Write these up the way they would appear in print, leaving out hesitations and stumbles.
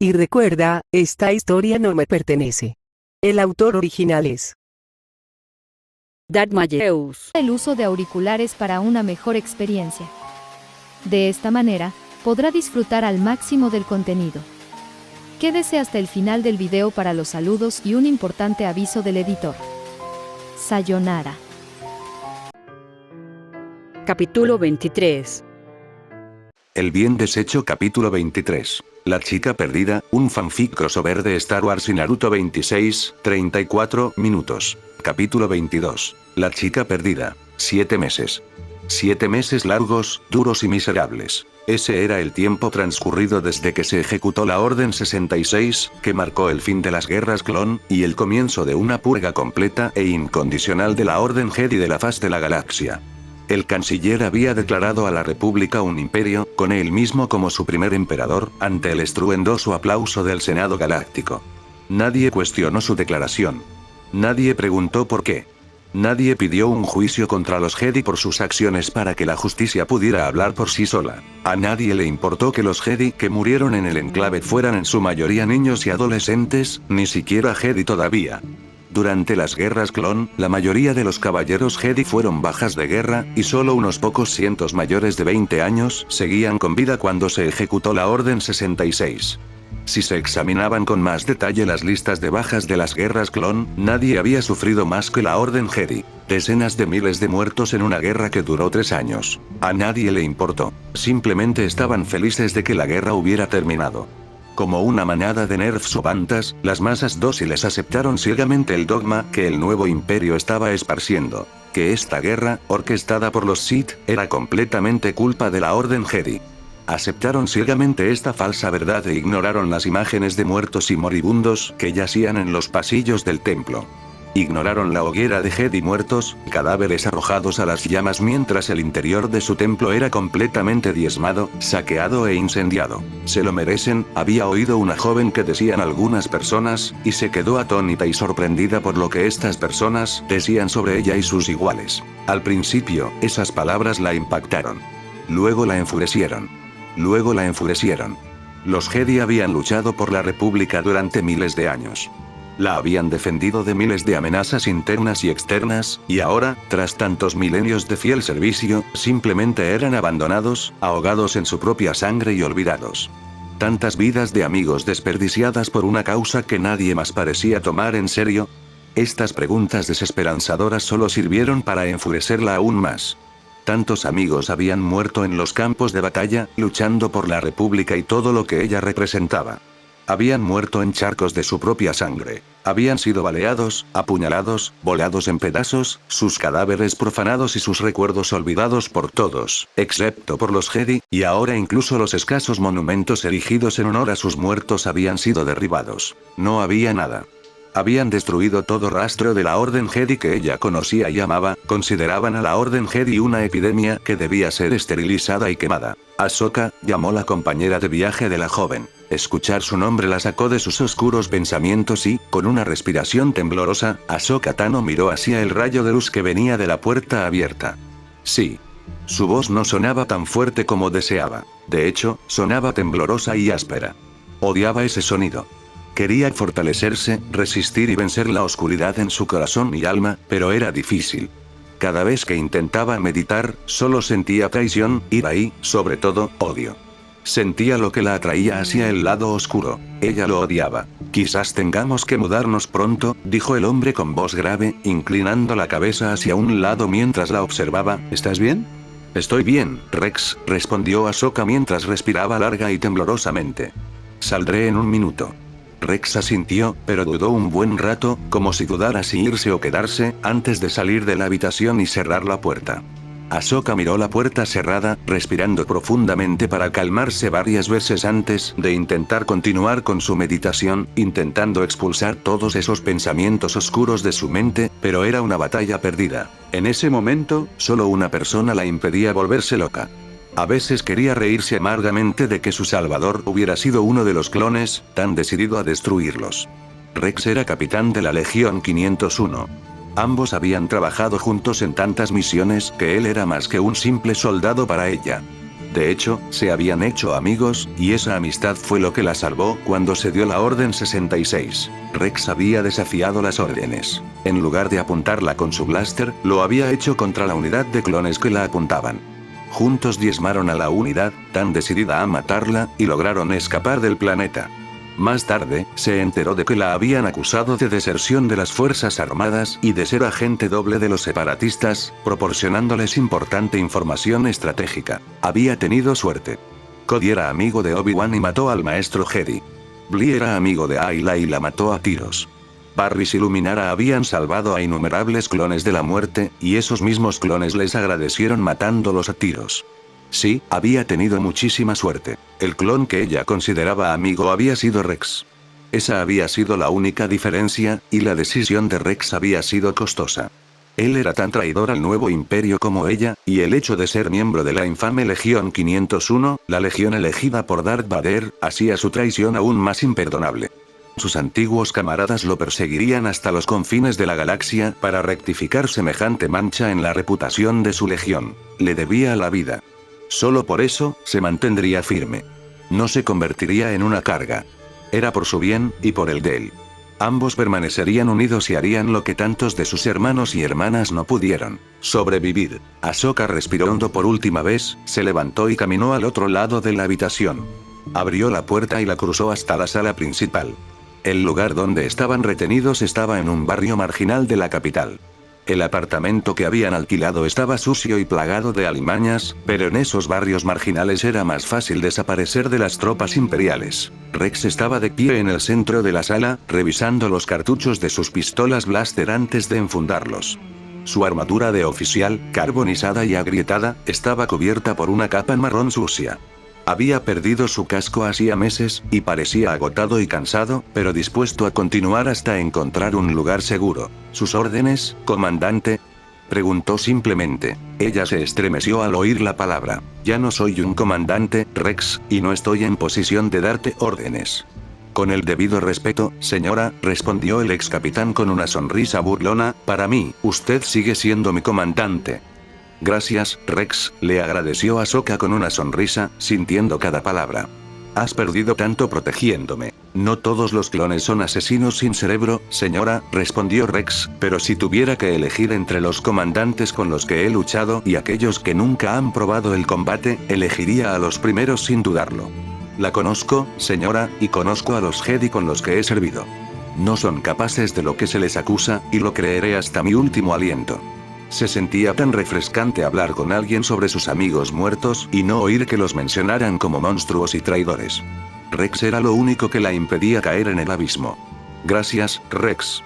Y recuerda, esta historia no me pertenece. El autor original es Darth Malleus. El uso de auriculares para una mejor experiencia. De esta manera, podrá disfrutar al máximo del contenido. Quédese hasta el final del video para los saludos y un importante aviso del editor. Sayonara. Capítulo 23. El bien deshecho capítulo 23. La chica perdida, un fanfic crossover de Star Wars y Naruto 26, 34 minutos. Capítulo 22. La chica perdida. 7 meses. 7 meses largos, duros y miserables. Ese era el tiempo transcurrido desde que se ejecutó la Orden 66, que marcó el fin de las guerras clon, y el comienzo de una purga completa e incondicional de la Orden Jedi de la faz de la galaxia. El canciller había declarado a la República un imperio, con él mismo como su primer emperador, ante el estruendoso aplauso del Senado Galáctico. Nadie cuestionó su declaración. Nadie preguntó por qué. Nadie pidió un juicio contra los Jedi por sus acciones para que la justicia pudiera hablar por sí sola. A nadie le importó que los Jedi que murieron en el enclave fueran en su mayoría niños y adolescentes, ni siquiera Jedi todavía. Durante las guerras clon, la mayoría de los caballeros Jedi fueron bajas de guerra, y solo unos pocos cientos mayores de 20 años seguían con vida cuando se ejecutó la Orden 66. Si se examinaban con más detalle las listas de bajas de las guerras clon, nadie había sufrido más que la Orden Jedi. Decenas de miles de muertos en una guerra que duró 3 años. A nadie le importó. Simplemente estaban felices de que la guerra hubiera terminado. Como una manada de nerds o bantas, las masas dóciles aceptaron ciegamente el dogma que el nuevo imperio estaba esparciendo. Que esta guerra, orquestada por los Sith, era completamente culpa de la Orden Jedi. Aceptaron ciegamente esta falsa verdad e ignoraron las imágenes de muertos y moribundos que yacían en los pasillos del templo. Ignoraron la hoguera de Jedi muertos, cadáveres arrojados a las llamas mientras el interior de su templo era completamente diezmado, saqueado e incendiado. Se lo merecen, había oído una joven que decían algunas personas, y se quedó atónita y sorprendida por lo que estas personas decían sobre ella y sus iguales. Al principio, esas palabras la impactaron. Luego la enfurecieron. Luego la enfurecieron. Los Jedi habían luchado por la República durante miles de años. La habían defendido de miles de amenazas internas y externas, y ahora, tras tantos milenios de fiel servicio, simplemente eran abandonados, ahogados en su propia sangre y olvidados. Tantas vidas de amigos desperdiciadas por una causa que nadie más parecía tomar en serio. Estas preguntas desesperanzadoras solo sirvieron para enfurecerla aún más. Tantos amigos habían muerto en los campos de batalla, luchando por la República y todo lo que ella representaba. Habían muerto en charcos de su propia sangre. Habían sido baleados, apuñalados, volados en pedazos, sus cadáveres profanados y sus recuerdos olvidados por todos, excepto por los Jedi, y ahora incluso los escasos monumentos erigidos en honor a sus muertos habían sido derribados. No había nada. Habían destruido todo rastro de la Orden Jedi que ella conocía y amaba, consideraban a la Orden Jedi una epidemia que debía ser esterilizada y quemada. Ahsoka, llamó la compañera de viaje de la joven. Escuchar su nombre la sacó de sus oscuros pensamientos y, con una respiración temblorosa, Ahsoka Tano miró hacia el rayo de luz que venía de la puerta abierta. Sí. Su voz no sonaba tan fuerte como deseaba. De hecho, sonaba temblorosa y áspera. Odiaba ese sonido. Quería fortalecerse, resistir y vencer la oscuridad en su corazón y alma, pero era difícil. Cada vez que intentaba meditar, solo sentía traición, ira y, sobre todo, odio. Sentía lo que la atraía hacia el lado oscuro. Ella lo odiaba. Quizás tengamos que mudarnos pronto, dijo el hombre con voz grave, inclinando la cabeza hacia un lado mientras la observaba. ¿Estás bien? Estoy bien, Rex, respondió Ahsoka mientras respiraba larga y temblorosamente. Saldré en un minuto. Rex asintió, pero dudó un buen rato, como si dudara si irse o quedarse, antes de salir de la habitación y cerrar la puerta. Ahsoka miró la puerta cerrada, respirando profundamente para calmarse varias veces antes de intentar continuar con su meditación, intentando expulsar todos esos pensamientos oscuros de su mente, pero era una batalla perdida. En ese momento, solo una persona la impedía volverse loca. A veces quería reírse amargamente de que su salvador hubiera sido uno de los clones, tan decidido a destruirlos. Rex era capitán de la Legión 501. Ambos habían trabajado juntos en tantas misiones que él era más que un simple soldado para ella. De hecho, se habían hecho amigos, y esa amistad fue lo que la salvó cuando se dio la Orden 66. Rex había desafiado las órdenes. En lugar de apuntarla con su blaster, lo había hecho contra la unidad de clones que la apuntaban. Juntos diezmaron a la unidad, tan decidida a matarla, y lograron escapar del planeta. Más tarde, se enteró de que la habían acusado de deserción de las Fuerzas Armadas y de ser agente doble de los separatistas, proporcionándoles importante información estratégica. Había tenido suerte. Cody era amigo de Obi-Wan y mató al maestro Jedi. Blee era amigo de Ayla y la mató a tiros. Barris y Luminara habían salvado a innumerables clones de la muerte, y esos mismos clones les agradecieron matándolos a tiros. Sí, había tenido muchísima suerte. El clon que ella consideraba amigo había sido Rex. Esa había sido la única diferencia, y la decisión de Rex había sido costosa. Él era tan traidor al nuevo imperio como ella, y el hecho de ser miembro de la infame Legión 501, la legión elegida por Darth Vader, hacía su traición aún más imperdonable. Sus antiguos camaradas lo perseguirían hasta los confines de la galaxia para rectificar semejante mancha en la reputación de su legión. Le debía la vida. Solo por eso, se mantendría firme. No se convertiría en una carga. Era por su bien, y por el de él. Ambos permanecerían unidos y harían lo que tantos de sus hermanos y hermanas no pudieron: sobrevivir. Ahsoka respiró hondo por última vez, se levantó y caminó al otro lado de la habitación. Abrió la puerta y la cruzó hasta la sala principal. El lugar donde estaban retenidos estaba en un barrio marginal de la capital. El apartamento que habían alquilado estaba sucio y plagado de alimañas, pero en esos barrios marginales era más fácil desaparecer de las tropas imperiales. Rex estaba de pie en el centro de la sala, revisando los cartuchos de sus pistolas blaster antes de enfundarlos. Su armadura de oficial, carbonizada y agrietada, estaba cubierta por una capa marrón sucia. Había perdido su casco hacía meses, y parecía agotado y cansado, pero dispuesto a continuar hasta encontrar un lugar seguro. ¿Sus órdenes, comandante?, preguntó simplemente. Ella se estremeció al oír la palabra. Ya no soy un comandante, Rex, y no estoy en posición de darte órdenes. Con el debido respeto, señora, respondió el ex capitán con una sonrisa burlona, para mí, usted sigue siendo mi comandante. Gracias, Rex, le agradeció Ahsoka con una sonrisa, sintiendo cada palabra. Has perdido tanto protegiéndome. No todos los clones son asesinos sin cerebro, señora, respondió Rex, pero si tuviera que elegir entre los comandantes con los que he luchado y aquellos que nunca han probado el combate, elegiría a los primeros sin dudarlo. La conozco, señora, y conozco a los Jedi con los que he servido. No son capaces de lo que se les acusa, y lo creeré hasta mi último aliento. Se sentía tan refrescante hablar con alguien sobre sus amigos muertos y no oír que los mencionaran como monstruos y traidores. Rex era lo único que la impedía caer en el abismo. Gracias, Rex.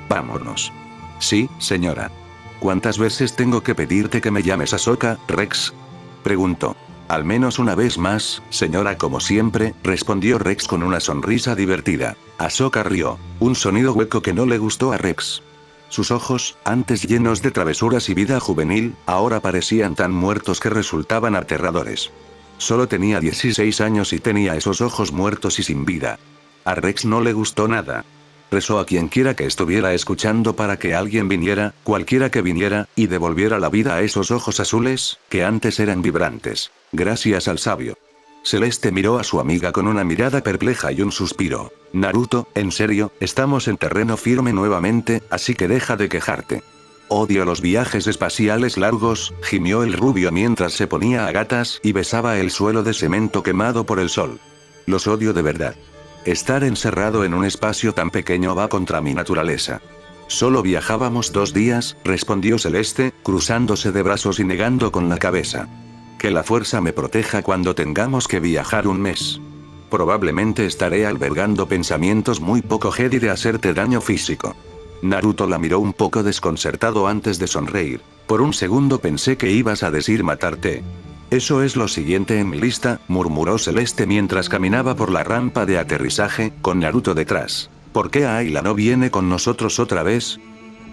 Vámonos. Sí, señora. ¿Cuántas veces tengo que pedirte que me llames Ahsoka, Rex?, preguntó. Al menos una vez más, señora, como siempre, respondió Rex con una sonrisa divertida. Ahsoka rió, un sonido hueco que no le gustó a Rex. Sus ojos, antes llenos de travesuras y vida juvenil, ahora parecían tan muertos que resultaban aterradores. Solo tenía 16 años y tenía esos ojos muertos y sin vida. A Rex no le gustó nada. Rezó a quien quiera que estuviera escuchando para que alguien viniera, cualquiera que viniera, y devolviera la vida a esos ojos azules, que antes eran vibrantes. Gracias al sabio. Celeste miró a su amiga con una mirada perpleja y un suspiro. Naruto, en serio, estamos en terreno firme nuevamente, así que deja de quejarte. Odio los viajes espaciales largos, gimió el rubio mientras se ponía a gatas y besaba el suelo de cemento quemado por el sol. Los odio de verdad. Estar encerrado en un espacio tan pequeño va contra mi naturaleza. Solo viajábamos 2 días, respondió Celeste, cruzándose de brazos y negando con la cabeza. Que la fuerza me proteja cuando tengamos que viajar 1 mes. Probablemente estaré albergando pensamientos muy poco Jedi de hacerte daño físico. Naruto la miró un poco desconcertado antes de sonreír. Por un segundo pensé que ibas a decir matarte. Eso es lo siguiente en mi lista, murmuró Celeste mientras caminaba por la rampa de aterrizaje, con Naruto detrás. ¿Por qué Ayla no viene con nosotros otra vez?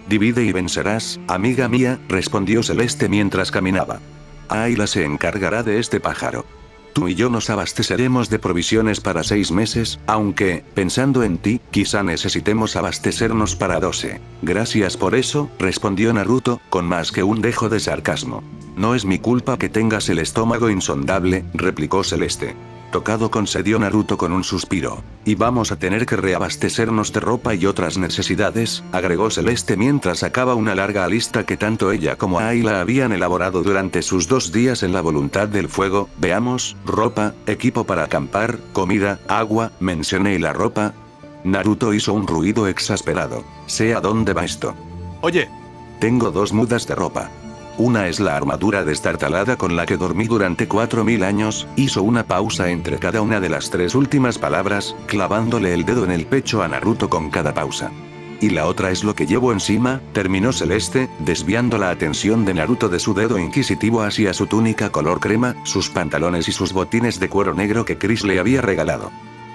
Divide y vencerás, amiga mía, respondió Celeste mientras caminaba. Ayla se encargará de este pájaro. Tú y yo nos abasteceremos de provisiones para 6 meses, aunque, pensando en ti, quizá necesitemos abastecernos para 12. Gracias por eso, respondió Naruto, con más que un dejo de sarcasmo. No es mi culpa que tengas el estómago insondable, replicó Celeste. Tocado, concedió Naruto con un suspiro. Y vamos a tener que reabastecernos de ropa y otras necesidades, agregó Celeste mientras sacaba una larga lista que tanto ella como Ayla habían elaborado durante sus 2 días en la voluntad del fuego. Veamos: ropa, equipo para acampar, comida, agua. ¿Mencioné la ropa? Naruto hizo un ruido exasperado. Sé a dónde va esto. Oye, Tengo 2 mudas de ropa. Una es la armadura destartalada con la que dormí durante 4000 años, hizo una pausa entre cada una de las 3 últimas palabras, clavándole el dedo en el pecho a Naruto con cada pausa. Y la otra es lo que llevo encima, terminó Celeste, desviando la atención de Naruto de su dedo inquisitivo hacia su túnica color crema, sus pantalones y sus botines de cuero negro que Chris le había regalado.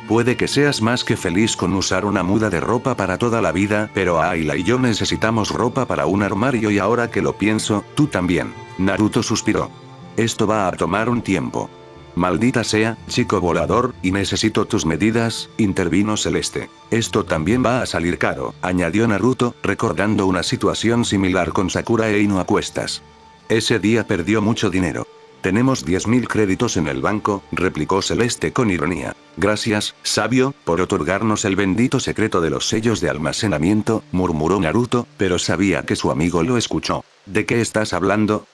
Puede que seas más que feliz con usar una muda de ropa para toda la vida, pero Ayla y yo necesitamos ropa para un armario y ahora que lo pienso, tú también. Naruto suspiró. Esto va a tomar un tiempo. Maldita sea, chico volador, y necesito tus medidas, intervino Celeste. Esto también va a salir caro, añadió Naruto, recordando una situación similar con Sakura e Ino a cuestas. Ese día perdió mucho dinero. Tenemos 10.000 créditos en el banco, replicó Celeste con ironía. Gracias, sabio, por otorgarnos el bendito secreto de los sellos de almacenamiento, murmuró Naruto, pero sabía que su amigo lo escuchó. ¿De qué estás hablando?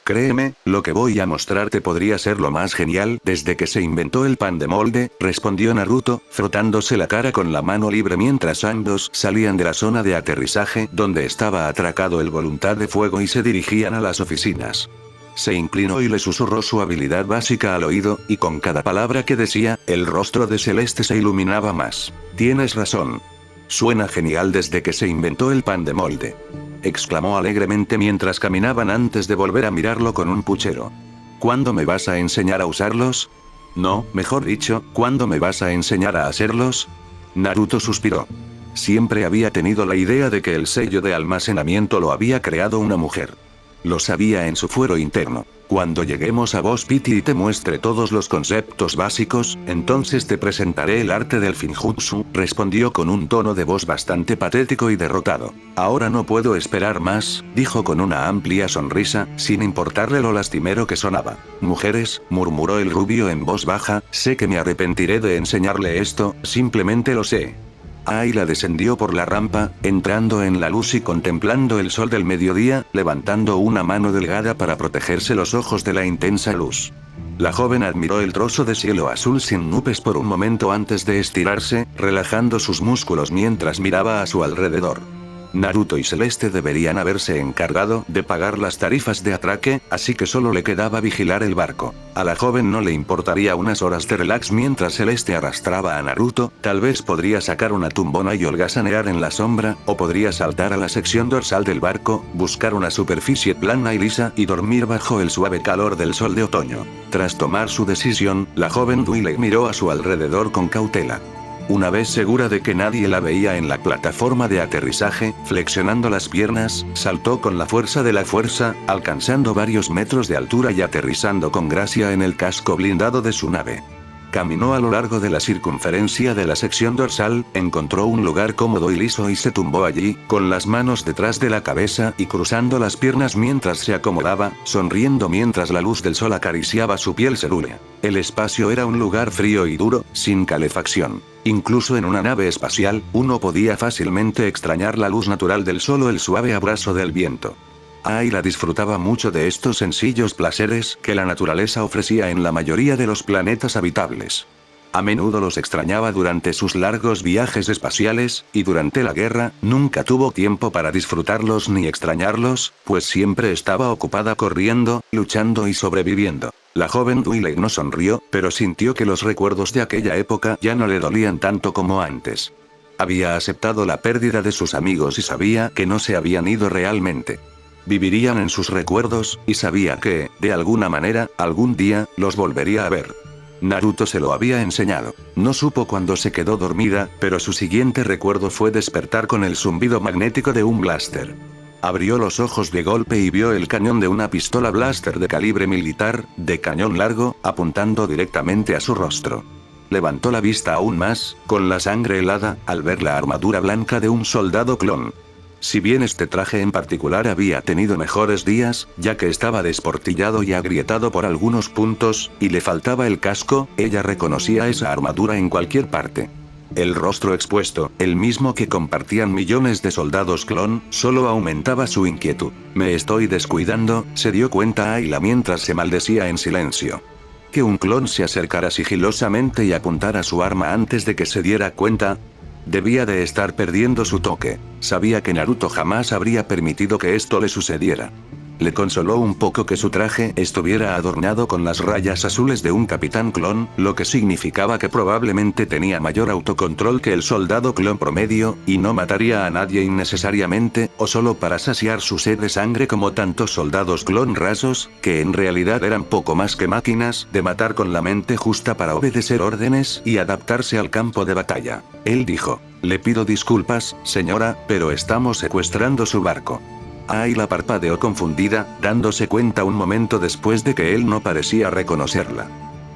Créeme, lo que voy a mostrarte podría ser lo más genial desde que se inventó el pan de molde, respondió Naruto, frotándose la cara con la mano libre mientras ambos salían de la zona de aterrizaje donde estaba atracado el voluntad de fuego y se dirigían a las oficinas. Se inclinó y le susurró su habilidad básica al oído, y con cada palabra que decía, el rostro de Celeste se iluminaba más. Tienes razón. Suena genial desde que se inventó el pan de molde. Exclamó alegremente mientras caminaban antes de volver a mirarlo con un puchero. ¿Cuándo me vas a enseñar a usarlos? No, mejor dicho, ¿cuándo me vas a enseñar a hacerlos? Naruto suspiró. Siempre había tenido la idea de que el sello de almacenamiento lo había creado una mujer. Lo sabía en su fuero interno. Cuando lleguemos a Boss Pity y te muestre todos los conceptos básicos, entonces te presentaré el arte del Finjutsu, respondió con un tono de voz bastante patético y derrotado. Ahora no puedo esperar más, dijo con una amplia sonrisa, sin importarle lo lastimero que sonaba. Mujeres, murmuró el rubio en voz baja, sé que me arrepentiré de enseñarle esto, simplemente lo sé. Ayla descendió por la rampa, entrando en la luz y contemplando el sol del mediodía, levantando una mano delgada para protegerse los ojos de la intensa luz. La joven admiró el trozo de cielo azul sin nubes por un momento antes de estirarse, relajando sus músculos mientras miraba a su alrededor. Naruto y Celeste deberían haberse encargado de pagar las tarifas de atraque, así que solo le quedaba vigilar el barco. A la joven no le importaría unas horas de relax mientras Celeste arrastraba a Naruto, tal vez podría sacar una tumbona y holgazanear en la sombra, o podría saltar a la sección dorsal del barco, buscar una superficie plana y lisa y dormir bajo el suave calor del sol de otoño. Tras tomar su decisión, la joven Duile miró a su alrededor con cautela. Una vez segura de que nadie la veía en la plataforma de aterrizaje, flexionando las piernas, saltó con la fuerza de la fuerza, alcanzando varios metros de altura y aterrizando con gracia en el casco blindado de su nave. Caminó a lo largo de la circunferencia de la sección dorsal, encontró un lugar cómodo y liso y se tumbó allí, con las manos detrás de la cabeza y cruzando las piernas mientras se acomodaba, sonriendo mientras la luz del sol acariciaba su piel cerúlea. El espacio era un lugar frío y duro, sin calefacción. Incluso en una nave espacial, uno podía fácilmente extrañar la luz natural del sol o el suave abrazo del viento. Ayla disfrutaba mucho de estos sencillos placeres que la naturaleza ofrecía en la mayoría de los planetas habitables. A menudo los extrañaba durante sus largos viajes espaciales, y durante la guerra, nunca tuvo tiempo para disfrutarlos ni extrañarlos, pues siempre estaba ocupada corriendo, luchando y sobreviviendo. La joven Duile no sonrió, pero sintió que los recuerdos de aquella época ya no le dolían tanto como antes. Había aceptado la pérdida de sus amigos y sabía que no se habían ido realmente. Vivirían en sus recuerdos, y sabía que, de alguna manera, algún día, los volvería a ver. Naruto se lo había enseñado. No supo cuándo se quedó dormida, pero su siguiente recuerdo fue despertar con el zumbido magnético de un blaster. Abrió los ojos de golpe y vio el cañón de una pistola blaster de calibre militar, de cañón largo, apuntando directamente a su rostro. Levantó la vista aún más, con la sangre helada, al ver la armadura blanca de un soldado clon. Si bien este traje en particular había tenido mejores días, ya que estaba desportillado y agrietado por algunos puntos, y le faltaba el casco, ella reconocía esa armadura en cualquier parte. El rostro expuesto, el mismo que compartían millones de soldados clon, solo aumentaba su inquietud. Me estoy descuidando, se dio cuenta Ayla mientras se maldecía en silencio. Que un clon se acercara sigilosamente y apuntara su arma antes de que se diera cuenta. Debía de estar perdiendo su toque. Sabía que Naruto jamás habría permitido que esto le sucediera. Le consoló un poco que su traje estuviera adornado con las rayas azules de un capitán clon, lo que significaba que probablemente tenía mayor autocontrol que el soldado clon promedio, y no mataría a nadie innecesariamente, o solo para saciar su sed de sangre como tantos soldados clon rasos, que en realidad eran poco más que máquinas de matar con la mente justa para obedecer órdenes y adaptarse al campo de batalla. Él dijo: le pido disculpas, señora, pero estamos secuestrando su barco. Ayla parpadeó confundida, dándose cuenta un momento después de que él no parecía reconocerla.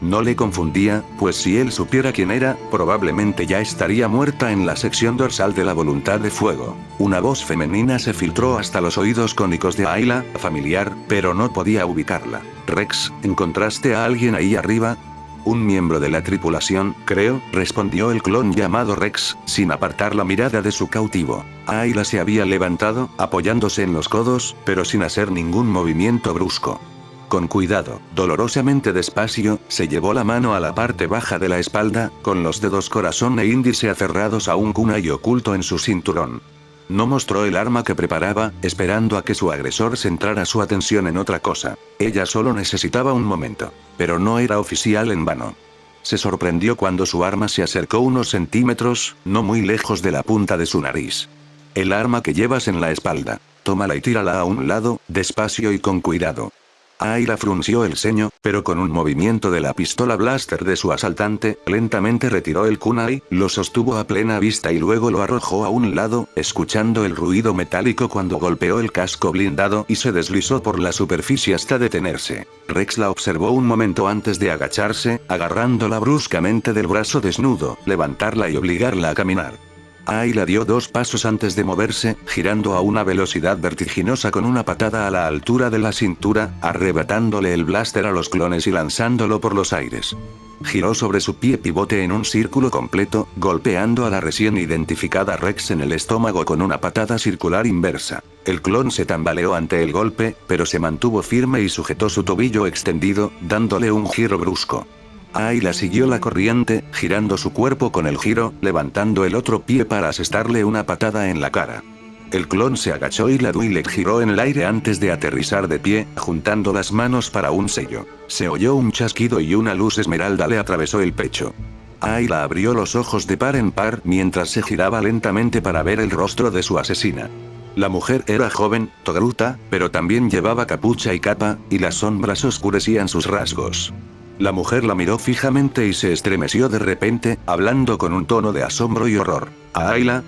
No le confundía, pues si él supiera quién era, probablemente ya estaría muerta en la sección dorsal de la voluntad de fuego. Una voz femenina se filtró hasta los oídos cónicos de Ayla, familiar, pero no podía ubicarla. Rex, ¿encontraste a alguien ahí arriba? Un miembro de la tripulación, creo, respondió el clon llamado Rex, sin apartar la mirada de su cautivo. Ayla se había levantado, apoyándose en los codos, pero sin hacer ningún movimiento brusco. Con cuidado, dolorosamente despacio, se llevó la mano a la parte baja de la espalda, con los dedos corazón e índice aferrados a un kunai oculto en su cinturón. No mostró el arma que preparaba, esperando a que su agresor centrara su atención en otra cosa. Ella solo necesitaba un momento. Pero no era oficial en vano. Se sorprendió cuando su arma se acercó unos centímetros, no muy lejos de la punta de su nariz. El arma que llevas en la espalda. Tómala y tírala a un lado, despacio y con cuidado. Ayla frunció el ceño, pero con un movimiento de la pistola blaster de su asaltante, lentamente retiró el kunai, lo sostuvo a plena vista y luego lo arrojó a un lado, escuchando el ruido metálico cuando golpeó el casco blindado y se deslizó por la superficie hasta detenerse. Rex la observó un momento antes de agacharse, agarrándola bruscamente del brazo desnudo, levantarla y obligarla a caminar. Ayla dio 2 pasos antes de moverse, girando a una velocidad vertiginosa con una patada a la altura de la cintura, arrebatándole el blaster a los clones y lanzándolo por los aires. Giró sobre su pie pivote en un círculo completo, golpeando a la recién identificada Rex en el estómago con una patada circular inversa. El clon se tambaleó ante el golpe, pero se mantuvo firme y sujetó su tobillo extendido, dándole un giro brusco. Ayla siguió la corriente, girando su cuerpo con el giro, levantando el otro pie para asestarle una patada en la cara. El clon se agachó y la Twi'lek giró en el aire antes de aterrizar de pie, juntando las manos para un sello. Se oyó un chasquido y una luz esmeralda le atravesó el pecho. Ayla abrió los ojos de par en par mientras se giraba lentamente para ver el rostro de su asesina. La mujer era joven, Togruta, pero también llevaba capucha y capa, y las sombras oscurecían sus rasgos. La mujer la miró fijamente y se estremeció de repente, hablando con un tono de asombro y horror. Ayla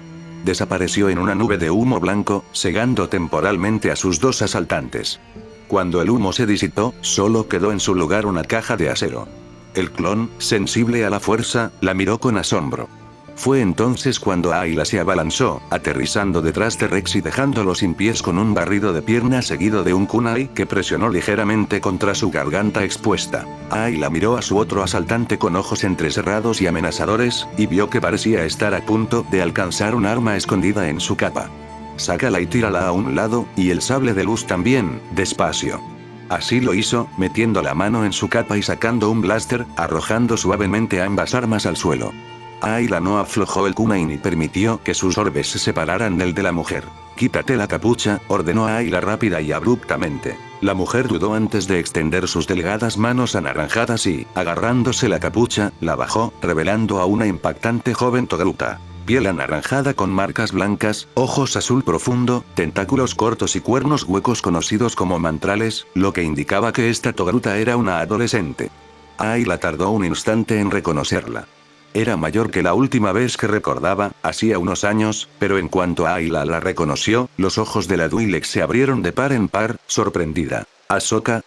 desapareció en una nube de humo blanco, cegando temporalmente a sus 2 asaltantes. Cuando el humo se disipó, solo quedó en su lugar una caja de acero. El clon, sensible a la fuerza, la miró con asombro. Fue entonces cuando Ayla se abalanzó, aterrizando detrás de Rex y dejándolo sin pies con un barrido de pierna seguido de un kunai que presionó ligeramente contra su garganta expuesta. Ayla miró a su otro asaltante con ojos entrecerrados y amenazadores, y vio que parecía estar a punto de alcanzar un arma escondida en su capa. Sácala y tírala a un lado, y el sable de luz también, despacio. Así lo hizo, metiendo la mano en su capa y sacando un blaster, arrojando suavemente ambas armas al suelo. Ayla no aflojó el kunai ni permitió que sus orbes se separaran del de la mujer. «Quítate la capucha», ordenó a Ayla rápida y abruptamente. La mujer dudó antes de extender sus delgadas manos anaranjadas y, agarrándose la capucha, la bajó, revelando a una impactante joven Togruta. Piel anaranjada con marcas blancas, ojos azul profundo, tentáculos cortos y cuernos huecos conocidos como mantrales, lo que indicaba que esta Togruta era una adolescente. Ayla tardó un instante en reconocerla. Era mayor que la última vez que recordaba, hacía unos años, pero en cuanto Ayla la reconoció, los ojos de la Twi'lek se abrieron de par en par, sorprendida. «Ahsoka.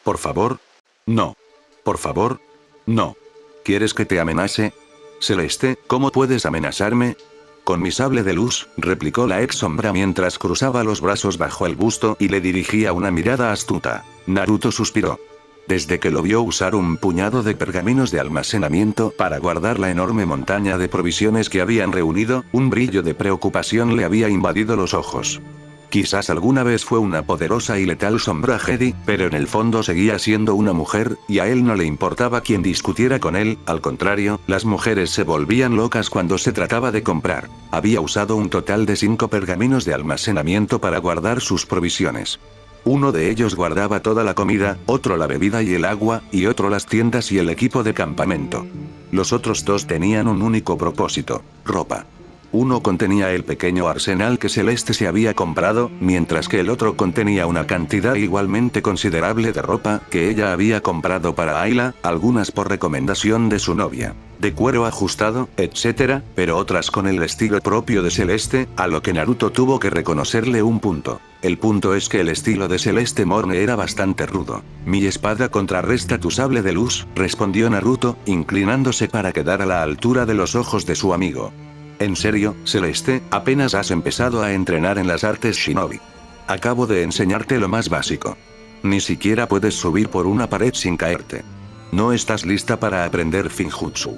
Por favor. No. Por favor. No. ¿Quieres que te amenace? Celeste, ¿cómo puedes amenazarme? Con mi sable de luz, replicó la ex sombra mientras cruzaba los brazos bajo el busto y le dirigía una mirada astuta. Naruto suspiró. Desde que lo vio usar un puñado de pergaminos de almacenamiento para guardar la enorme montaña de provisiones que habían reunido, un brillo de preocupación le había invadido los ojos. Quizás alguna vez fue una poderosa y letal sombra Jedi, pero en el fondo seguía siendo una mujer, y a él no le importaba quien discutiera con él, al contrario, las mujeres se volvían locas cuando se trataba de comprar. Había usado un total de 5 pergaminos de almacenamiento para guardar sus provisiones. Uno de ellos guardaba toda la comida, otro la bebida y el agua, y otro las tiendas y el equipo de campamento. Los otros 2 tenían un único propósito: ropa. Uno contenía el pequeño arsenal que Celeste se había comprado, mientras que el otro contenía una cantidad igualmente considerable de ropa que ella había comprado para Ayla, algunas por recomendación de su novia, de cuero ajustado, etc., pero otras con el estilo propio de Celeste, a lo que Naruto tuvo que reconocerle un punto. El punto es que el estilo de Celeste Morne era bastante rudo. Mi espada contrarresta tu sable de luz, respondió Naruto, inclinándose para quedar a la altura de los ojos de su amigo. En serio, Celeste, apenas has empezado a entrenar en las artes shinobi. Acabo de enseñarte lo más básico. Ni siquiera puedes subir por una pared sin caerte. No estás lista para aprender Finjutsu.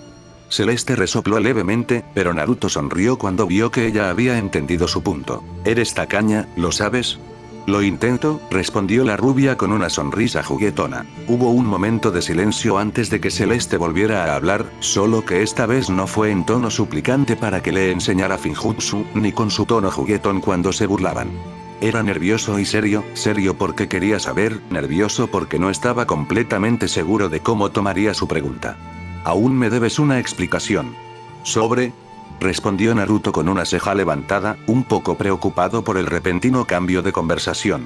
Celeste resopló levemente, pero Naruto sonrió cuando vio que ella había entendido su punto. Eres tacaña, ¿lo sabes? Lo intento, respondió la rubia con una sonrisa juguetona. Hubo un momento de silencio antes de que Celeste volviera a hablar, solo que esta vez no fue en tono suplicante para que le enseñara Finjutsu, ni con su tono juguetón cuando se burlaban. Era nervioso y serio porque quería saber, nervioso porque no estaba completamente seguro de cómo tomaría su pregunta. Aún me debes una explicación. ¿Sobre? Respondió Naruto con una ceja levantada, un poco preocupado por el repentino cambio de conversación.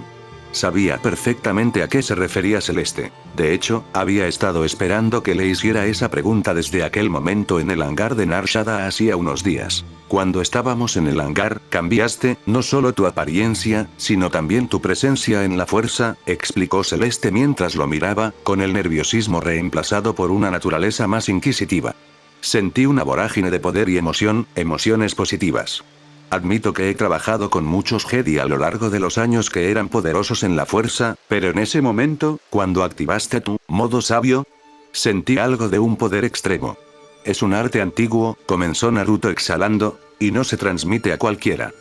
Sabía perfectamente a qué se refería Celeste. De hecho, había estado esperando que le hiciera esa pregunta desde aquel momento en el hangar de Nar Shaddaa hacía unos días. Cuando estábamos en el hangar, cambiaste, no solo tu apariencia, sino también tu presencia en la fuerza, explicó Celeste mientras lo miraba, con el nerviosismo reemplazado por una naturaleza más inquisitiva. Sentí una vorágine de poder y emociones positivas. Admito que he trabajado con muchos Jedi a lo largo de los años que eran poderosos en la fuerza, pero en ese momento, cuando activaste tu modo sabio, sentí algo de un poder extremo. Es un arte antiguo, comenzó Naruto exhalando, y no se transmite a cualquiera.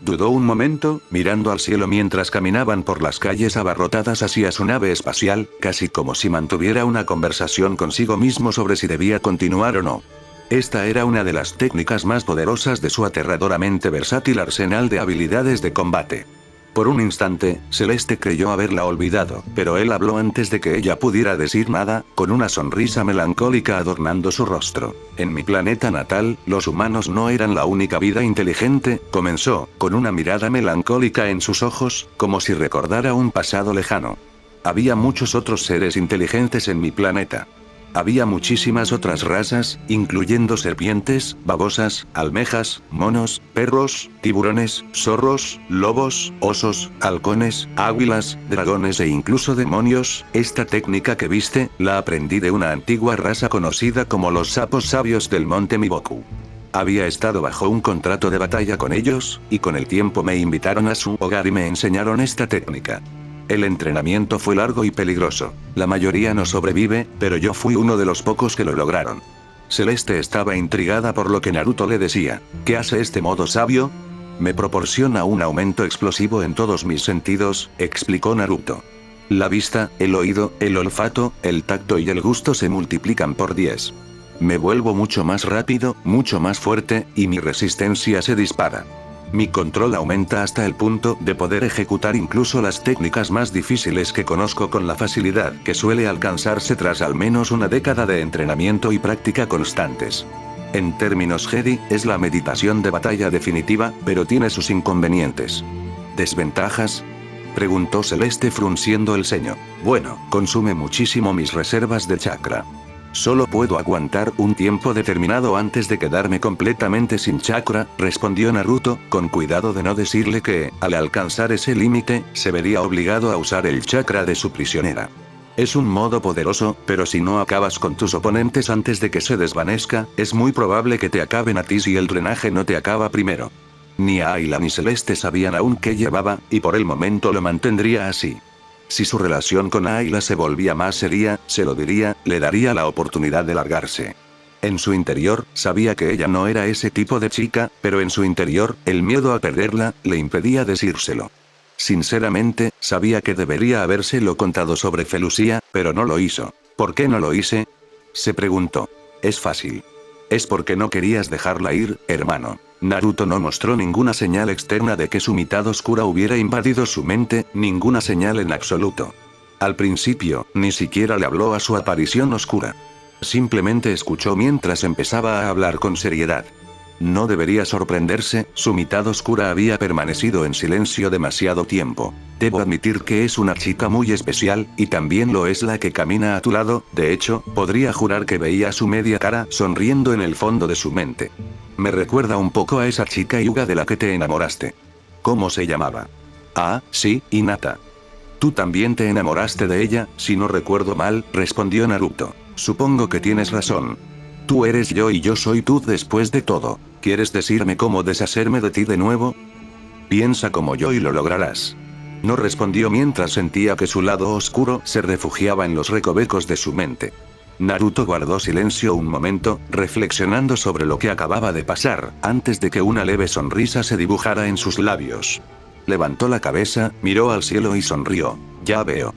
Dudó un momento, mirando al cielo mientras caminaban por las calles abarrotadas hacia su nave espacial, casi como si mantuviera una conversación consigo mismo sobre si debía continuar o no. Esta era una de las técnicas más poderosas de su aterradoramente versátil arsenal de habilidades de combate. Por un instante, Celeste creyó haberla olvidado, pero él habló antes de que ella pudiera decir nada, con una sonrisa melancólica adornando su rostro. En mi planeta natal, los humanos no eran la única vida inteligente, comenzó, con una mirada melancólica en sus ojos, como si recordara un pasado lejano. Había muchos otros seres inteligentes en mi planeta. Había muchísimas otras razas, incluyendo serpientes, babosas, almejas, monos, perros, tiburones, zorros, lobos, osos, halcones, águilas, dragones e incluso demonios. Esta técnica que viste, la aprendí de una antigua raza conocida como los sapos sabios del monte Miboku. Había estado bajo un contrato de batalla con ellos, y con el tiempo me invitaron a su hogar y me enseñaron esta técnica. El entrenamiento fue largo y peligroso. La mayoría no sobrevive, pero yo fui uno de los pocos que lo lograron. Celeste estaba intrigada por lo que Naruto le decía. ¿Qué hace este modo sabio? Me proporciona un aumento explosivo en todos mis sentidos, explicó Naruto. La vista, el oído, el olfato, el tacto y el gusto se multiplican por 10. Me vuelvo mucho más rápido, mucho más fuerte, y mi resistencia se dispara. Mi control aumenta hasta el punto de poder ejecutar incluso las técnicas más difíciles que conozco con la facilidad que suele alcanzarse tras al menos una década de entrenamiento y práctica constantes. En términos Jedi, es la meditación de batalla definitiva, pero tiene sus inconvenientes. ¿Desventajas? Preguntó Celeste frunciendo el ceño. Bueno, consume muchísimo mis reservas de chakra. Solo puedo aguantar un tiempo determinado antes de quedarme completamente sin chakra, respondió Naruto, con cuidado de no decirle que, al alcanzar ese límite, se vería obligado a usar el chakra de su prisionera. Es un modo poderoso, pero si no acabas con tus oponentes antes de que se desvanezca, es muy probable que te acaben a ti si el drenaje no te acaba primero. Ni Ayla ni Celeste sabían aún qué llevaba, y por el momento lo mantendría así. Si su relación con Ayla se volvía más seria, se lo diría, le daría la oportunidad de largarse. En su interior, sabía que ella no era ese tipo de chica, pero en su interior, el miedo a perderla, le impedía decírselo. Sinceramente, sabía que debería habérselo contado sobre Felucia, pero no lo hizo. ¿Por qué no lo hice? Se preguntó. Es fácil. Es porque no querías dejarla ir, hermano. Naruto no mostró ninguna señal externa de que su mitad oscura hubiera invadido su mente, ninguna señal en absoluto. Al principio, ni siquiera le habló a su aparición oscura. Simplemente escuchó mientras empezaba a hablar con seriedad. No debería sorprenderse, su mitad oscura había permanecido en silencio demasiado tiempo. Debo admitir que es una chica muy especial, y también lo es la que camina a tu lado, de hecho, podría jurar que veía su media cara sonriendo en el fondo de su mente. Me recuerda un poco a esa chica Hyuga de la que te enamoraste. ¿Cómo se llamaba? Ah, sí, Hinata. Tú también te enamoraste de ella, si no recuerdo mal, respondió Naruto. Supongo que tienes razón. Tú eres yo y yo soy tú después de todo. ¿Quieres decirme cómo deshacerme de ti de nuevo? Piensa como yo y lo lograrás. No respondió mientras sentía que su lado oscuro se refugiaba en los recovecos de su mente. Naruto guardó silencio un momento, reflexionando sobre lo que acababa de pasar, antes de que una leve sonrisa se dibujara en sus labios. Levantó la cabeza, miró al cielo y sonrió. Ya veo.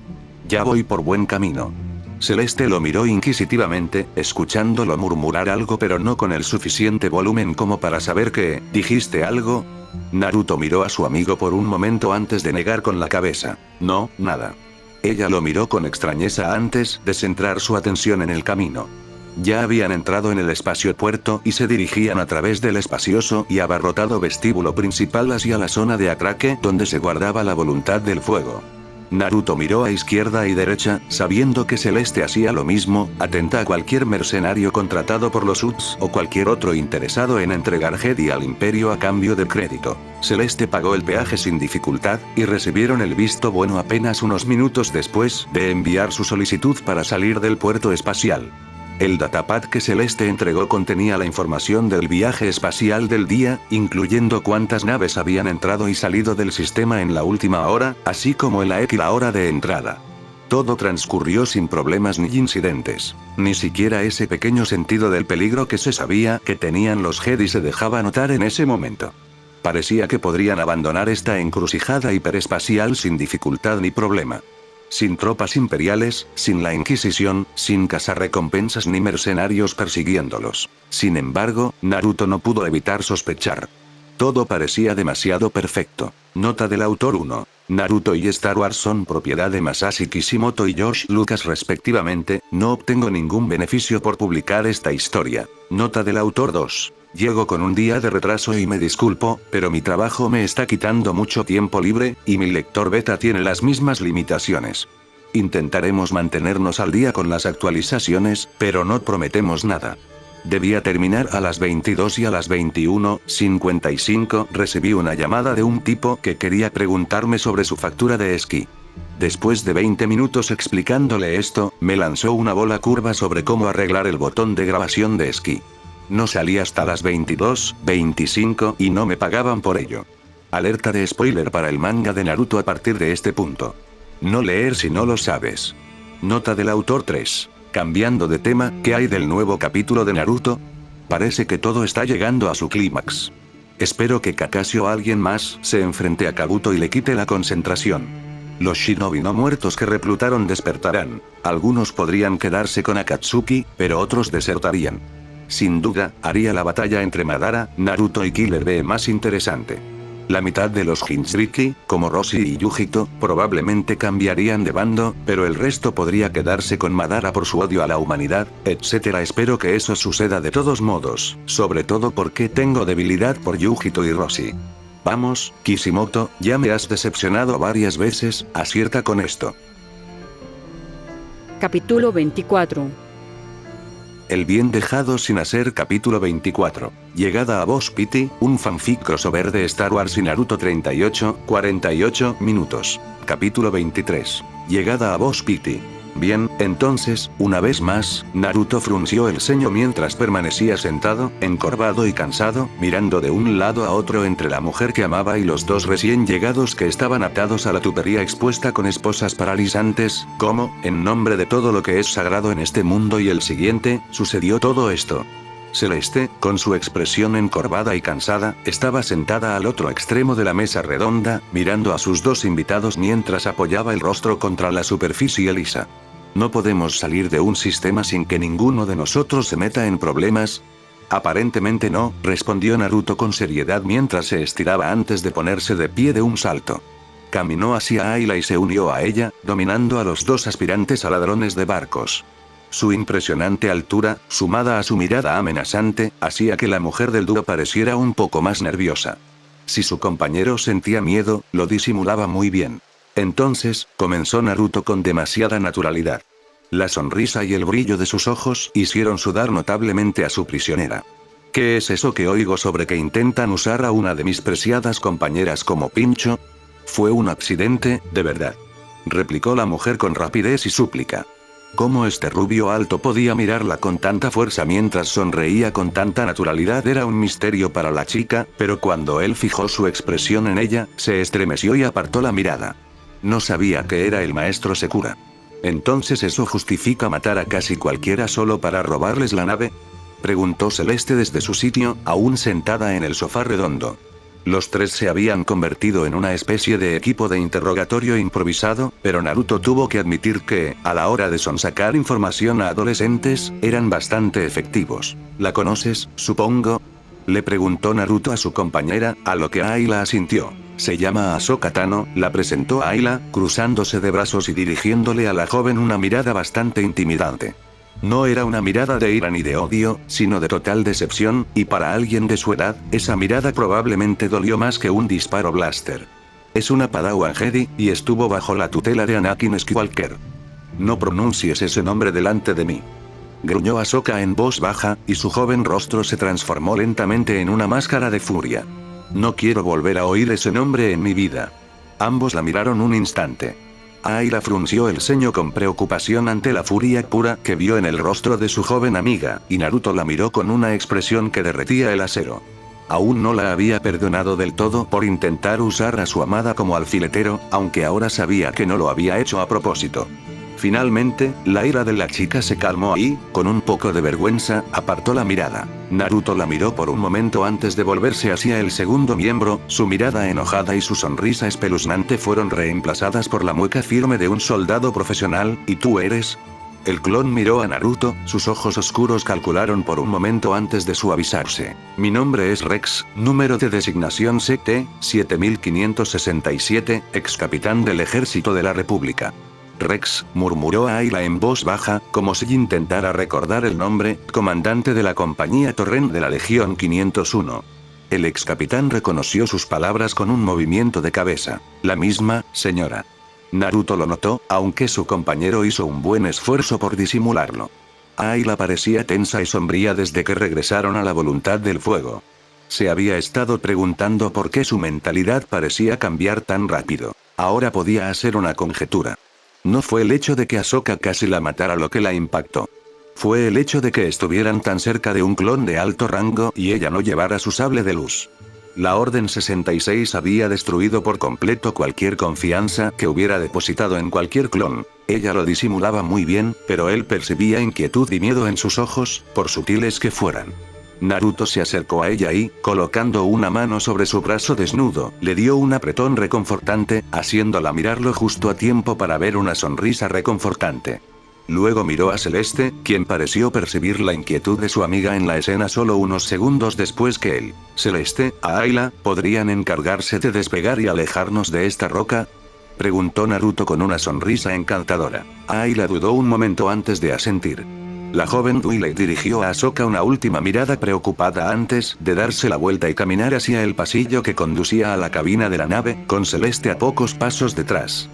Ya voy por buen camino. Celeste lo miró inquisitivamente, escuchándolo murmurar algo pero no con el suficiente volumen como para saber que, ¿dijiste algo? Naruto miró a su amigo por un momento antes de negar con la cabeza. No, nada. Ella lo miró con extrañeza antes de centrar su atención en el camino. Ya habían entrado en el espacio puerto y se dirigían a través del espacioso y abarrotado vestíbulo principal hacia la zona de atraque donde se guardaba la voluntad del fuego. Naruto miró a izquierda y derecha, sabiendo que Celeste hacía lo mismo, atenta a cualquier mercenario contratado por los Uts o cualquier otro interesado en entregar Jedi al Imperio a cambio de crédito. Celeste pagó el peaje sin dificultad, y recibieron el visto bueno apenas unos minutos después de enviar su solicitud para salir del puerto espacial. El datapad que Celeste entregó contenía la información del viaje espacial del día, incluyendo cuántas naves habían entrado y salido del sistema en la última hora, así como la hora de entrada. Todo transcurrió sin problemas ni incidentes. Ni siquiera ese pequeño sentido del peligro que se sabía que tenían los Jedi se dejaba notar en ese momento. Parecía que podrían abandonar esta encrucijada hiperespacial sin dificultad ni problema. Sin tropas imperiales, sin la Inquisición, sin cazarrecompensas ni mercenarios persiguiéndolos. Sin embargo, Naruto no pudo evitar sospechar. Todo parecía demasiado perfecto. Nota del autor 1. Naruto y Star Wars son propiedad de Masashi Kishimoto y George Lucas respectivamente, no obtengo ningún beneficio por publicar esta historia. Nota del autor 2. Llego con un día de retraso y me disculpo, pero mi trabajo me está quitando mucho tiempo libre, y mi lector beta tiene las mismas limitaciones. Intentaremos mantenernos al día con las actualizaciones, pero no prometemos nada. Debía terminar a las 22 y a las 21:55 recibí una llamada de un tipo que quería preguntarme sobre su factura de esquí. Después de 20 minutos explicándole esto, me lanzó una bola curva sobre cómo arreglar el botón de grabación de esquí. No salí hasta las 22:25 y no me pagaban por ello. Alerta de spoiler para el manga de Naruto a partir de este punto. No leer si no lo sabes. Nota del autor 3. Cambiando de tema, ¿qué hay del nuevo capítulo de Naruto? Parece que todo está llegando a su clímax. Espero que Kakashi o alguien más se enfrente a Kabuto y le quite la concentración. Los shinobi no muertos que reclutaron despertarán. Algunos podrían quedarse con Akatsuki, pero otros desertarían. Sin duda, haría la batalla entre Madara, Naruto y Killer Bee más interesante. La mitad de los Jinchuriki, como Roshi y Yujito, probablemente cambiarían de bando, pero el resto podría quedarse con Madara por su odio a la humanidad, etc. Espero que eso suceda de todos modos, sobre todo porque tengo debilidad por Yujito y Roshi. Vamos, Kishimoto, ya me has decepcionado varias veces, acierta con esto. Capítulo 24. El bien dejado sin hacer capítulo 24. Llegada a Boss Pity, un fanfic crossover de Star Wars y Naruto 38, 48 minutos. Capítulo 23. Llegada a Boss Pity. Bien, entonces, una vez más, Naruto frunció el ceño mientras permanecía sentado, encorvado y cansado, mirando de un lado a otro entre la mujer que amaba y los dos recién llegados que estaban atados a la tubería expuesta con esposas paralizantes. ¿Cómo, en nombre de todo lo que es sagrado en este mundo y el siguiente, sucedió todo esto? Celeste, con su expresión encorvada y cansada, estaba sentada al otro extremo de la mesa redonda, mirando a sus dos invitados mientras apoyaba el rostro contra la superficie lisa. ¿No podemos salir de un sistema sin que ninguno de nosotros se meta en problemas? Aparentemente no, respondió Naruto con seriedad mientras se estiraba antes de ponerse de pie de un salto. Caminó hacia Ayla y se unió a ella, dominando a los dos aspirantes a ladrones de barcos. Su impresionante altura, sumada a su mirada amenazante, hacía que la mujer del dúo pareciera un poco más nerviosa. Si su compañero sentía miedo, lo disimulaba muy bien. Entonces, comenzó Naruto con demasiada naturalidad. La sonrisa y el brillo de sus ojos hicieron sudar notablemente a su prisionera. ¿Qué es eso que oigo sobre que intentan usar a una de mis preciadas compañeras como pincho? Fue un accidente, de verdad. Replicó la mujer con rapidez y súplica. Cómo este rubio alto podía mirarla con tanta fuerza mientras sonreía con tanta naturalidad era un misterio para la chica, pero cuando él fijó su expresión en ella, se estremeció y apartó la mirada. No sabía que era el maestro Sakura. ¿Entonces eso justifica matar a casi cualquiera solo para robarles la nave? Preguntó Celeste desde su sitio, aún sentada en el sofá redondo. Los tres se habían convertido en una especie de equipo de interrogatorio improvisado, pero Naruto tuvo que admitir que, a la hora de sonsacar información a adolescentes, eran bastante efectivos. ¿La conoces, supongo? Le preguntó Naruto a su compañera, a lo que Ayla asintió. Se llama Ahsoka Tano, la presentó Ayla, cruzándose de brazos y dirigiéndole a la joven una mirada bastante intimidante. No era una mirada de ira ni de odio, sino de total decepción, y para alguien de su edad, esa mirada probablemente dolió más que un disparo blaster. Es una Padawan Jedi, y estuvo bajo la tutela de Anakin Skywalker. No pronuncies ese nombre delante de mí. Gruñó Ahsoka en voz baja, y su joven rostro se transformó lentamente en una máscara de furia. No quiero volver a oír ese nombre en mi vida. Ambos la miraron un instante. Ayla frunció el ceño con preocupación ante la furia pura que vio en el rostro de su joven amiga, y Naruto la miró con una expresión que derretía el acero. Aún no la había perdonado del todo por intentar usar a su amada como alfiletero, aunque ahora sabía que no lo había hecho a propósito. Finalmente, la ira de la chica se calmó y, con un poco de vergüenza, apartó la mirada. Naruto la miró por un momento antes de volverse hacia el segundo miembro, su mirada enojada y su sonrisa espeluznante fueron reemplazadas por la mueca firme de un soldado profesional. ¿Y tú eres? El clon miró a Naruto, sus ojos oscuros calcularon por un momento antes de suavizarse. Mi nombre es Rex, número de designación CT, 7567, ex capitán del ejército de la República. Rex, murmuró Ayla en voz baja, como si intentara recordar el nombre, comandante de la compañía Torrent de la Legión 501. El ex capitán reconoció sus palabras con un movimiento de cabeza. La misma, señora. Naruto lo notó, aunque su compañero hizo un buen esfuerzo por disimularlo. Ayla parecía tensa y sombría desde que regresaron a la voluntad del fuego. Se había estado preguntando por qué su mentalidad parecía cambiar tan rápido. Ahora podía hacer una conjetura. No fue el hecho de que Ahsoka casi la matara lo que la impactó. Fue el hecho de que estuvieran tan cerca de un clon de alto rango y ella no llevara su sable de luz. La Orden 66 había destruido por completo cualquier confianza que hubiera depositado en cualquier clon. Ella lo disimulaba muy bien, pero él percibía inquietud y miedo en sus ojos, por sutiles que fueran. Naruto se acercó a ella y, colocando una mano sobre su brazo desnudo, le dio un apretón reconfortante, haciéndola mirarlo justo a tiempo para ver una sonrisa reconfortante. Luego miró a Celeste, quien pareció percibir la inquietud de su amiga en la escena solo unos segundos después que él. Celeste, a Ayla, ¿podrían encargarse de despegar y alejarnos de esta roca? Preguntó Naruto con una sonrisa encantadora. Ayla dudó un momento antes de asentir. La joven Dui le dirigió a Ahsoka una última mirada preocupada antes de darse la vuelta y caminar hacia el pasillo que conducía a la cabina de la nave, con Celeste a pocos pasos detrás.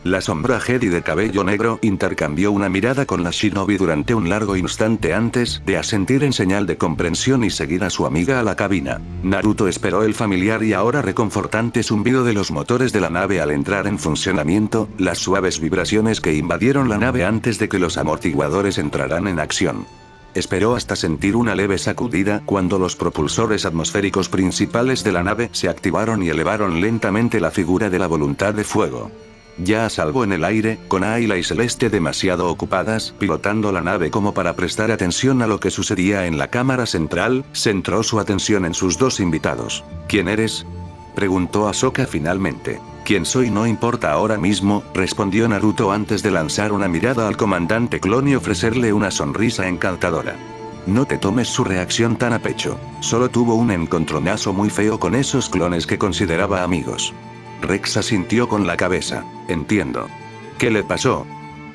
La sombra Jedi de cabello negro intercambió una mirada con la Shinobi durante un largo instante antes de asentir en señal de comprensión y seguir a su amiga a la cabina. Naruto esperó el familiar y ahora reconfortante zumbido de los motores de la nave al entrar en funcionamiento, las suaves vibraciones que invadieron la nave antes de que los amortiguadores entraran en acción. Esperó hasta sentir una leve sacudida cuando los propulsores atmosféricos principales de la nave se activaron y elevaron lentamente la figura de la voluntad de fuego. Ya a salvo en el aire, con Ayla y Celeste demasiado ocupadas pilotando la nave como para prestar atención a lo que sucedía en la cámara central, centró su atención en sus dos invitados. ¿Quién eres?, preguntó Ahsoka finalmente. «Quién soy no importa ahora mismo», respondió Naruto antes de lanzar una mirada al comandante clon y ofrecerle una sonrisa encantadora. No te tomes su reacción tan a pecho. Solo tuvo un encontronazo muy feo con esos clones que consideraba amigos. Rex asintió con la cabeza. «Entiendo». «¿Qué le pasó?»,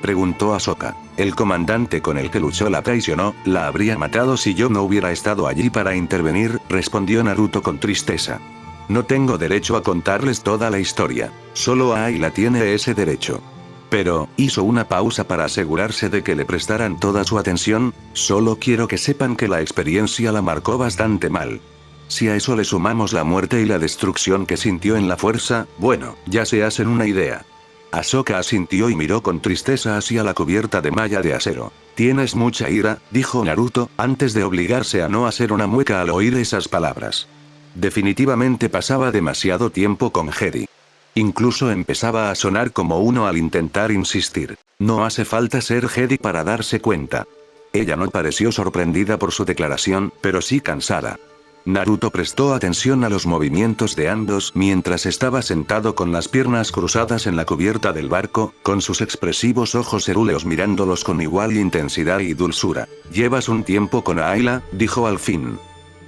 preguntó Ahsoka. «El comandante con el que luchó la traicionó, la habría matado si yo no hubiera estado allí para intervenir», respondió Naruto con tristeza. «No tengo derecho a contarles toda la historia. Solo Ayla tiene ese derecho». Pero, hizo una pausa para asegurarse de que le prestaran toda su atención. «Solo quiero que sepan que la experiencia la marcó bastante mal. Si a eso le sumamos la muerte y la destrucción que sintió en la fuerza, bueno, ya se hacen una idea». Ahsoka asintió y miró con tristeza hacia la cubierta de malla de acero. «Tienes mucha ira», dijo Naruto, antes de obligarse a no hacer una mueca al oír esas palabras. Definitivamente pasaba demasiado tiempo con Jedi. Incluso empezaba a sonar como uno al intentar insistir. No hace falta ser Jedi para darse cuenta. Ella no pareció sorprendida por su declaración, pero sí cansada. Naruto prestó atención a los movimientos de ambos mientras estaba sentado con las piernas cruzadas en la cubierta del barco, con sus expresivos ojos cerúleos mirándolos con igual intensidad y dulzura. «¿Llevas un tiempo con Ayla?», dijo al fin.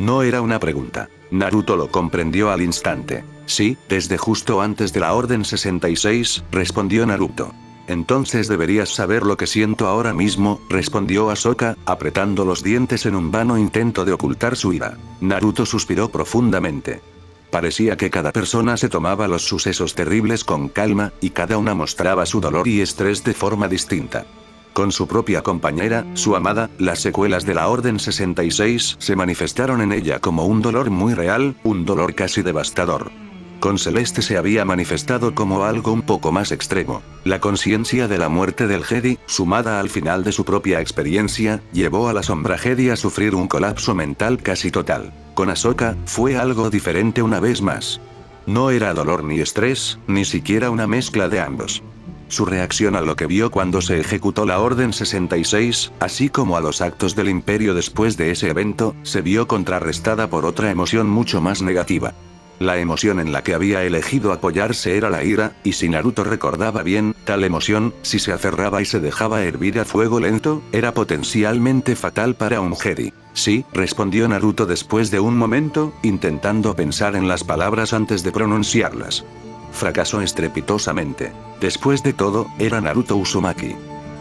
No era una pregunta. Naruto lo comprendió al instante. «Sí, desde justo antes de la Orden 66», respondió Naruto. «Entonces deberías saber lo que siento ahora mismo», respondió Ahsoka, apretando los dientes en un vano intento de ocultar su ira. Naruto suspiró profundamente. Parecía que cada persona se tomaba los sucesos terribles con calma, y cada una mostraba su dolor y estrés de forma distinta. Con su propia compañera, su amada, las secuelas de la Orden 66 se manifestaron en ella como un dolor muy real, un dolor casi devastador. Con Celeste se había manifestado como algo un poco más extremo. La conciencia de la muerte del Jedi, sumada al final de su propia experiencia, llevó a la sombra Jedi a sufrir un colapso mental casi total. Con Ahsoka, fue algo diferente una vez más. No era dolor ni estrés, ni siquiera una mezcla de ambos. Su reacción a lo que vio cuando se ejecutó la Orden 66, así como a los actos del Imperio después de ese evento, se vio contrarrestada por otra emoción mucho más negativa. La emoción en la que había elegido apoyarse era la ira, y si Naruto recordaba bien, tal emoción, si se aferraba y se dejaba hervir a fuego lento, era potencialmente fatal para un Jedi. «Sí», respondió Naruto después de un momento, intentando pensar en las palabras antes de pronunciarlas. Fracasó estrepitosamente. Después de todo, era Naruto Uzumaki.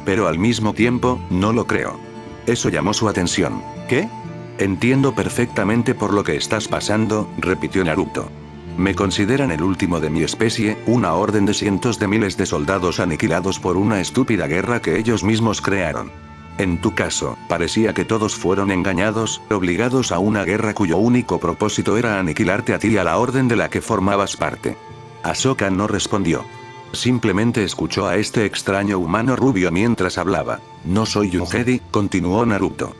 Pero al mismo tiempo, no lo creo. Eso llamó su atención. «¿Qué?». «Entiendo perfectamente por lo que estás pasando», repitió Naruto. «Me consideran el último de mi especie, una orden de cientos de miles de soldados aniquilados por una estúpida guerra que ellos mismos crearon. En tu caso, parecía que todos fueron engañados, obligados a una guerra cuyo único propósito era aniquilarte a ti y a la orden de la que formabas parte». Ahsoka no respondió. Simplemente escuchó a este extraño humano rubio mientras hablaba. «No soy un Jedi», continuó Naruto.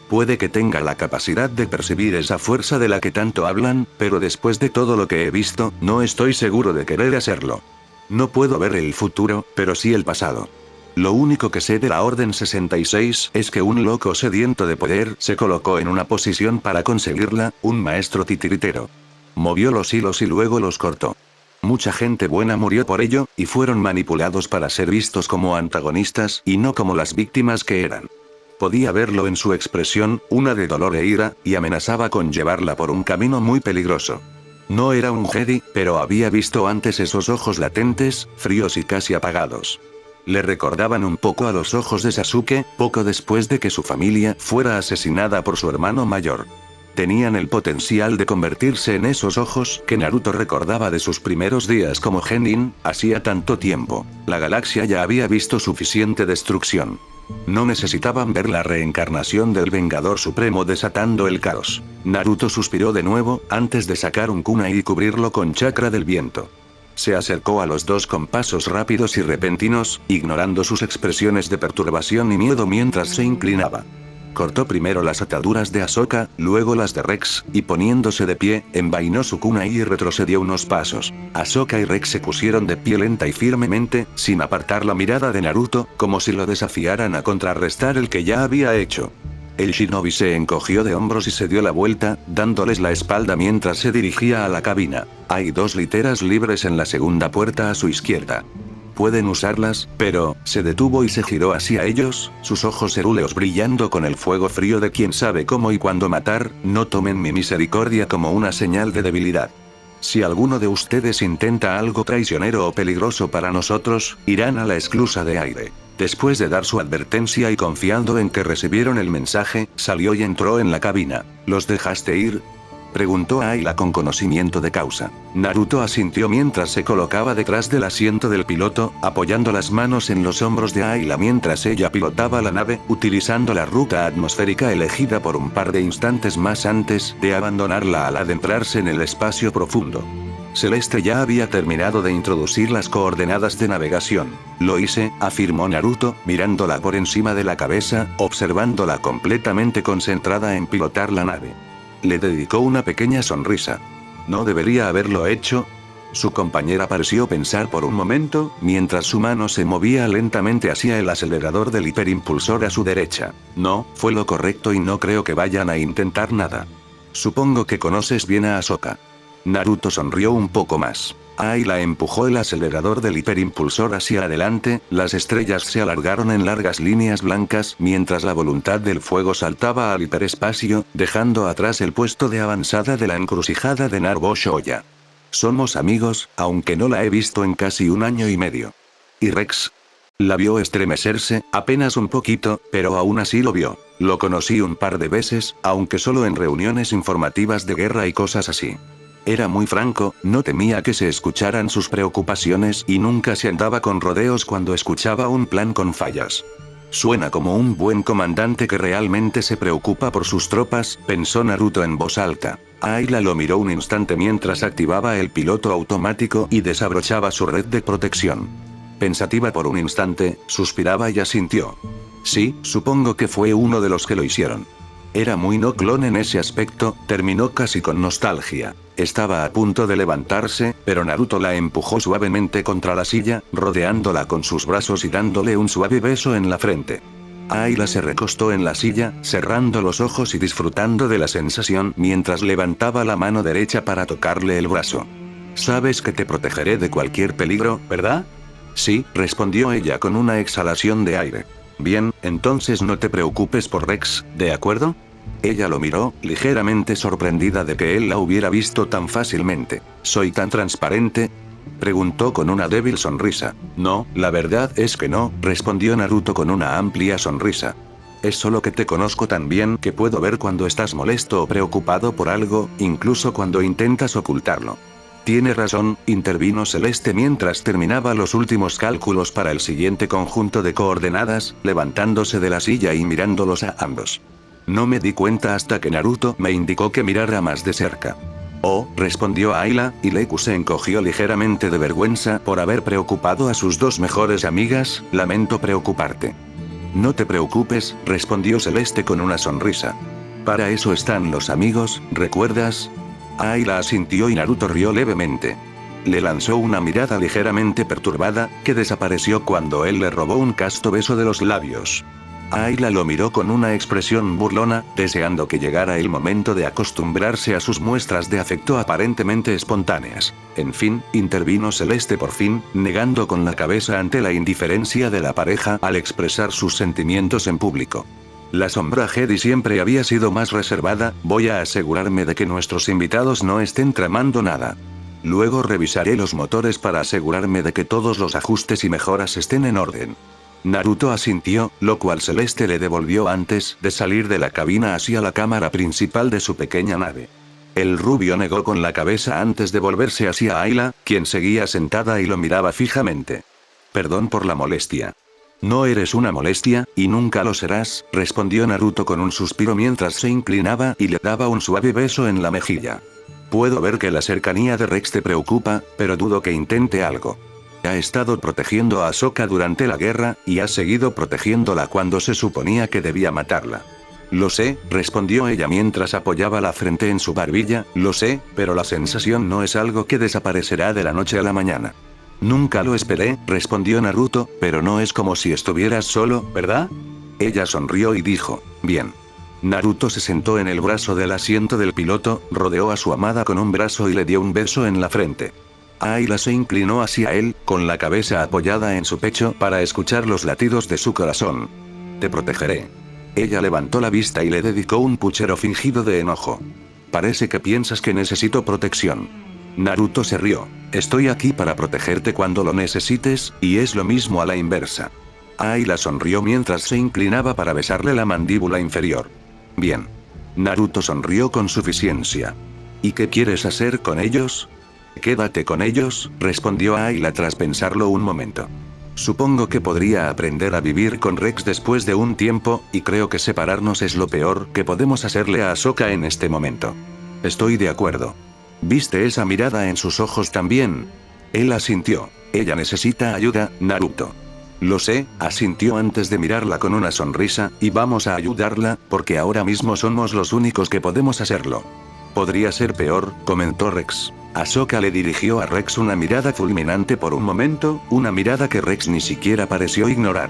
«Puede que tenga la capacidad de percibir esa fuerza de la que tanto hablan, pero después de todo lo que he visto, no estoy seguro de querer hacerlo. No puedo ver el futuro, pero sí el pasado. Lo único que sé de la Orden 66 es que un loco sediento de poder se colocó en una posición para conseguirla, un maestro titiritero. Movió los hilos y luego los cortó. Mucha gente buena murió por ello, y fueron manipulados para ser vistos como antagonistas y no como las víctimas que eran». Podía verlo en su expresión, una de dolor e ira, y amenazaba con llevarla por un camino muy peligroso. No era un Jedi, pero había visto antes esos ojos latentes, fríos y casi apagados. Le recordaban un poco a los ojos de Sasuke, poco después de que su familia fuera asesinada por su hermano mayor. Tenían el potencial de convertirse en esos ojos que Naruto recordaba de sus primeros días como Genin, hacía tanto tiempo. La galaxia ya había visto suficiente destrucción. No necesitaban ver la reencarnación del Vengador Supremo desatando el caos. Naruto suspiró de nuevo, antes de sacar un kunai y cubrirlo con chakra del viento. Se acercó a los dos con pasos rápidos y repentinos, ignorando sus expresiones de perturbación y miedo mientras se inclinaba. Cortó primero las ataduras de Ahsoka, luego las de Rex, y poniéndose de pie, envainó su kunai y retrocedió unos pasos. Ahsoka y Rex se pusieron de pie lenta y firmemente, sin apartar la mirada de Naruto, como si lo desafiaran a contrarrestar el que ya había hecho. El shinobi se encogió de hombros y se dio la vuelta, dándoles la espalda mientras se dirigía a la cabina. Hay 2 literas libres en la segunda puerta a su izquierda. Pueden usarlas, pero, se detuvo y se giró hacia ellos, sus ojos cerúleos brillando con el fuego frío de quien sabe cómo y cuándo matar. No tomen mi misericordia como una señal de debilidad. Si alguno de ustedes intenta algo traicionero o peligroso para nosotros, irán a la esclusa de aire. Después de dar su advertencia y confiando en que recibieron el mensaje, salió y entró en la cabina. ¿Los dejaste ir?, preguntó Ayla con conocimiento de causa. Naruto asintió mientras se colocaba detrás del asiento del piloto, apoyando las manos en los hombros de Ayla mientras ella pilotaba la nave, utilizando la ruta atmosférica elegida por un par de instantes más antes de abandonarla al adentrarse en el espacio profundo. Celeste ya había terminado de introducir las coordenadas de navegación. Lo hice, afirmó Naruto, mirándola por encima de la cabeza, observándola completamente concentrada en pilotar la nave. Le dedicó una pequeña sonrisa. ¿No debería haberlo hecho? Su compañera pareció pensar por un momento, mientras su mano se movía lentamente hacia el acelerador del hiperimpulsor a su derecha. No, fue lo correcto y no creo que vayan a intentar nada. Supongo que conoces bien a Ahsoka. Naruto sonrió un poco más. Ayla empujó el acelerador del hiperimpulsor hacia adelante, las estrellas se alargaron en largas líneas blancas mientras la voluntad del fuego saltaba al hiperespacio, dejando atrás el puesto de avanzada de la encrucijada de Narbo Shoya. Somos amigos, aunque no la he visto en casi 1 año y medio. ¿Y Rex? La vio estremecerse, apenas un poquito, pero aún así lo vio. Lo conocí un par de veces, aunque solo en reuniones informativas de guerra y cosas así. Era muy franco, no temía que se escucharan sus preocupaciones y nunca se andaba con rodeos cuando escuchaba un plan con fallas. Suena como un buen comandante que realmente se preocupa por sus tropas, pensó Naruto en voz alta. Ayla lo miró un instante mientras activaba el piloto automático y desabrochaba su red de protección. Pensativa por un instante, suspiraba y asintió. Sí, supongo que fue uno de los que lo hicieron. Era muy no clon en ese aspecto, terminó casi con nostalgia. Estaba a punto de levantarse, pero Naruto la empujó suavemente contra la silla, rodeándola con sus brazos y dándole un suave beso en la frente. Ayla se recostó en la silla, cerrando los ojos y disfrutando de la sensación mientras levantaba la mano derecha para tocarle el brazo. Sabes que te protegeré de cualquier peligro, ¿verdad? Sí, respondió ella con una exhalación de aire. Bien, entonces no te preocupes por Rex, ¿de acuerdo? Ella lo miró, ligeramente sorprendida de que él la hubiera visto tan fácilmente. ¿Soy tan transparente?, preguntó con una débil sonrisa. No, la verdad es que no, respondió Naruto con una amplia sonrisa. Es solo que te conozco tan bien que puedo ver cuando estás molesto o preocupado por algo, incluso cuando intentas ocultarlo. Tiene razón, intervino Celeste mientras terminaba los últimos cálculos para el siguiente conjunto de coordenadas, levantándose de la silla y mirándolos a ambos. No me di cuenta hasta que Naruto me indicó que mirara más de cerca. Oh, respondió Ayla, y Leku se encogió ligeramente de vergüenza por haber preocupado a sus 2 mejores amigas. Lamento preocuparte. No te preocupes, respondió Celeste con una sonrisa. Para eso están los amigos, ¿recuerdas? Ayla asintió y Naruto rió levemente. Le lanzó una mirada ligeramente perturbada, que desapareció cuando él le robó un casto beso de los labios. Ayla lo miró con una expresión burlona, deseando que llegara el momento de acostumbrarse a sus muestras de afecto aparentemente espontáneas. En fin, intervino Celeste por fin, negando con la cabeza ante la indiferencia de la pareja al expresar sus sentimientos en público. La sombra Jedi siempre había sido más reservada, voy a asegurarme de que nuestros invitados no estén tramando nada. Luego revisaré los motores para asegurarme de que todos los ajustes y mejoras estén en orden. Naruto asintió, lo cual Celeste le devolvió antes de salir de la cabina hacia la cámara principal de su pequeña nave. El rubio negó con la cabeza antes de volverse hacia Ayla, quien seguía sentada y lo miraba fijamente. Perdón por la molestia. No eres una molestia, y nunca lo serás, respondió Naruto con un suspiro mientras se inclinaba y le daba un suave beso en la mejilla. Puedo ver que la cercanía de Rex te preocupa, pero dudo que intente algo. Ha estado protegiendo a Ahsoka durante la guerra, y ha seguido protegiéndola cuando se suponía que debía matarla. Lo sé, respondió ella mientras apoyaba la frente en su barbilla, lo sé, pero la sensación no es algo que desaparecerá de la noche a la mañana. Nunca lo esperé, respondió Naruto, pero no es como si estuvieras solo, ¿verdad? Ella sonrió y dijo, bien. Naruto se sentó en el brazo del asiento del piloto, rodeó a su amada con un brazo y le dio un beso en la frente. Ayla se inclinó hacia él, con la cabeza apoyada en su pecho para escuchar los latidos de su corazón. Te protegeré. Ella levantó la vista y le dedicó un puchero fingido de enojo. Parece que piensas que necesito protección. Naruto se rió. Estoy aquí para protegerte cuando lo necesites, y es lo mismo a la inversa. Ayla sonrió mientras se inclinaba para besarle la mandíbula inferior. Bien. Naruto sonrió con suficiencia. ¿Y qué quieres hacer con ellos? Quédate con ellos, respondió Ayla tras pensarlo un momento. Supongo que podría aprender a vivir con Rex después de un tiempo, y creo que separarnos es lo peor que podemos hacerle a Ahsoka en este momento. Estoy de acuerdo. ¿Viste esa mirada en sus ojos también? Él asintió. Ella necesita ayuda, Naruto. Lo sé, asintió antes de mirarla con una sonrisa, y vamos a ayudarla, porque ahora mismo somos los únicos que podemos hacerlo. Podría ser peor, comentó Rex. Ahsoka le dirigió a Rex una mirada fulminante por un momento, una mirada que Rex ni siquiera pareció ignorar.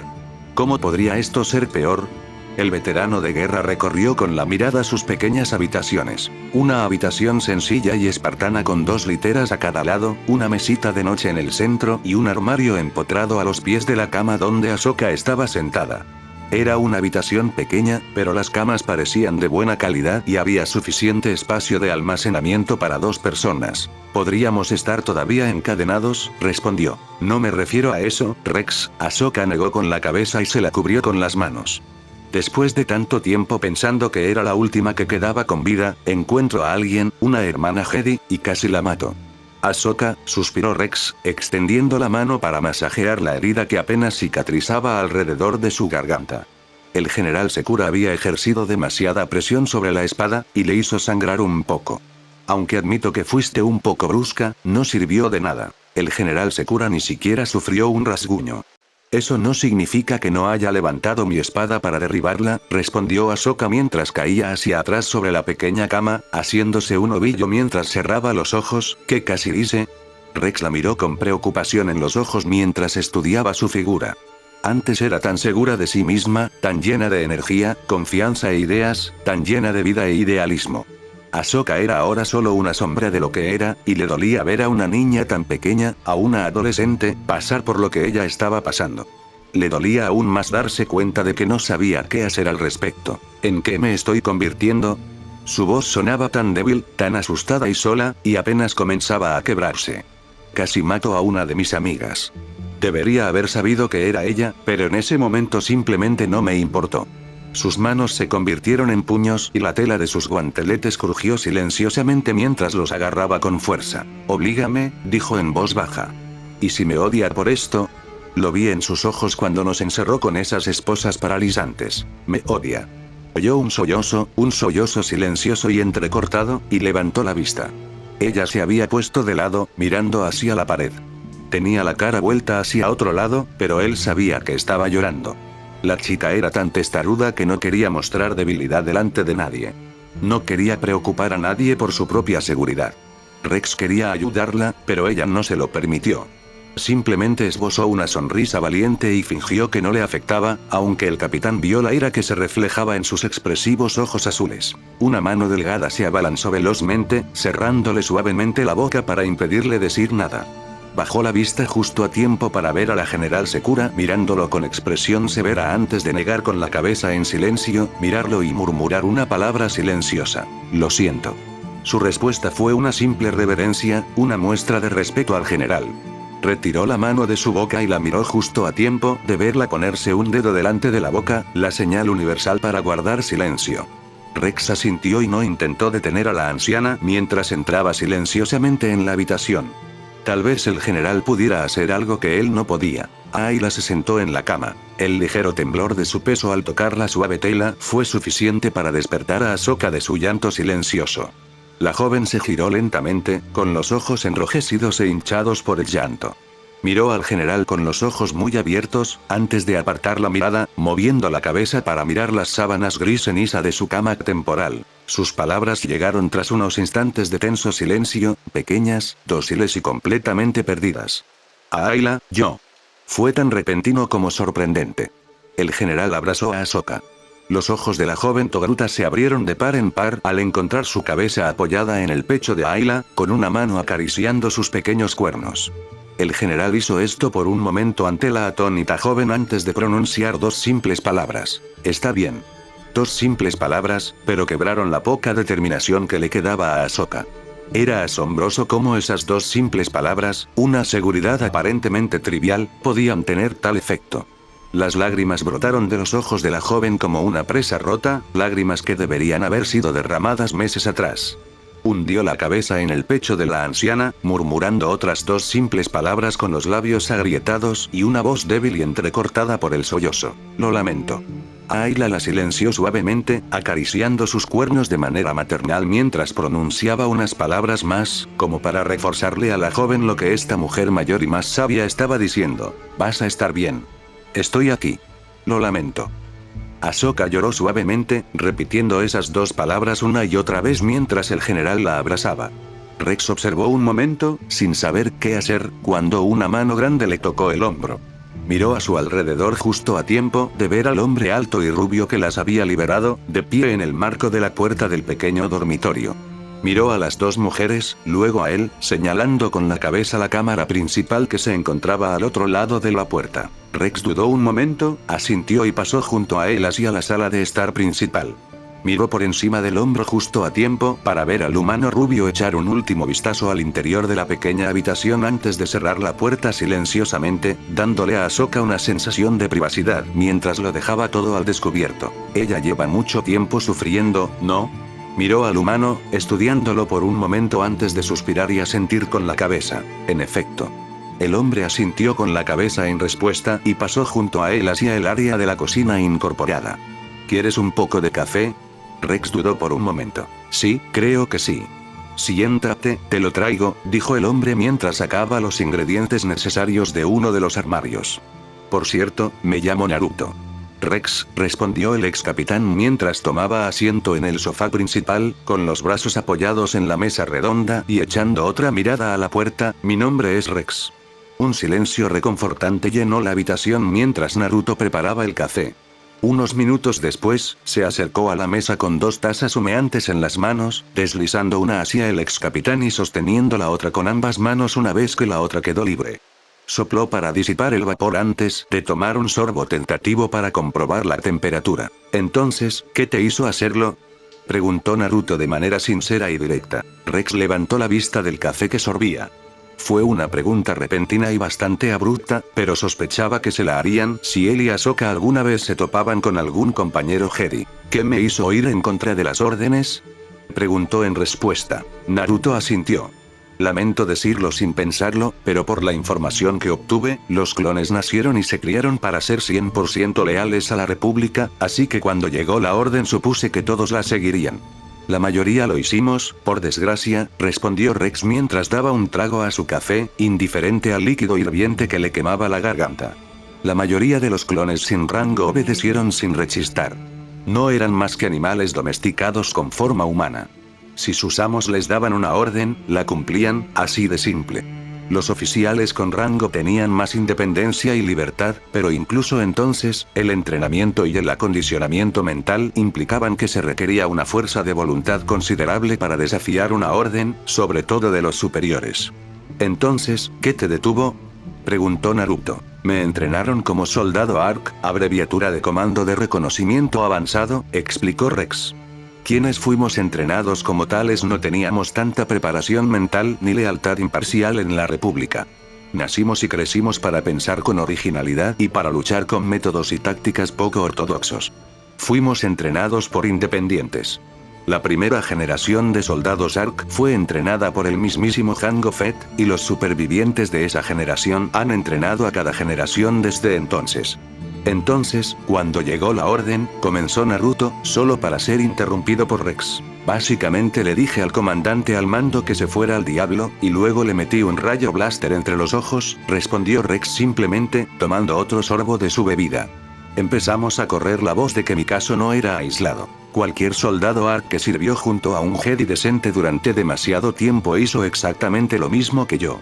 ¿Cómo podría esto ser peor? El veterano de guerra recorrió con la mirada sus pequeñas habitaciones. Una habitación sencilla y espartana con 2 literas a cada lado, una mesita de noche en el centro y un armario empotrado a los pies de la cama donde Ahsoka estaba sentada. Era una habitación pequeña, pero las camas parecían de buena calidad y había suficiente espacio de almacenamiento para 2 personas. ¿Podríamos estar todavía encadenados?, respondió. No me refiero a eso, Rex. Ahsoka negó con la cabeza y se la cubrió con las manos. Después de tanto tiempo pensando que era la última que quedaba con vida, encuentro a alguien, una hermana Jedi, y casi la mato. Ahsoka, suspiró Rex, extendiendo la mano para masajear la herida que apenas cicatrizaba alrededor de su garganta. El general Sekura había ejercido demasiada presión sobre la espada, y le hizo sangrar un poco. Aunque admito que fuiste un poco brusca, no sirvió de nada. El general Sekura ni siquiera sufrió un rasguño. Eso no significa que no haya levantado mi espada para derribarla, respondió Ahsoka mientras caía hacia atrás sobre la pequeña cama, haciéndose un ovillo mientras cerraba los ojos. ¿Qué casi dice? Rex la miró con preocupación en los ojos mientras estudiaba su figura. Antes era tan segura de sí misma, tan llena de energía, confianza e ideas, tan llena de vida e idealismo. Ahsoka era ahora solo una sombra de lo que era, y le dolía ver a una niña tan pequeña, a una adolescente, pasar por lo que ella estaba pasando. Le dolía aún más darse cuenta de que no sabía qué hacer al respecto. ¿En qué me estoy convirtiendo? Su voz sonaba tan débil, tan asustada y sola, y apenas comenzaba a quebrarse. Casi mato a una de mis amigas. Debería haber sabido que era ella, pero en ese momento simplemente no me importó. Sus manos se convirtieron en puños y la tela de sus guanteletes crujió silenciosamente mientras los agarraba con fuerza. Oblígame, dijo en voz baja. ¿Y si me odia por esto? Lo vi en sus ojos cuando nos encerró con esas esposas paralizantes. Me odia. Oyó un sollozo silencioso y entrecortado, y levantó la vista. Ella se había puesto de lado, mirando hacia la pared. Tenía la cara vuelta hacia otro lado, pero él sabía que estaba llorando. La chica era tan testaruda que no quería mostrar debilidad delante de nadie. No quería preocupar a nadie por su propia seguridad. Rex quería ayudarla, pero ella no se lo permitió. Simplemente esbozó una sonrisa valiente y fingió que no le afectaba, aunque el capitán vio la ira que se reflejaba en sus expresivos ojos azules. Una mano delgada se abalanzó velozmente, cerrándole suavemente la boca para impedirle decir nada. Bajó la vista justo a tiempo para ver a la general Sekura mirándolo con expresión severa antes de negar con la cabeza en silencio, mirarlo y murmurar una palabra silenciosa. Lo siento. Su respuesta fue una simple reverencia, una muestra de respeto al general. Retiró la mano de su boca y la miró justo a tiempo de verla ponerse un dedo delante de la boca, la señal universal para guardar silencio. Rex asintió y no intentó detener a la anciana mientras entraba silenciosamente en la habitación. Tal vez el general pudiera hacer algo que él no podía. Ayla se sentó en la cama. El ligero temblor de su peso al tocar la suave tela fue suficiente para despertar a Ahsoka de su llanto silencioso. La joven se giró lentamente, con los ojos enrojecidos e hinchados por el llanto. Miró al general con los ojos muy abiertos, antes de apartar la mirada, moviendo la cabeza para mirar las sábanas gris ceniza de su cama temporal. Sus palabras llegaron tras unos instantes de tenso silencio, pequeñas, dóciles y completamente perdidas. Ayla, yo. Fue tan repentino como sorprendente. El general abrazó a Ahsoka. Los ojos de la joven Togruta se abrieron de par en par al encontrar su cabeza apoyada en el pecho de Ayla, con una mano acariciando sus pequeños cuernos. El general hizo esto por un momento ante la atónita joven antes de pronunciar dos simples palabras. Está bien. Dos simples palabras, pero quebraron la poca determinación que le quedaba a Ahsoka. Era asombroso cómo esas dos simples palabras, una seguridad aparentemente trivial, podían tener tal efecto. Las lágrimas brotaron de los ojos de la joven como una presa rota, lágrimas que deberían haber sido derramadas meses atrás. Hundió la cabeza en el pecho de la anciana, murmurando otras dos simples palabras con los labios agrietados y una voz débil y entrecortada por el sollozo. Lo lamento. Ayla la silenció suavemente, acariciando sus cuernos de manera maternal mientras pronunciaba unas palabras más, como para reforzarle a la joven lo que esta mujer mayor y más sabia estaba diciendo. Vas a estar bien. Estoy aquí. Lo lamento. Ahsoka lloró suavemente, repitiendo esas dos palabras una y otra vez mientras el general la abrazaba. Rex observó un momento, sin saber qué hacer, cuando una mano grande le tocó el hombro. Miró a su alrededor justo a tiempo de ver al hombre alto y rubio que las había liberado, de pie en el marco de la puerta del pequeño dormitorio. Miró a las dos mujeres, luego a él, señalando con la cabeza la cámara principal que se encontraba al otro lado de la puerta. Rex dudó un momento, asintió y pasó junto a él hacia la sala de estar principal. Miró por encima del hombro justo a tiempo para ver al humano rubio echar un último vistazo al interior de la pequeña habitación antes de cerrar la puerta silenciosamente, dándole a Ahsoka una sensación de privacidad mientras lo dejaba todo al descubierto. Ella lleva mucho tiempo sufriendo, ¿no? Miró al humano, estudiándolo por un momento antes de suspirar y asentir con la cabeza. En efecto. El hombre asintió con la cabeza en respuesta y pasó junto a él hacia el área de la cocina incorporada. ¿Quieres un poco de café? Rex dudó por un momento. Sí, creo que sí. Siéntate, te lo traigo, dijo el hombre mientras sacaba los ingredientes necesarios de uno de los armarios. Por cierto, me llamo Naruto. Rex, respondió el ex capitán mientras tomaba asiento en el sofá principal, con los brazos apoyados en la mesa redonda y echando otra mirada a la puerta. Mi nombre es Rex. Un silencio reconfortante llenó la habitación mientras Naruto preparaba el café. Unos minutos después, se acercó a la mesa con dos tazas humeantes en las manos, deslizando una hacia el ex capitán y sosteniendo la otra con ambas manos una vez que la otra quedó libre. Sopló para disipar el vapor antes de tomar un sorbo tentativo para comprobar la temperatura. Entonces, ¿qué te hizo hacerlo? Preguntó Naruto de manera sincera y directa. Rex levantó la vista del café que sorbía. Fue una pregunta repentina y bastante abrupta, pero sospechaba que se la harían si él y Ahsoka alguna vez se topaban con algún compañero Jedi. ¿Qué me hizo ir en contra de las órdenes? Preguntó en respuesta. Naruto asintió. Lamento decirlo sin pensarlo, pero por la información que obtuve, los clones nacieron y se criaron para ser 100% leales a la República, así que cuando llegó la orden supuse que todos la seguirían. La mayoría lo hicimos, por desgracia, respondió Rex mientras daba un trago a su café, indiferente al líquido hirviente que le quemaba la garganta. La mayoría de los clones sin rango obedecieron sin rechistar. No eran más que animales domesticados con forma humana. Si sus amos les daban una orden, la cumplían, así de simple. Los oficiales con rango tenían más independencia y libertad, pero incluso entonces, el entrenamiento y el acondicionamiento mental implicaban que se requería una fuerza de voluntad considerable para desafiar una orden, sobre todo de los superiores. Entonces, ¿qué te detuvo? Preguntó Naruto. Me entrenaron como soldado ARC, abreviatura de Comando de Reconocimiento Avanzado, explicó Rex. Quienes fuimos entrenados como tales no teníamos tanta preparación mental ni lealtad imparcial en la República. Nacimos y crecimos para pensar con originalidad y para luchar con métodos y tácticas poco ortodoxos. Fuimos entrenados por independientes. La primera generación de soldados ARC fue entrenada por el mismísimo Jango Fett, y los supervivientes de esa generación han entrenado a cada generación desde entonces. Entonces, cuando llegó la orden, comenzó Naruto, solo para ser interrumpido por Rex. Básicamente le dije al comandante al mando que se fuera al diablo, y luego le metí un rayo blaster entre los ojos, respondió Rex simplemente, tomando otro sorbo de su bebida. Empezamos a correr la voz de que mi caso no era aislado. Cualquier soldado ARC que sirvió junto a un Jedi decente durante demasiado tiempo hizo exactamente lo mismo que yo.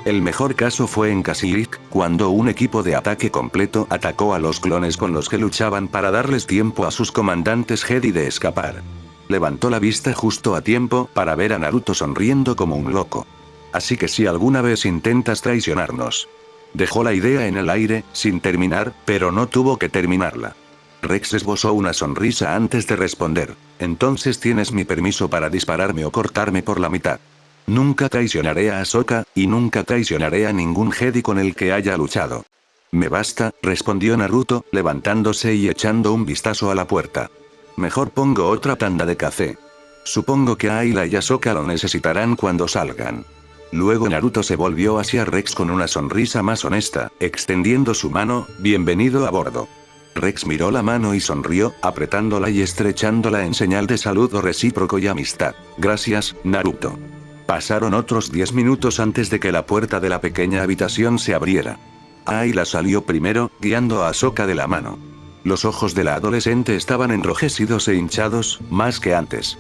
El mejor caso fue en Kashyyyk, cuando un equipo de ataque completo atacó a los clones con los que luchaban para darles tiempo a sus comandantes Jedi de escapar. Levantó la vista justo a tiempo para ver a Naruto sonriendo como un loco. Así que si alguna vez intentas traicionarnos. Dejó la idea en el aire, sin terminar, pero no tuvo que terminarla. Rex esbozó una sonrisa antes de responder. Entonces tienes mi permiso para dispararme o cortarme por la mitad. Nunca traicionaré a Ahsoka, y nunca traicionaré a ningún Jedi con el que haya luchado. Me basta, respondió Naruto, levantándose y echando un vistazo a la puerta. Mejor pongo otra tanda de café. Supongo que Ayla y Ahsoka lo necesitarán cuando salgan. Luego Naruto se volvió hacia Rex con una sonrisa más honesta, extendiendo su mano, bienvenido a bordo. Rex miró la mano y sonrió, apretándola y estrechándola en señal de saludo recíproco y amistad. Gracias, Naruto. Pasaron otros 10 minutos antes de que la puerta de la pequeña habitación se abriera. Ayla salió primero, guiando a Ahsoka de la mano. Los ojos de la adolescente estaban enrojecidos e hinchados, más que antes.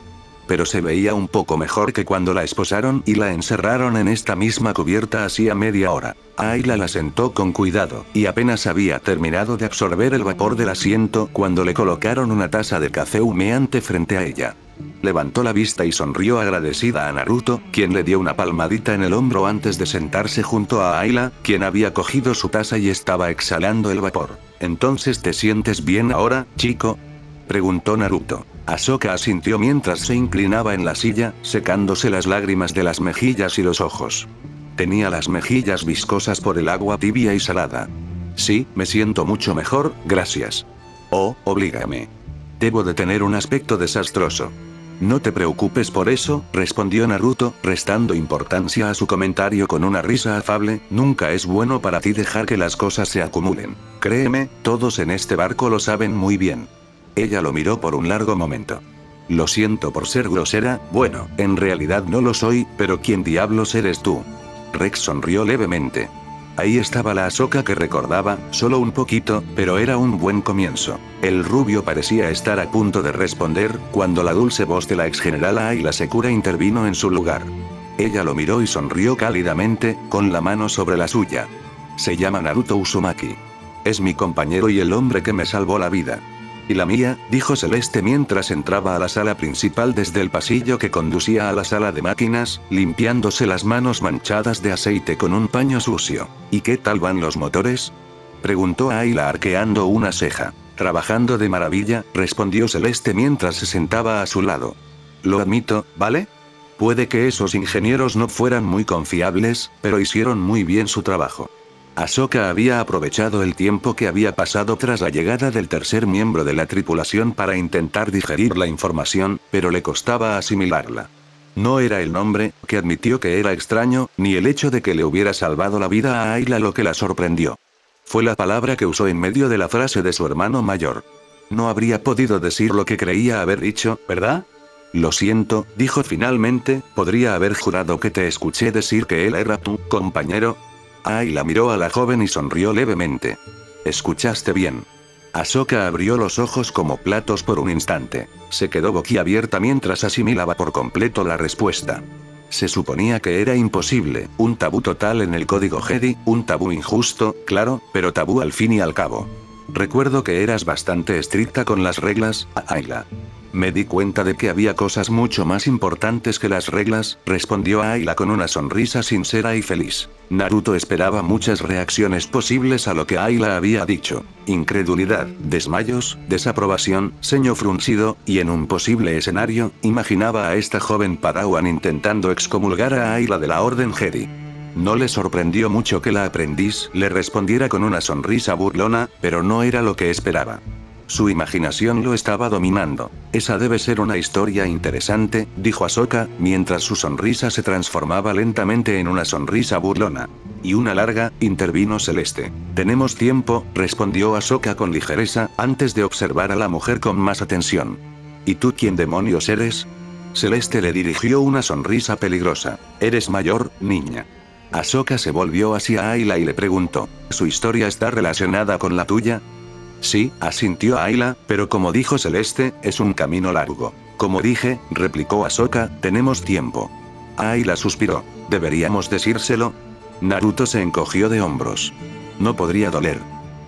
Pero se veía un poco mejor que cuando la esposaron y la encerraron en esta misma cubierta hacía media hora. Ayla la sentó con cuidado, y apenas había terminado de absorber el vapor del asiento cuando le colocaron una taza de café humeante frente a ella. Levantó la vista y sonrió agradecida a Naruto, quien le dio una palmadita en el hombro antes de sentarse junto a Ayla, quien había cogido su taza y estaba exhalando el vapor. ¿Entonces te sientes bien ahora, chico?, preguntó Naruto. Ahsoka asintió mientras se inclinaba en la silla, secándose las lágrimas de las mejillas y los ojos. Tenía las mejillas viscosas por el agua tibia y salada. Sí, me siento mucho mejor, gracias. Oh, oblígame. Debo de tener un aspecto desastroso. No te preocupes por eso, respondió Naruto, restando importancia a su comentario con una risa afable. Nunca es bueno para ti dejar que las cosas se acumulen. Créeme, todos en este barco lo saben muy bien. Ella lo miró por un largo momento. Lo siento por ser grosera, bueno, en realidad no lo soy, pero ¿quién diablos eres tú? Rex sonrió levemente. Ahí estaba la Ahsoka que recordaba, solo un poquito, pero era un buen comienzo. El rubio parecía estar a punto de responder, cuando la dulce voz de la exgeneral Ayla Secura intervino en su lugar. Ella lo miró y sonrió cálidamente, con la mano sobre la suya. Se llama Naruto Uzumaki. Es mi compañero y el hombre que me salvó la vida. Y la mía, dijo Celeste mientras entraba a la sala principal desde el pasillo que conducía a la sala de máquinas, limpiándose las manos manchadas de aceite con un paño sucio. ¿Y qué tal van los motores?, preguntó Ayla arqueando una ceja. Trabajando de maravilla, respondió Celeste mientras se sentaba a su lado. Lo admito, ¿vale? Puede que esos ingenieros no fueran muy confiables, pero hicieron muy bien su trabajo. Ahsoka había aprovechado el tiempo que había pasado tras la llegada del tercer miembro de la tripulación para intentar digerir la información, pero le costaba asimilarla. No era el nombre, que admitió que era extraño, ni el hecho de que le hubiera salvado la vida a Ayla lo que la sorprendió. Fue la palabra que usó en medio de la frase de su hermano mayor. No habría podido decir lo que creía haber dicho, ¿verdad? Lo siento, dijo finalmente, podría haber jurado que te escuché decir que él era tu compañero. Ayla miró a la joven y sonrió levemente. Escuchaste bien. Ahsoka abrió los ojos como platos por un instante. Se quedó boquiabierta mientras asimilaba por completo la respuesta. Se suponía que era imposible, un tabú total en el código Jedi, un tabú injusto, claro, pero tabú al fin y al cabo. Recuerdo que eras bastante estricta con las reglas, Ayla. Me di cuenta de que había cosas mucho más importantes que las reglas, respondió Ayla con una sonrisa sincera y feliz. Naruto esperaba muchas reacciones posibles a lo que Ayla había dicho. Incredulidad, desmayos, desaprobación, ceño fruncido, y en un posible escenario, imaginaba a esta joven Padawan intentando excomulgar a Ayla de la Orden Jedi. No le sorprendió mucho que la aprendiz le respondiera con una sonrisa burlona, pero no era lo que esperaba. Su imaginación lo estaba dominando. Esa debe ser una historia interesante, dijo Ahsoka, mientras su sonrisa se transformaba lentamente en una sonrisa burlona. Y una larga, intervino Celeste. Tenemos tiempo, respondió Ahsoka con ligereza, antes de observar a la mujer con más atención. ¿Y tú quién demonios eres? Celeste le dirigió una sonrisa peligrosa. Eres mayor, niña. Ahsoka se volvió hacia Ayla y le preguntó, ¿su historia está relacionada con la tuya? Sí, asintió Ayla, pero como dijo Celeste, es un camino largo. Como dije, replicó Ahsoka, tenemos tiempo. Ayla suspiró. ¿Deberíamos decírselo? Naruto se encogió de hombros. No podría doler.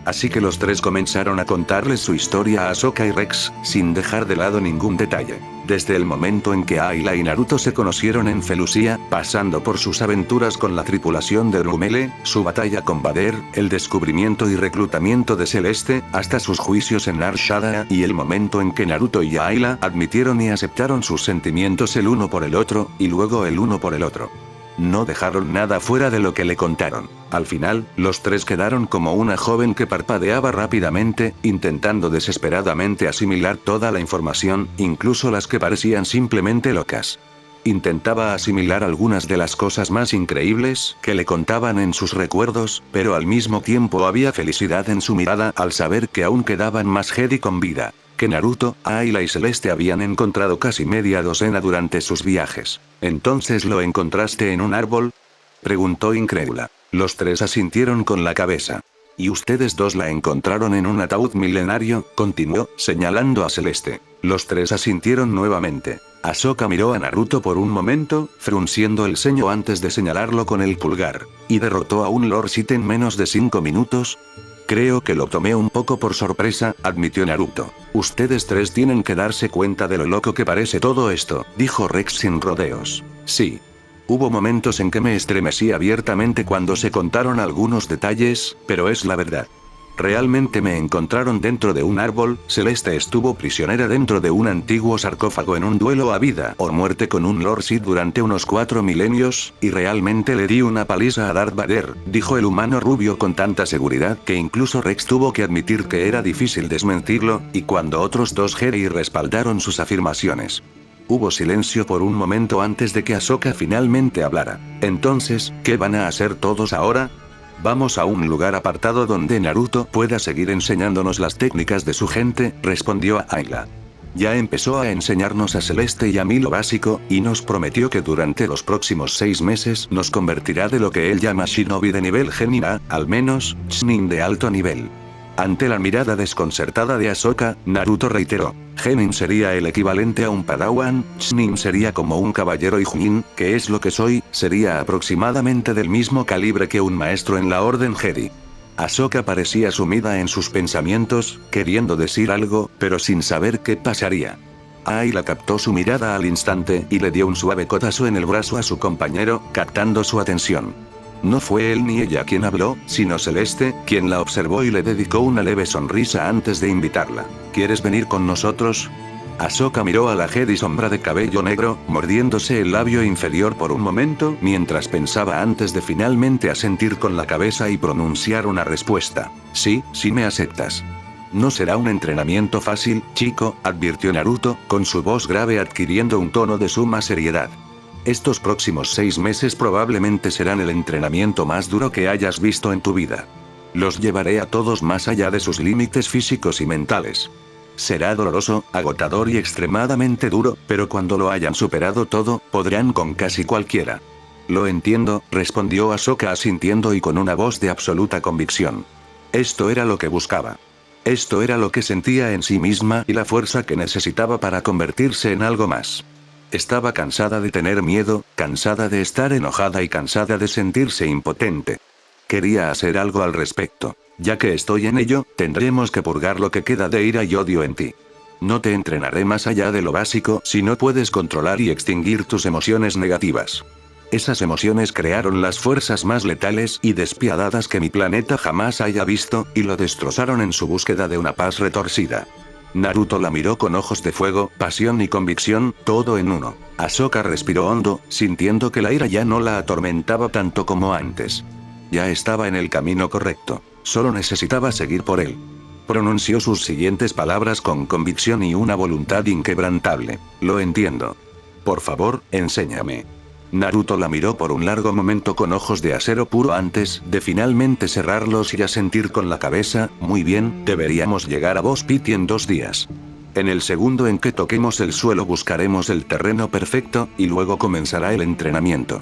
Así que los tres comenzaron a contarles su historia a Ahsoka y Rex, sin dejar de lado ningún detalle. Desde el momento en que Ayla y Naruto se conocieron en Felucia, pasando por sus aventuras con la tripulación de Drumele, su batalla con Vader, el descubrimiento y reclutamiento de Celeste, hasta sus juicios en Nar Shaddaa y el momento en que Naruto y Ayla admitieron y aceptaron sus sentimientos el uno por el otro, y luego el uno por el otro. No dejaron nada fuera de lo que le contaron. Al final, los tres quedaron como una joven que parpadeaba rápidamente, intentando desesperadamente asimilar toda la información, incluso las que parecían simplemente locas. Intentaba asimilar algunas de las cosas más increíbles que le contaban en sus recuerdos, pero al mismo tiempo había felicidad en su mirada al saber que aún quedaban más Jedi con vida. Que Naruto, Ayla y Celeste habían encontrado casi media docena durante sus viajes. ¿Entonces lo encontraste en un árbol? Preguntó incrédula. Los tres asintieron con la cabeza. ¿Y ustedes dos la encontraron en un ataúd milenario? Continuó, señalando a Celeste. Los tres asintieron nuevamente. Ahsoka miró a Naruto por un momento, frunciendo el ceño antes de señalarlo con el pulgar. ¿Y derrotó a un Lord Sith en menos de 5 minutos? Creo que lo tomé un poco por sorpresa, admitió Naruto. Ustedes tres tienen que darse cuenta de lo loco que parece todo esto, dijo Rex sin rodeos. Sí. Hubo momentos en que me estremecí abiertamente cuando se contaron algunos detalles, pero es la verdad. Realmente me encontraron dentro de un árbol, Celeste estuvo prisionera dentro de un antiguo sarcófago en un duelo a vida o muerte con un Lord Sith durante unos 4 milenios, y realmente le di una paliza a Darth Vader, dijo el humano rubio con tanta seguridad que incluso Rex tuvo que admitir que era difícil desmentirlo, y cuando otros dos Jedi respaldaron sus afirmaciones. Hubo silencio por un momento antes de que Ahsoka finalmente hablara. Entonces, ¿qué van a hacer todos ahora? Vamos a un lugar apartado donde Naruto pueda seguir enseñándonos las técnicas de su gente, respondió Ayla. Ya empezó a enseñarnos a Celeste y a mí lo básico, y nos prometió que durante los próximos 6 meses nos convertirá de lo que él llama Shinobi de nivel Genin a, al menos, Chunin de alto nivel. Ante la mirada desconcertada de Ahsoka, Naruto reiteró. Genin sería el equivalente a un Padawan, Chunin sería como un caballero y Chunin, que es lo que soy, sería aproximadamente del mismo calibre que un maestro en la Orden Jedi. Ahsoka parecía sumida en sus pensamientos, queriendo decir algo, pero sin saber qué pasaría. Ayla captó su mirada al instante y le dio un suave codazo en el brazo a su compañero, captando su atención. No fue él ni ella quien habló, sino Celeste, quien la observó y le dedicó una leve sonrisa antes de invitarla. ¿Quieres venir con nosotros? Ahsoka miró a la Jedi sombra de cabello negro, mordiéndose el labio inferior por un momento, mientras pensaba antes de finalmente asentir con la cabeza y pronunciar una respuesta. Sí, sí me aceptas. No será un entrenamiento fácil, chico, advirtió Naruto, con su voz grave adquiriendo un tono de suma seriedad. Estos próximos 6 meses probablemente serán el entrenamiento más duro que hayas visto en tu vida. Los llevaré a todos más allá de sus límites físicos y mentales. Será doloroso, agotador y extremadamente duro, pero cuando lo hayan superado todo, podrán con casi cualquiera. Lo entiendo, respondió Ahsoka asintiendo y con una voz de absoluta convicción. Esto era lo que buscaba. Esto era lo que sentía en sí misma y la fuerza que necesitaba para convertirse en algo más. Estaba cansada de tener miedo, cansada de estar enojada y cansada de sentirse impotente. Quería hacer algo al respecto. Ya que estoy en ello, tendremos que purgar lo que queda de ira y odio en ti. No te entrenaré más allá de lo básico si no puedes controlar y extinguir tus emociones negativas. Esas emociones crearon las fuerzas más letales y despiadadas que mi planeta jamás haya visto, y lo destrozaron en su búsqueda de una paz retorcida. Naruto la miró con ojos de fuego, pasión y convicción, todo en uno. Ahsoka respiró hondo, sintiendo que la ira ya no la atormentaba tanto como antes. Ya estaba en el camino correcto, solo necesitaba seguir por él. Pronunció sus siguientes palabras con convicción y una voluntad inquebrantable. Lo entiendo. Por favor, enséñame. Naruto la miró por un largo momento con ojos de acero puro antes de finalmente cerrarlos y asentir con la cabeza. Muy bien, deberíamos llegar a Boss Pity en 2 días. En el segundo en que toquemos el suelo buscaremos el terreno perfecto, y luego comenzará el entrenamiento.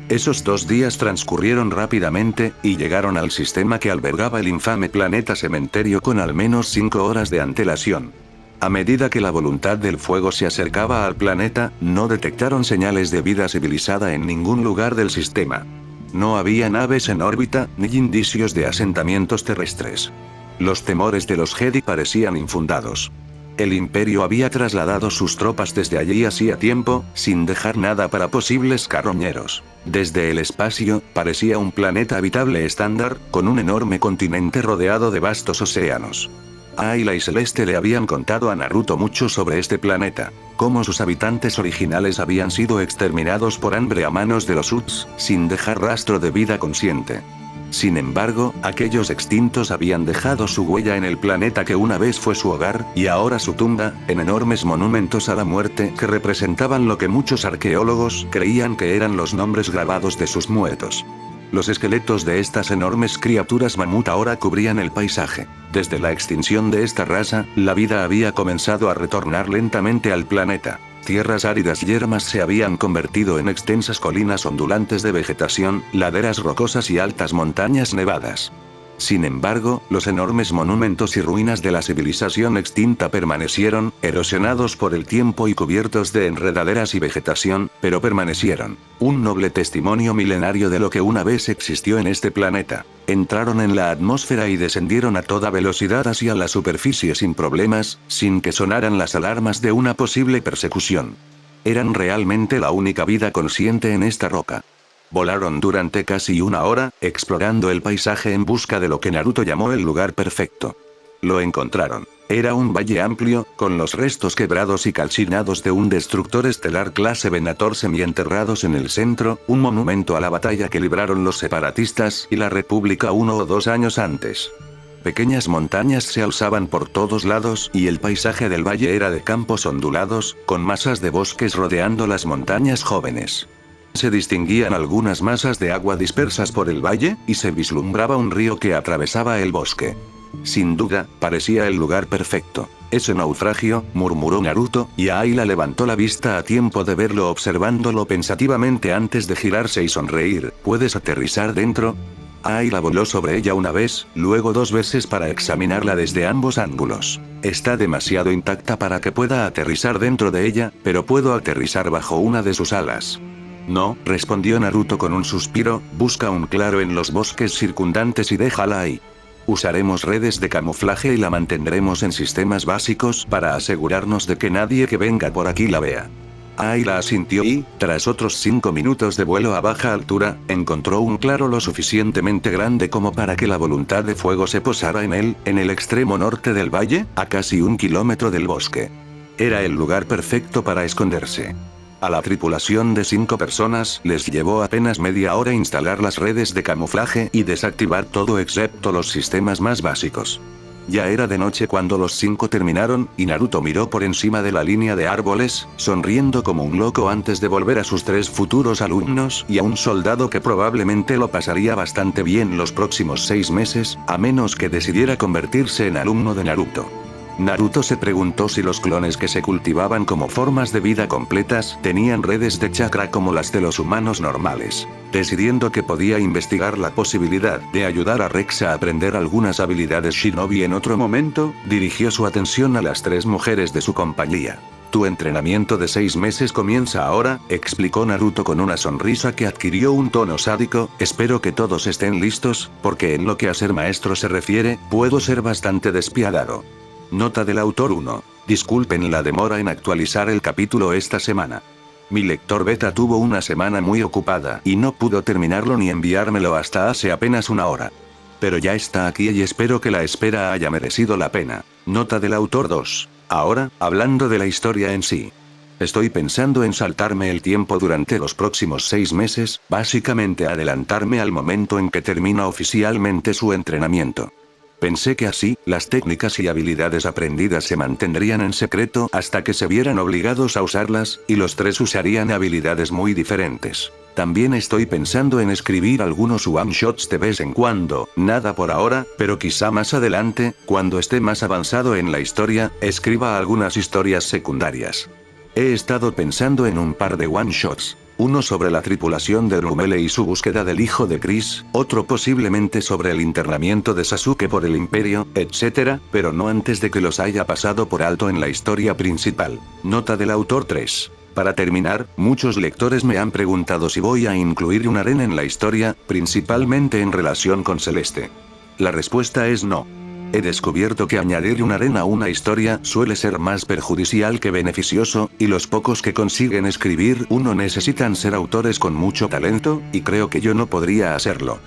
Esos 2 días transcurrieron rápidamente, y llegaron al sistema que albergaba el infame planeta cementerio con al menos 5 horas de antelación. A medida que la voluntad del fuego se acercaba al planeta, no detectaron señales de vida civilizada en ningún lugar del sistema. No había naves en órbita, ni indicios de asentamientos terrestres. Los temores de los Jedi parecían infundados. El Imperio había trasladado sus tropas desde allí hacía tiempo, sin dejar nada para posibles carroñeros. Desde el espacio, parecía un planeta habitable estándar, con un enorme continente rodeado de vastos océanos. Ayla y Celeste le habían contado a Naruto mucho sobre este planeta, cómo sus habitantes originales habían sido exterminados por hambre a manos de los Uts, sin dejar rastro de vida consciente. Sin embargo, aquellos extintos habían dejado su huella en el planeta que una vez fue su hogar, y ahora su tumba, en enormes monumentos a la muerte que representaban lo que muchos arqueólogos creían que eran los nombres grabados de sus muertos. Los esqueletos de estas enormes criaturas mamut ahora cubrían el paisaje. Desde la extinción de esta raza, la vida había comenzado a retornar lentamente al planeta. Tierras áridas y yermas se habían convertido en extensas colinas ondulantes de vegetación, laderas rocosas y altas montañas nevadas. Sin embargo, los enormes monumentos y ruinas de la civilización extinta permanecieron, erosionados por el tiempo y cubiertos de enredaderas y vegetación, pero permanecieron. Un noble testimonio milenario de lo que una vez existió en este planeta. Entraron en la atmósfera y descendieron a toda velocidad hacia la superficie sin problemas, sin que sonaran las alarmas de una posible persecución. Eran realmente la única vida consciente en esta roca. Volaron durante casi 1 hora, explorando el paisaje en busca de lo que Naruto llamó el lugar perfecto. Lo encontraron. Era un valle amplio, con los restos quebrados y calcinados de un destructor estelar clase Venator semienterrados en el centro, un monumento a la batalla que libraron los separatistas y la República 1 o 2 años antes. Pequeñas montañas se alzaban por todos lados y el paisaje del valle era de campos ondulados, con masas de bosques rodeando las montañas jóvenes. Se distinguían algunas masas de agua dispersas por el valle, y se vislumbraba un río que atravesaba el bosque. Sin duda, parecía el lugar perfecto. «Ese naufragio», murmuró Naruto, y Ayla levantó la vista a tiempo de verlo observándolo pensativamente antes de girarse y sonreír. «¿Puedes aterrizar dentro?». Ayla voló sobre ella una vez, luego 2 veces para examinarla desde ambos ángulos. «Está demasiado intacta para que pueda aterrizar dentro de ella, pero puedo aterrizar bajo una de sus alas». «No», respondió Naruto con un suspiro, «busca un claro en los bosques circundantes y déjala ahí. Usaremos redes de camuflaje y la mantendremos en sistemas básicos para asegurarnos de que nadie que venga por aquí la vea». Ayla asintió y, tras otros 5 minutos de vuelo a baja altura, encontró un claro lo suficientemente grande como para que la voluntad de fuego se posara en él, en el extremo norte del valle, a casi 1 kilómetro del bosque. Era el lugar perfecto para esconderse. A la tripulación de 5 personas les llevó apenas media hora instalar las redes de camuflaje y desactivar todo excepto los sistemas más básicos. Ya era de noche cuando los 5 terminaron, y Naruto miró por encima de la línea de árboles, sonriendo como un loco antes de volver a sus 3 futuros alumnos y a un soldado que probablemente lo pasaría bastante bien los próximos 6 meses, a menos que decidiera convertirse en alumno de Naruto. Naruto se preguntó si los clones que se cultivaban como formas de vida completas tenían redes de chakra como las de los humanos normales. Decidiendo que podía investigar la posibilidad de ayudar a Rex a aprender algunas habilidades shinobi en otro momento, dirigió su atención a las 3 mujeres de su compañía. «Tu entrenamiento de 6 meses comienza ahora», explicó Naruto con una sonrisa que adquirió un tono sádico. «Espero que todos estén listos, porque en lo que a ser maestro se refiere, puedo ser bastante despiadado». Nota del autor 1. Disculpen la demora en actualizar el capítulo esta semana. Mi lector beta tuvo una semana muy ocupada y no pudo terminarlo ni enviármelo hasta hace apenas 1 hora. Pero ya está aquí y espero que la espera haya merecido la pena. Nota del autor 2. Ahora, hablando de la historia en sí. Estoy pensando en saltarme el tiempo durante los próximos 6 meses, básicamente adelantarme al momento en que termina oficialmente su entrenamiento. Pensé que así, las técnicas y habilidades aprendidas se mantendrían en secreto hasta que se vieran obligados a usarlas, y los 3 usarían habilidades muy diferentes. También estoy pensando en escribir algunos one-shots de vez en cuando, nada por ahora, pero quizá más adelante, cuando esté más avanzado en la historia, escriba algunas historias secundarias. He estado pensando en un par de one-shots. Uno sobre la tripulación de Rumele y su búsqueda del hijo de Chris, otro posiblemente sobre el internamiento de Sasuke por el Imperio, etc., pero no antes de que los haya pasado por alto en la historia principal. Nota del autor 3. Para terminar, muchos lectores me han preguntado si voy a incluir un Aren en la historia, principalmente en relación con Celeste. La respuesta es no. He descubierto que añadir un Aren a una historia suele ser más perjudicial que beneficioso, y los pocos que consiguen escribir uno necesitan ser autores con mucho talento, y creo que yo no podría hacerlo.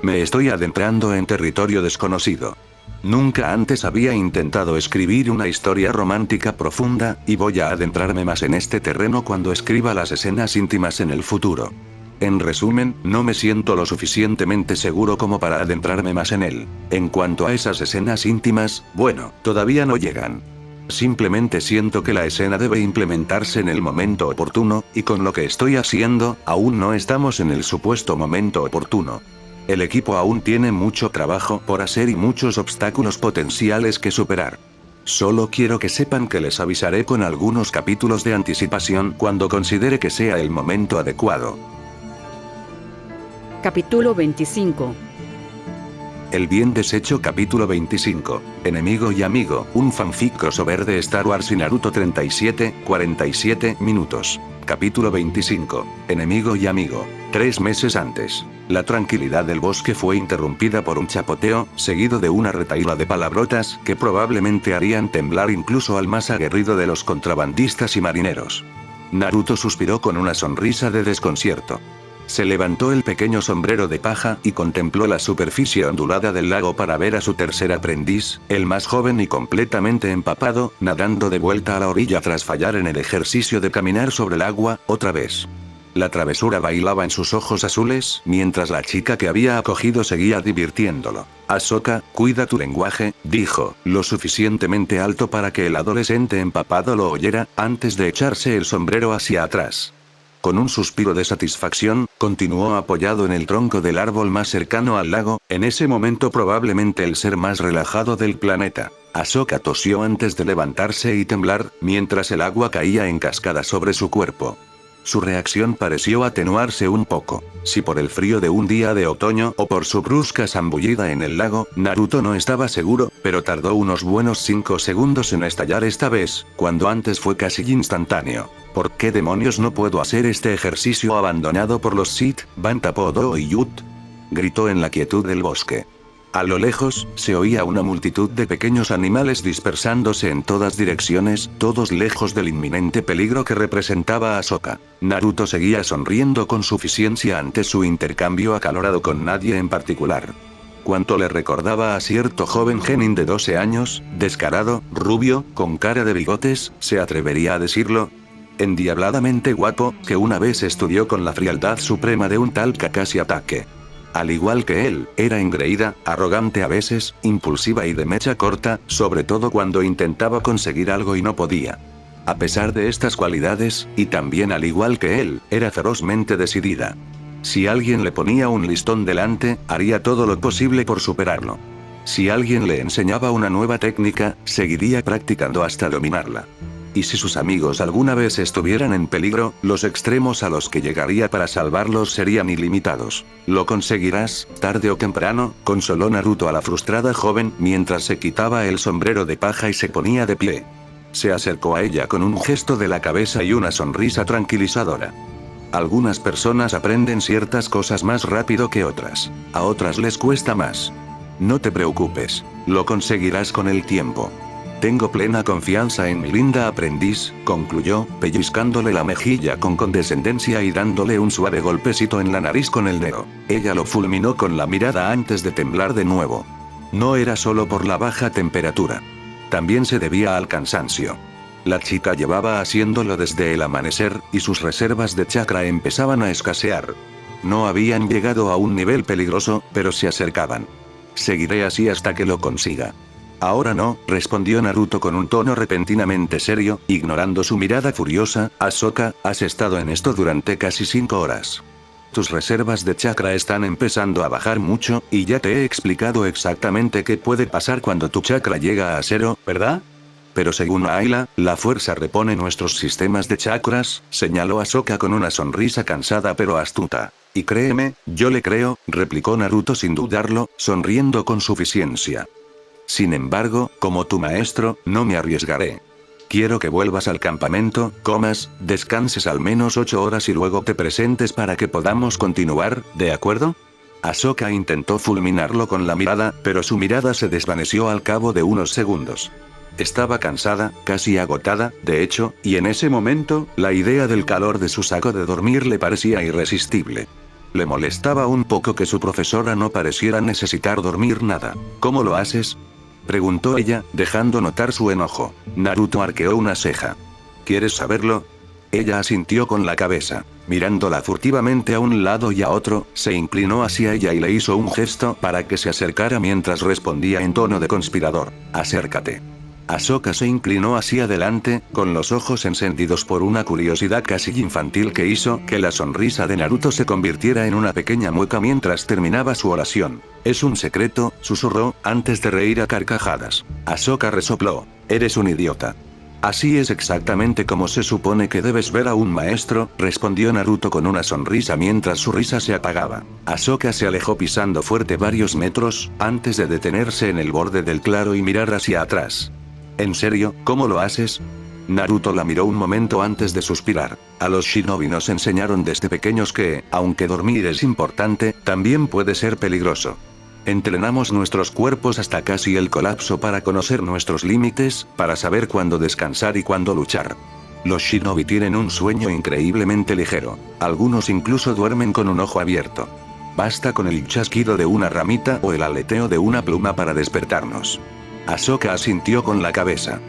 Me estoy adentrando en territorio desconocido. Nunca antes había intentado escribir una historia romántica profunda, y voy a adentrarme más en este terreno cuando escriba las escenas íntimas en el futuro. En resumen, no me siento lo suficientemente seguro como para adentrarme más en él. En cuanto a esas escenas íntimas, bueno, todavía no llegan. Simplemente siento que la escena debe implementarse en el momento oportuno, y con lo que estoy haciendo, aún no estamos en el supuesto momento oportuno. El equipo aún tiene mucho trabajo por hacer y muchos obstáculos potenciales que superar. Solo quiero que sepan que les avisaré con algunos capítulos de anticipación cuando considere que sea el momento adecuado. Capítulo 25. El bien deshecho capítulo 25. Enemigo y amigo, un fanfic crossover de Star Wars y Naruto 47 minutos. Capítulo 25. Enemigo y amigo. 3 meses antes. La tranquilidad del bosque fue interrumpida por un chapoteo, seguido de una retahíla de palabrotas que probablemente harían temblar incluso al más aguerrido de los contrabandistas y marineros. Naruto suspiró con una sonrisa de desconcierto. Se levantó el pequeño sombrero de paja y contempló la superficie ondulada del lago para ver a su tercer aprendiz, el más joven y completamente empapado, nadando de vuelta a la orilla tras fallar en el ejercicio de caminar sobre el agua, otra vez. La travesura bailaba en sus ojos azules, mientras la chica que había acogido seguía divirtiéndolo. Ahsoka, cuida tu lenguaje, dijo, lo suficientemente alto para que el adolescente empapado lo oyera, antes de echarse el sombrero hacia atrás. Con un suspiro de satisfacción, continuó apoyado en el tronco del árbol más cercano al lago, en ese momento probablemente el ser más relajado del planeta. Ahsoka tosió antes de levantarse y temblar, mientras el agua caía en cascada sobre su cuerpo. Su reacción pareció atenuarse un poco. Si por el frío de un día de otoño o por su brusca zambullida en el lago, Naruto no estaba seguro, pero tardó unos buenos 5 segundos en estallar esta vez, cuando antes fue casi instantáneo. ¿Por qué demonios no puedo hacer este ejercicio abandonado por los Sith, Banta Podo y Yut? Gritó en la quietud del bosque. A lo lejos, se oía una multitud de pequeños animales dispersándose en todas direcciones, todos lejos del inminente peligro que representaba Ahsoka. Naruto seguía sonriendo con suficiencia ante su intercambio acalorado con nadie en particular. Cuanto le recordaba a cierto joven genin de 12 años, descarado, rubio, con cara de bigotes, ¿se atrevería a decirlo? Endiabladamente guapo, que una vez estudió con la frialdad suprema de un tal Kakashi Atake. Al igual que él, era engreída, arrogante a veces, impulsiva y de mecha corta, sobre todo cuando intentaba conseguir algo y no podía. A pesar de estas cualidades, y también al igual que él, era ferozmente decidida. Si alguien le ponía un listón delante, haría todo lo posible por superarlo. Si alguien le enseñaba una nueva técnica, seguiría practicando hasta dominarla. Y si sus amigos alguna vez estuvieran en peligro, los extremos a los que llegaría para salvarlos serían ilimitados. Lo conseguirás, tarde o temprano, consoló Naruto a la frustrada joven, mientras se quitaba el sombrero de paja y se ponía de pie. Se acercó a ella con un gesto de la cabeza y una sonrisa tranquilizadora. Algunas personas aprenden ciertas cosas más rápido que otras. A otras les cuesta más. No te preocupes, lo conseguirás con el tiempo. Tengo plena confianza en mi linda aprendiz, concluyó, pellizcándole la mejilla con condescendencia y dándole un suave golpecito en la nariz con el dedo. Ella lo fulminó con la mirada antes de temblar de nuevo. No era solo por la baja temperatura. también se debía al cansancio. La chica llevaba haciéndolo desde el amanecer, y sus reservas de chakra empezaban a escasear. No habían llegado a un nivel peligroso, pero se acercaban. Seguiré así hasta que lo consiga. Ahora no, respondió Naruto con un tono repentinamente serio, ignorando su mirada furiosa. Ahsoka, has estado en esto durante casi 5 horas. Tus reservas de chakra están empezando a bajar mucho, y ya te he explicado exactamente qué puede pasar cuando tu chakra llega a 0, ¿verdad? Pero según Ayla, la fuerza repone nuestros sistemas de chakras, señaló Ahsoka con una sonrisa cansada pero astuta. Y créeme, yo le creo, replicó Naruto sin dudarlo, sonriendo con suficiencia. Sin embargo, como tu maestro, no me arriesgaré. Quiero que vuelvas al campamento, comas, descanses al menos 8 horas y luego te presentes para que podamos continuar, ¿de acuerdo? Ahsoka intentó fulminarlo con la mirada, pero su mirada se desvaneció al cabo de unos segundos. Estaba cansada, casi agotada, de hecho, y en ese momento, la idea del calor de su saco de dormir le parecía irresistible. Le molestaba un poco que su profesora no pareciera necesitar dormir nada. ¿Cómo lo haces?, preguntó ella, dejando notar su enojo. Naruto arqueó una ceja. ¿Quieres saberlo? Ella asintió con la cabeza. Mirándola furtivamente a un lado y a otro, se inclinó hacia ella y le hizo un gesto para que se acercara mientras respondía en tono de conspirador. Acércate. Ahsoka se inclinó hacia adelante, con los ojos encendidos por una curiosidad casi infantil que hizo que la sonrisa de Naruto se convirtiera en una pequeña mueca mientras terminaba su oración. Es un secreto, susurró, antes de reír a carcajadas. Ahsoka resopló. Eres un idiota. Así es exactamente como se supone que debes ver a un maestro, respondió Naruto con una sonrisa mientras su risa se apagaba. Ahsoka se alejó pisando fuerte varios metros, antes de detenerse en el borde del claro y mirar hacia atrás. ¿En serio, cómo lo haces? Naruto la miró un momento antes de suspirar. A los shinobi nos enseñaron desde pequeños que, aunque dormir es importante, también puede ser peligroso. Entrenamos nuestros cuerpos hasta casi el colapso para conocer nuestros límites, para saber cuándo descansar y cuándo luchar. Los shinobi tienen un sueño increíblemente ligero. Algunos incluso duermen con un ojo abierto. Basta con el chasquido de una ramita o el aleteo de una pluma para despertarnos. Ahsoka asintió con la cabeza.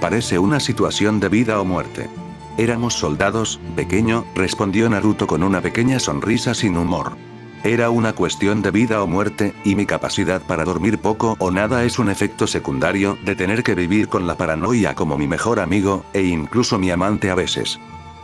Parece una situación de vida o muerte. Éramos soldados, pequeño, respondió Naruto con una pequeña sonrisa sin humor. Era una cuestión de vida o muerte, y mi capacidad para dormir poco o nada es un efecto secundario de tener que vivir con la paranoia como mi mejor amigo, e incluso mi amante a veces.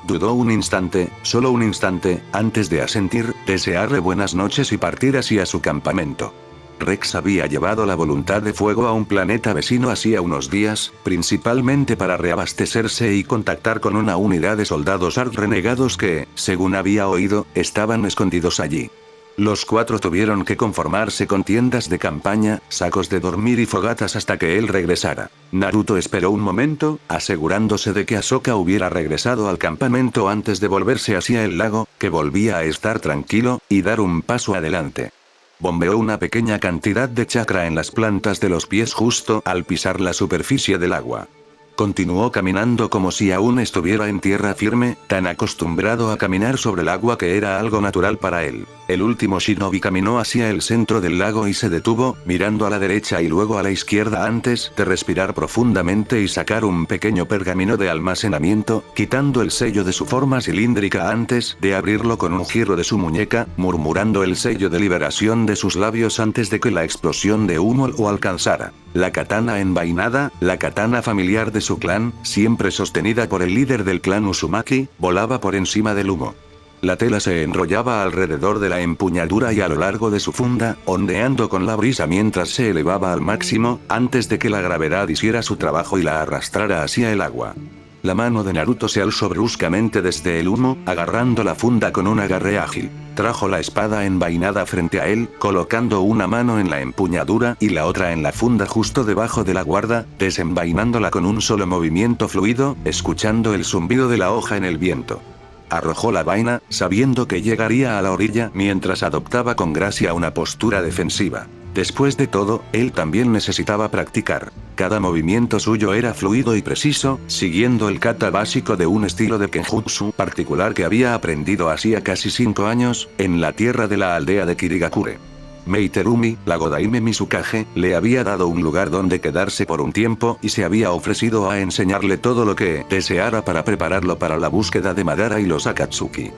Dudó un instante, solo un instante, antes de asentir, desearle buenas noches y partir hacia su campamento. Rex había llevado la voluntad de fuego a un planeta vecino hacía unos días, principalmente para reabastecerse y contactar con una unidad de soldados ARC renegados que, según había oído, estaban escondidos allí. Los 4 tuvieron que conformarse con tiendas de campaña, sacos de dormir y fogatas hasta que él regresara. Naruto esperó un momento, asegurándose de que Ahsoka hubiera regresado al campamento antes de volverse hacia el lago, que volvía a estar tranquilo, y dar un paso adelante. Bombeó una pequeña cantidad de chakra en las plantas de los pies justo al pisar la superficie del agua. Continuó caminando como si aún estuviera en tierra firme, tan acostumbrado a caminar sobre el agua que era algo natural para él. El último shinobi caminó hacia el centro del lago y se detuvo, mirando a la derecha y luego a la izquierda antes de respirar profundamente y sacar un pequeño pergamino de almacenamiento, quitando el sello de su forma cilíndrica antes de abrirlo con un giro de su muñeca, murmurando el sello de liberación de sus labios antes de que la explosión de humo lo alcanzara. La katana envainada, la katana familiar de su clan, siempre sostenida por el líder del clan Uzumaki, volaba por encima del humo. La tela se enrollaba alrededor de la empuñadura y a lo largo de su funda, ondeando con la brisa mientras se elevaba al máximo, antes de que la gravedad hiciera su trabajo y la arrastrara hacia el agua. La mano de Naruto se alzó bruscamente desde el humo, agarrando la funda con un agarre ágil. Trajo la espada envainada frente a él, colocando una mano en la empuñadura y la otra en la funda justo debajo de la guarda, desenvainándola con un solo movimiento fluido, escuchando el zumbido de la hoja en el viento. Arrojó la vaina, sabiendo que llegaría a la orilla mientras adoptaba con gracia una postura defensiva. Después de todo, él también necesitaba practicar. Cada movimiento suyo era fluido y preciso, siguiendo el kata básico de un estilo de kenjutsu particular que había aprendido hacía casi 5 años, en la tierra de la aldea de Kirigakure. Meiterumi, la Godaime Mizukage, le había dado un lugar donde quedarse por un tiempo y se había ofrecido a enseñarle todo lo que deseara para prepararlo para la búsqueda de Madara y los Akatsuki.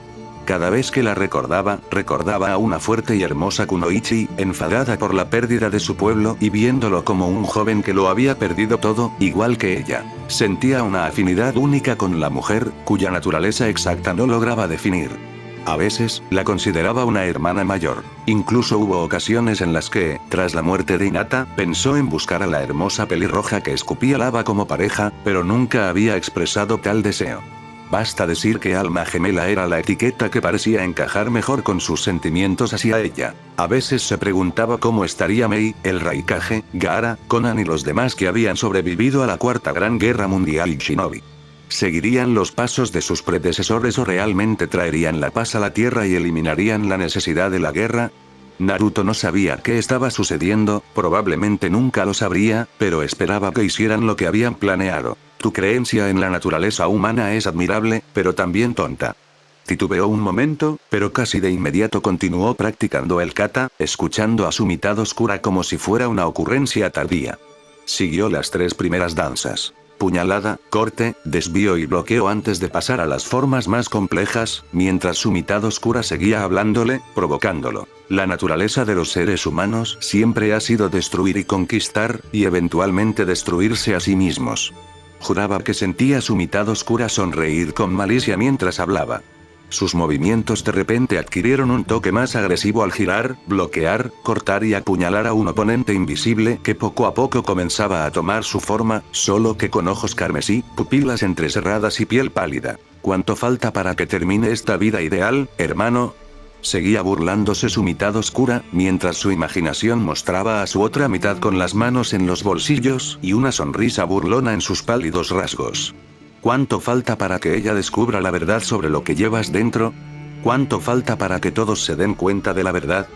Cada vez que la recordaba a una fuerte y hermosa Kunoichi, enfadada por la pérdida de su pueblo y viéndolo como un joven que lo había perdido todo, igual que ella. Sentía una afinidad única con la mujer, cuya naturaleza exacta no lograba definir. A veces, la consideraba una hermana mayor. Incluso hubo ocasiones en las que, tras la muerte de Hinata, pensó en buscar a la hermosa pelirroja que escupía lava como pareja, pero nunca había expresado tal deseo. Basta decir que alma gemela era la etiqueta que parecía encajar mejor con sus sentimientos hacia ella. A veces se preguntaba cómo estaría Mei, el Raikage, Gaara, Conan y los demás que habían sobrevivido a la Cuarta Gran Guerra Mundial y Shinobi. ¿Seguirían los pasos de sus predecesores o realmente traerían la paz a la tierra y eliminarían la necesidad de la guerra? Naruto no sabía qué estaba sucediendo, probablemente nunca lo sabría, pero esperaba que hicieran lo que habían planeado. Tu creencia en la naturaleza humana es admirable, pero también tonta. Titubeó un momento, pero casi de inmediato continuó practicando el kata, escuchando a su mitad oscura como si fuera una ocurrencia tardía. Siguió las 3 primeras danzas. Puñalada, corte, desvío y bloqueo antes de pasar a las formas más complejas, mientras su mitad oscura seguía hablándole, provocándolo. La naturaleza de los seres humanos siempre ha sido destruir y conquistar, y eventualmente destruirse a sí mismos. Juraba que sentía su mitad oscura sonreír con malicia mientras hablaba. Sus movimientos de repente adquirieron un toque más agresivo al girar, bloquear, cortar y apuñalar a un oponente invisible que poco a poco comenzaba a tomar su forma, solo que con ojos carmesí, pupilas entrecerradas y piel pálida. ¿Cuánto falta para que termine esta vida ideal, hermano? Seguía burlándose su mitad oscura, mientras su imaginación mostraba a su otra mitad con las manos en los bolsillos y una sonrisa burlona en sus pálidos rasgos. ¿Cuánto falta para que ella descubra la verdad sobre lo que llevas dentro? ¿Cuánto falta para que todos se den cuenta de la verdad?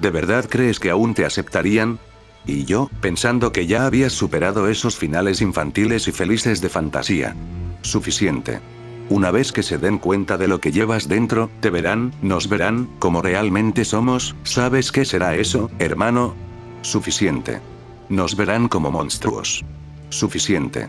¿De verdad crees que aún te aceptarían? Y yo, pensando que ya habías superado esos finales infantiles y felices de fantasía. Suficiente. Una vez que se den cuenta de lo que llevas dentro, te verán, nos verán, como realmente somos. ¿Sabes qué será eso, hermano? Suficiente. Nos verán como monstruos. Suficiente.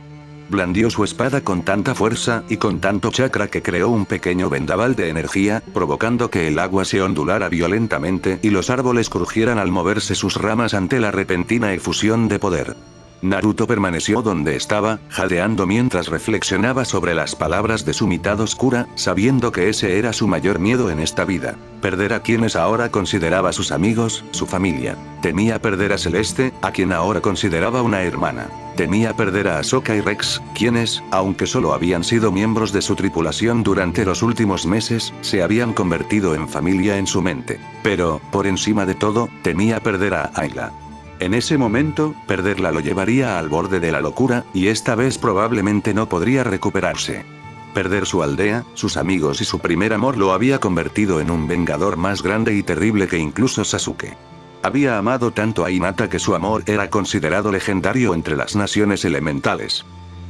Blandió su espada con tanta fuerza y con tanto chakra que creó un pequeño vendaval de energía, provocando que el agua se ondulara violentamente y los árboles crujieran al moverse sus ramas ante la repentina efusión de poder. Naruto permaneció donde estaba, jadeando mientras reflexionaba sobre las palabras de su mitad oscura, sabiendo que ese era su mayor miedo en esta vida. Perder a quienes ahora consideraba sus amigos, su familia. Temía perder a Celeste, a quien ahora consideraba una hermana. Temía perder a Ahsoka y Rex, quienes, aunque solo habían sido miembros de su tripulación durante los últimos meses, se habían convertido en familia en su mente. Pero, por encima de todo, temía perder a Ayla. En ese momento, perderla lo llevaría al borde de la locura, y esta vez probablemente no podría recuperarse. Perder su aldea, sus amigos y su primer amor lo había convertido en un vengador más grande y terrible que incluso Sasuke. Había amado tanto a Hinata que su amor era considerado legendario entre las naciones elementales.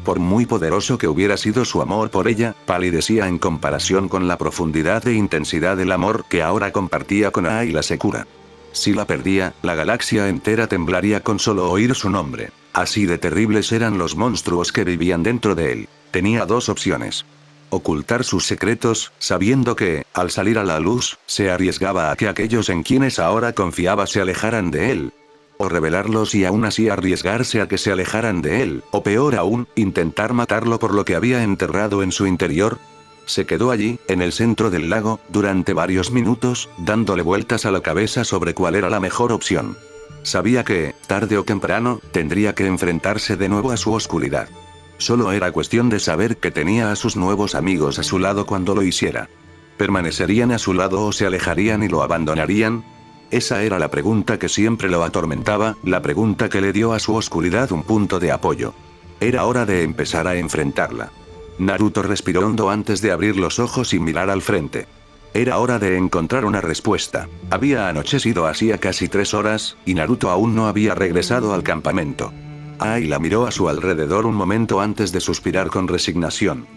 Por muy poderoso que hubiera sido su amor por ella, palidecía en comparación con la profundidad e intensidad del amor que ahora compartía con Ayla Secura. Si la perdía, la galaxia entera temblaría con solo oír su nombre. Así de terribles eran los monstruos que vivían dentro de él. Tenía 2 opciones. Ocultar sus secretos, sabiendo que, al salir a la luz, se arriesgaba a que aquellos en quienes ahora confiaba se alejaran de él. O revelarlos y aún así arriesgarse a que se alejaran de él, o peor aún, intentar matarlo por lo que había enterrado en su interior. Se quedó allí, en el centro del lago, durante varios minutos, dándole vueltas a la cabeza sobre cuál era la mejor opción. Sabía que, tarde o temprano, tendría que enfrentarse de nuevo a su oscuridad. Solo era cuestión de saber que tenía a sus nuevos amigos a su lado cuando lo hiciera. ¿Permanecerían a su lado o se alejarían y lo abandonarían? Esa era la pregunta que siempre lo atormentaba, la pregunta que le dio a su oscuridad un punto de apoyo. Era hora de empezar a enfrentarla. Naruto respiró hondo antes de abrir los ojos y mirar al frente. Era hora de encontrar una respuesta. Había anochecido hacía casi 3 horas, y Naruto aún no había regresado al campamento. Ayla miró a su alrededor un momento antes de suspirar con resignación.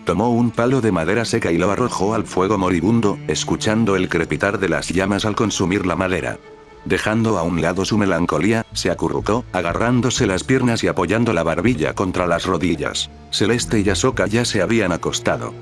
Tomó un palo de madera seca y lo arrojó al fuego moribundo, escuchando el crepitar de las llamas al consumir la madera. Dejando a un lado su melancolía, se acurrucó, agarrándose las piernas y apoyando la barbilla contra las rodillas. Celeste y Ahsoka ya se habían acostado.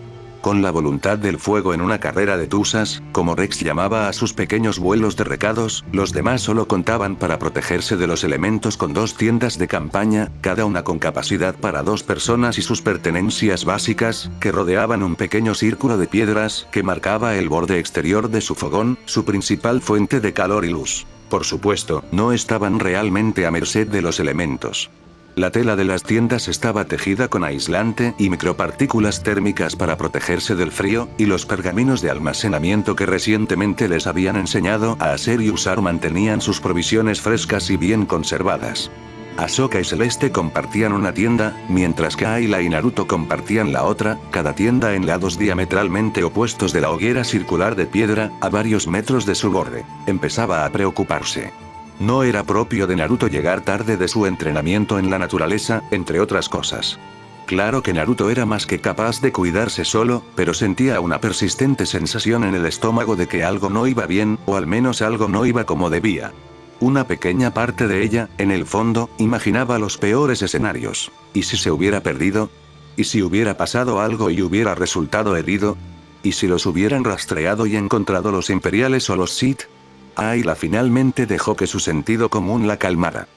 Con la voluntad del fuego en una carrera de tusas, como Rex llamaba a sus pequeños vuelos de recados, los demás solo contaban para protegerse de los elementos con 2 tiendas de campaña, cada una con capacidad para 2 personas y sus pertenencias básicas, que rodeaban un pequeño círculo de piedras que marcaba el borde exterior de su fogón, su principal fuente de calor y luz. Por supuesto, no estaban realmente a merced de los elementos. La tela de las tiendas estaba tejida con aislante y micropartículas térmicas para protegerse del frío, y los pergaminos de almacenamiento que recientemente les habían enseñado a hacer y usar mantenían sus provisiones frescas y bien conservadas. Ahsoka y Celeste compartían una tienda, mientras que Ayla y Naruto compartían la otra, cada tienda en lados diametralmente opuestos de la hoguera circular de piedra, a varios metros de su borde. Empezaba a preocuparse. No era propio de Naruto llegar tarde de su entrenamiento en la naturaleza, entre otras cosas. Claro que Naruto era más que capaz de cuidarse solo, pero sentía una persistente sensación en el estómago de que algo no iba bien, o al menos algo no iba como debía. Una pequeña parte de ella, en el fondo, imaginaba los peores escenarios. ¿Y si se hubiera perdido? ¿Y si hubiera pasado algo y hubiera resultado herido? ¿Y si los hubieran rastreado y encontrado los imperiales o los Sith? Ayla finalmente dejó que su sentido común la calmara.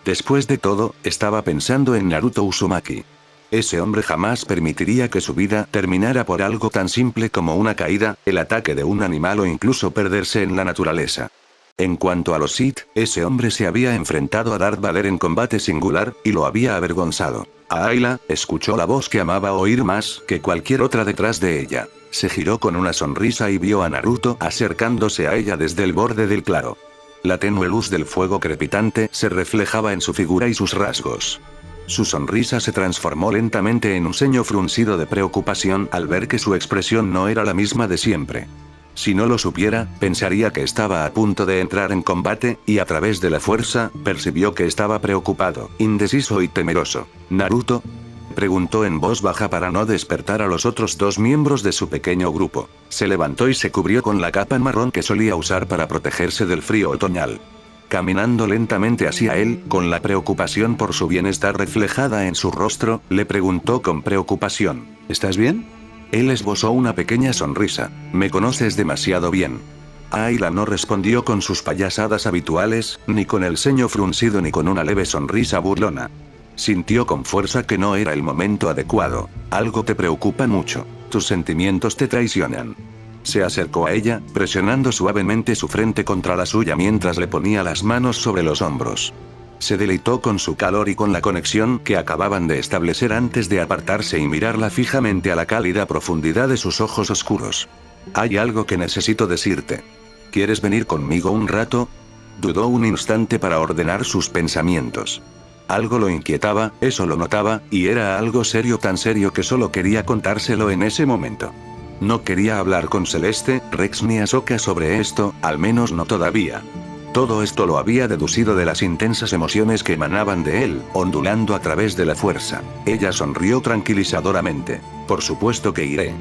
Después de todo, estaba pensando en Naruto Uzumaki. Ese hombre jamás permitiría que su vida terminara por algo tan simple como una caída, el ataque de un animal o incluso perderse en la naturaleza. En cuanto a los Sith, ese hombre se había enfrentado a Darth Vader en combate singular, y lo había avergonzado. Ayla escuchó la voz que amaba oír más que cualquier otra detrás de ella. Se giró con una sonrisa y vio a Naruto acercándose a ella desde el borde del claro. La tenue luz del fuego crepitante se reflejaba en su figura y sus rasgos. Su sonrisa se transformó lentamente en un ceño fruncido de preocupación al ver que su expresión no era la misma de siempre. Si no lo supiera, pensaría que estaba a punto de entrar en combate, y a través de la fuerza, percibió que estaba preocupado, indeciso y temeroso. ¿Naruto?, preguntó en voz baja para no despertar a los otros 2 miembros de su pequeño grupo. Se levantó y se cubrió con la capa marrón que solía usar para protegerse del frío otoñal. Caminando lentamente hacia él, con la preocupación por su bienestar reflejada en su rostro, le preguntó con preocupación: ¿estás bien? Él esbozó una pequeña sonrisa. Me conoces demasiado bien. Ayla no respondió con sus payasadas habituales, ni con el ceño fruncido ni con una leve sonrisa burlona. Sintió con fuerza que no era el momento adecuado. Algo te preocupa mucho. Tus sentimientos te traicionan. Se acercó a ella, presionando suavemente su frente contra la suya mientras le ponía las manos sobre los hombros. Se deleitó con su calor y con la conexión que acababan de establecer antes de apartarse y mirarla fijamente a la cálida profundidad de sus ojos oscuros. Hay algo que necesito decirte. ¿Quieres venir conmigo un rato? Dudó un instante para ordenar sus pensamientos. Algo lo inquietaba, eso lo notaba, y era algo serio, tan serio que solo quería contárselo en ese momento. No quería hablar con Celeste, Rex ni Ahsoka sobre esto, al menos no todavía. Todo esto lo había deducido de las intensas emociones que emanaban de él, ondulando a través de la fuerza. Ella sonrió tranquilizadoramente. Por supuesto que iré.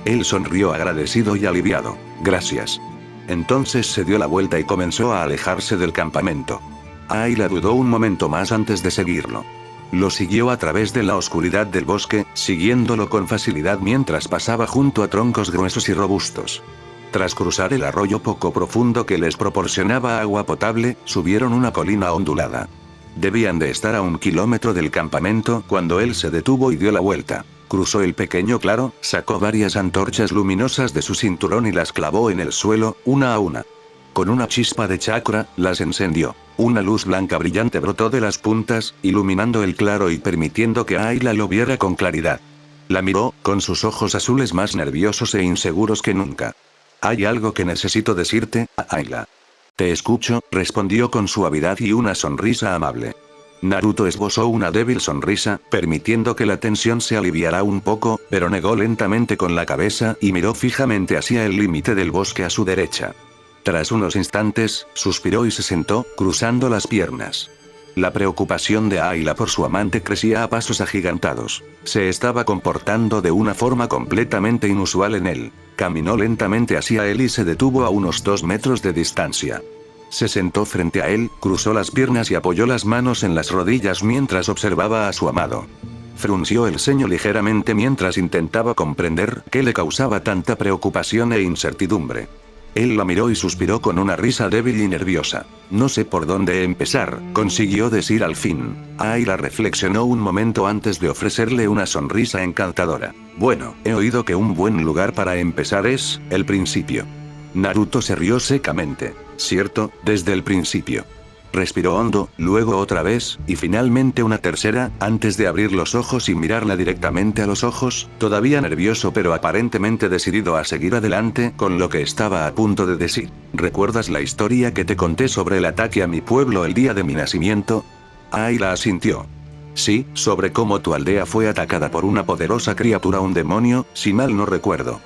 Él sonrió agradecido y aliviado. Gracias. Entonces se dio la vuelta y comenzó a alejarse del campamento. Ayla dudó un momento más antes de seguirlo. Lo siguió a través de la oscuridad del bosque, siguiéndolo con facilidad mientras pasaba junto a troncos gruesos y robustos. Tras cruzar el arroyo poco profundo que les proporcionaba agua potable, subieron una colina ondulada. Debían de estar a 1 kilómetro del campamento cuando él se detuvo y dio la vuelta. Cruzó el pequeño claro, sacó varias antorchas luminosas de su cinturón y las clavó en el suelo, una a una. Con una chispa de chakra, las encendió. Una luz blanca brillante brotó de las puntas, iluminando el claro y permitiendo que Ayla lo viera con claridad. La miró, con sus ojos azules más nerviosos e inseguros que nunca. «Hay algo que necesito decirte, Ayla». «Te escucho», respondió con suavidad y una sonrisa amable. Naruto esbozó una débil sonrisa, permitiendo que la tensión se aliviara un poco, pero negó lentamente con la cabeza y miró fijamente hacia el límite del bosque a su derecha. Tras unos instantes, suspiró y se sentó, cruzando las piernas. La preocupación de Ayla por su amante crecía a pasos agigantados. Se estaba comportando de una forma completamente inusual en él. Caminó lentamente hacia él y se detuvo a unos 2 metros de distancia. Se sentó frente a él, cruzó las piernas y apoyó las manos en las rodillas mientras observaba a su amado. Frunció el ceño ligeramente mientras intentaba comprender qué le causaba tanta preocupación e incertidumbre. Él la miró y suspiró con una risa débil y nerviosa. No sé por dónde empezar, consiguió decir al fin. Ayla reflexionó un momento antes de ofrecerle una sonrisa encantadora. Bueno, he oído que un buen lugar para empezar es el principio. Naruto se rió secamente. Cierto, desde el principio. Respiró hondo, luego otra vez, y finalmente una tercera, antes de abrir los ojos y mirarla directamente a los ojos, todavía nervioso pero aparentemente decidido a seguir adelante con lo que estaba a punto de decir. ¿Recuerdas la historia que te conté sobre el ataque a mi pueblo el día de mi nacimiento? Ayla asintió. Sí, sobre cómo tu aldea fue atacada por una poderosa criatura, un demonio, si mal no recuerdo.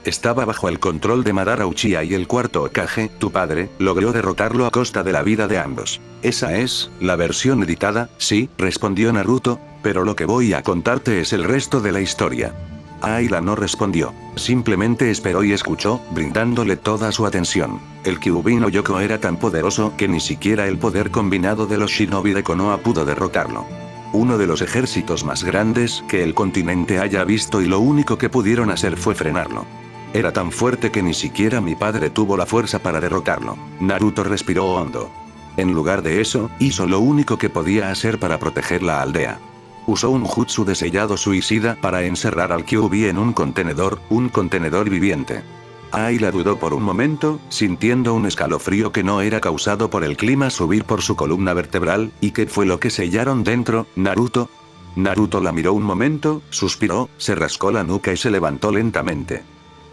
Estaba bajo el control de Madara Uchiha y el cuarto Hokage, tu padre, logró derrotarlo a costa de la vida de ambos. ¿Esa es la versión editada? Sí, respondió Naruto, pero lo que voy a contarte es el resto de la historia. Ayla no respondió, simplemente esperó y escuchó, brindándole toda su atención. El Kyuubi no Yoko era tan poderoso que ni siquiera el poder combinado de los shinobi de Konoha pudo derrotarlo. Uno de los ejércitos más grandes que el continente haya visto, y lo único que pudieron hacer fue frenarlo. Era tan fuerte que ni siquiera mi padre tuvo la fuerza para derrotarlo. Naruto respiró hondo. En lugar de eso, hizo lo único que podía hacer para proteger la aldea. Usó un jutsu de sellado suicida para encerrar al Kyuubi en un contenedor viviente. Ayla dudó por un momento, sintiendo un escalofrío que no era causado por el clima subir por su columna vertebral. ¿Y qué fue lo que sellaron dentro, Naruto? Naruto la miró un momento, suspiró, se rascó la nuca y se levantó lentamente.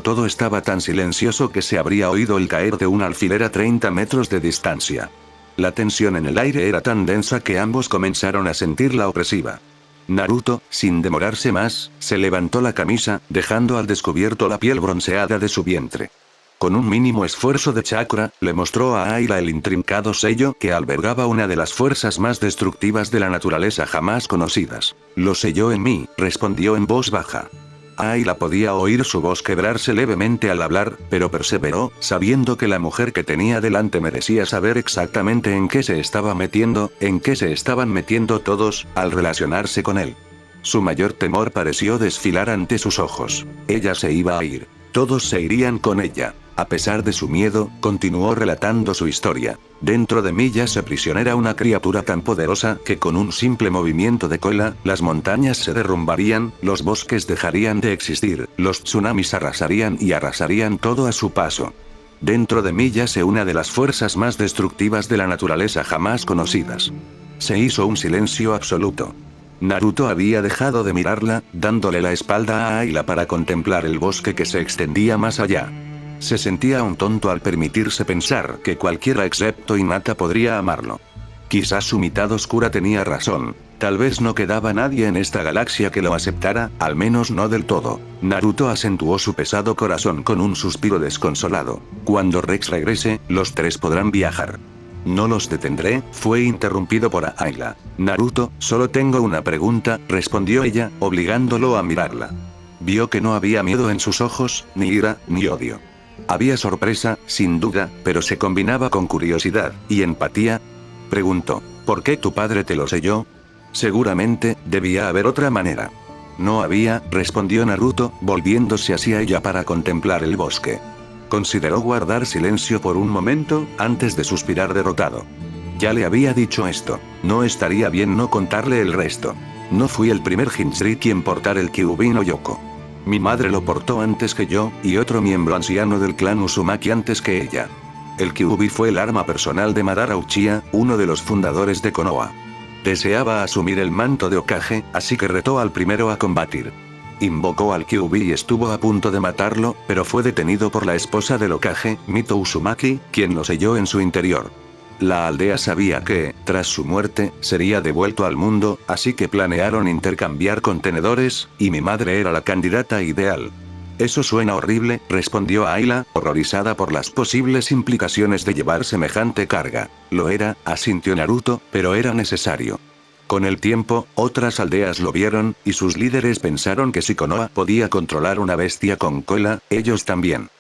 Todo estaba tan silencioso que se habría oído el caer de un alfiler a 30 metros de distancia. La tensión en el aire era tan densa que ambos comenzaron a sentirla opresiva. Naruto, sin demorarse más, se levantó la camisa, dejando al descubierto la piel bronceada de su vientre. Con un mínimo esfuerzo de chakra, le mostró a Ayla el intrincado sello que albergaba una de las fuerzas más destructivas de la naturaleza jamás conocidas. Lo selló en mí, respondió en voz baja. Ayla podía oír su voz quebrarse levemente al hablar, pero perseveró, sabiendo que la mujer que tenía delante merecía saber exactamente en qué se estaba metiendo, en qué se estaban metiendo todos, al relacionarse con él. Su mayor temor pareció desfilar ante sus ojos. Ella se iba a ir. Todos se irían con ella. A pesar de su miedo, continuó relatando su historia. Dentro de mí yace prisionera una criatura tan poderosa que con un simple movimiento de cola, las montañas se derrumbarían, los bosques dejarían de existir, los tsunamis arrasarían todo a su paso. Dentro de mí yace una de las fuerzas más destructivas de la naturaleza jamás conocidas. Se hizo un silencio absoluto. Naruto había dejado de mirarla, dándole la espalda a Ayla para contemplar el bosque que se extendía más allá. Se sentía un tonto al permitirse pensar que cualquiera excepto Hinata podría amarlo. Quizás su mitad oscura tenía razón. Tal vez no quedaba nadie en esta galaxia que lo aceptara, al menos no del todo. Naruto acentuó su pesado corazón con un suspiro desconsolado. Cuando Rex regrese, los tres podrán viajar. No los detendré, fue interrumpido por Ayla. Naruto, solo tengo una pregunta, respondió ella, obligándolo a mirarla. Vio que no había miedo en sus ojos, ni ira, ni odio. Había sorpresa, sin duda, pero se combinaba con curiosidad, ¿y empatía? Preguntó, ¿por qué tu padre te lo selló? Seguramente, debía haber otra manera. No había, respondió Naruto, volviéndose hacia ella para contemplar el bosque. Consideró guardar silencio por un momento, antes de suspirar derrotado. Ya le había dicho esto, no estaría bien no contarle el resto. No fui el primer Jinchuriki en portar el Kyuubi no Yoko. Mi madre lo portó antes que yo, y otro miembro anciano del clan Uzumaki antes que ella. El Kyuubi fue el arma personal de Madara Uchiha, uno de los fundadores de Konoha. Deseaba asumir el manto de Hokage, así que retó al primero a combatir. Invocó al Kyuubi y estuvo a punto de matarlo, pero fue detenido por la esposa del Hokage, Mito Uzumaki, quien lo selló en su interior. La aldea sabía que, tras su muerte, sería devuelto al mundo, así que planearon intercambiar contenedores, y mi madre era la candidata ideal. Eso suena horrible, respondió Ayla, horrorizada por las posibles implicaciones de llevar semejante carga. Lo era, asintió Naruto, pero era necesario. Con el tiempo, otras aldeas lo vieron, y sus líderes pensaron que si Konoha podía controlar una bestia con cola, ellos también.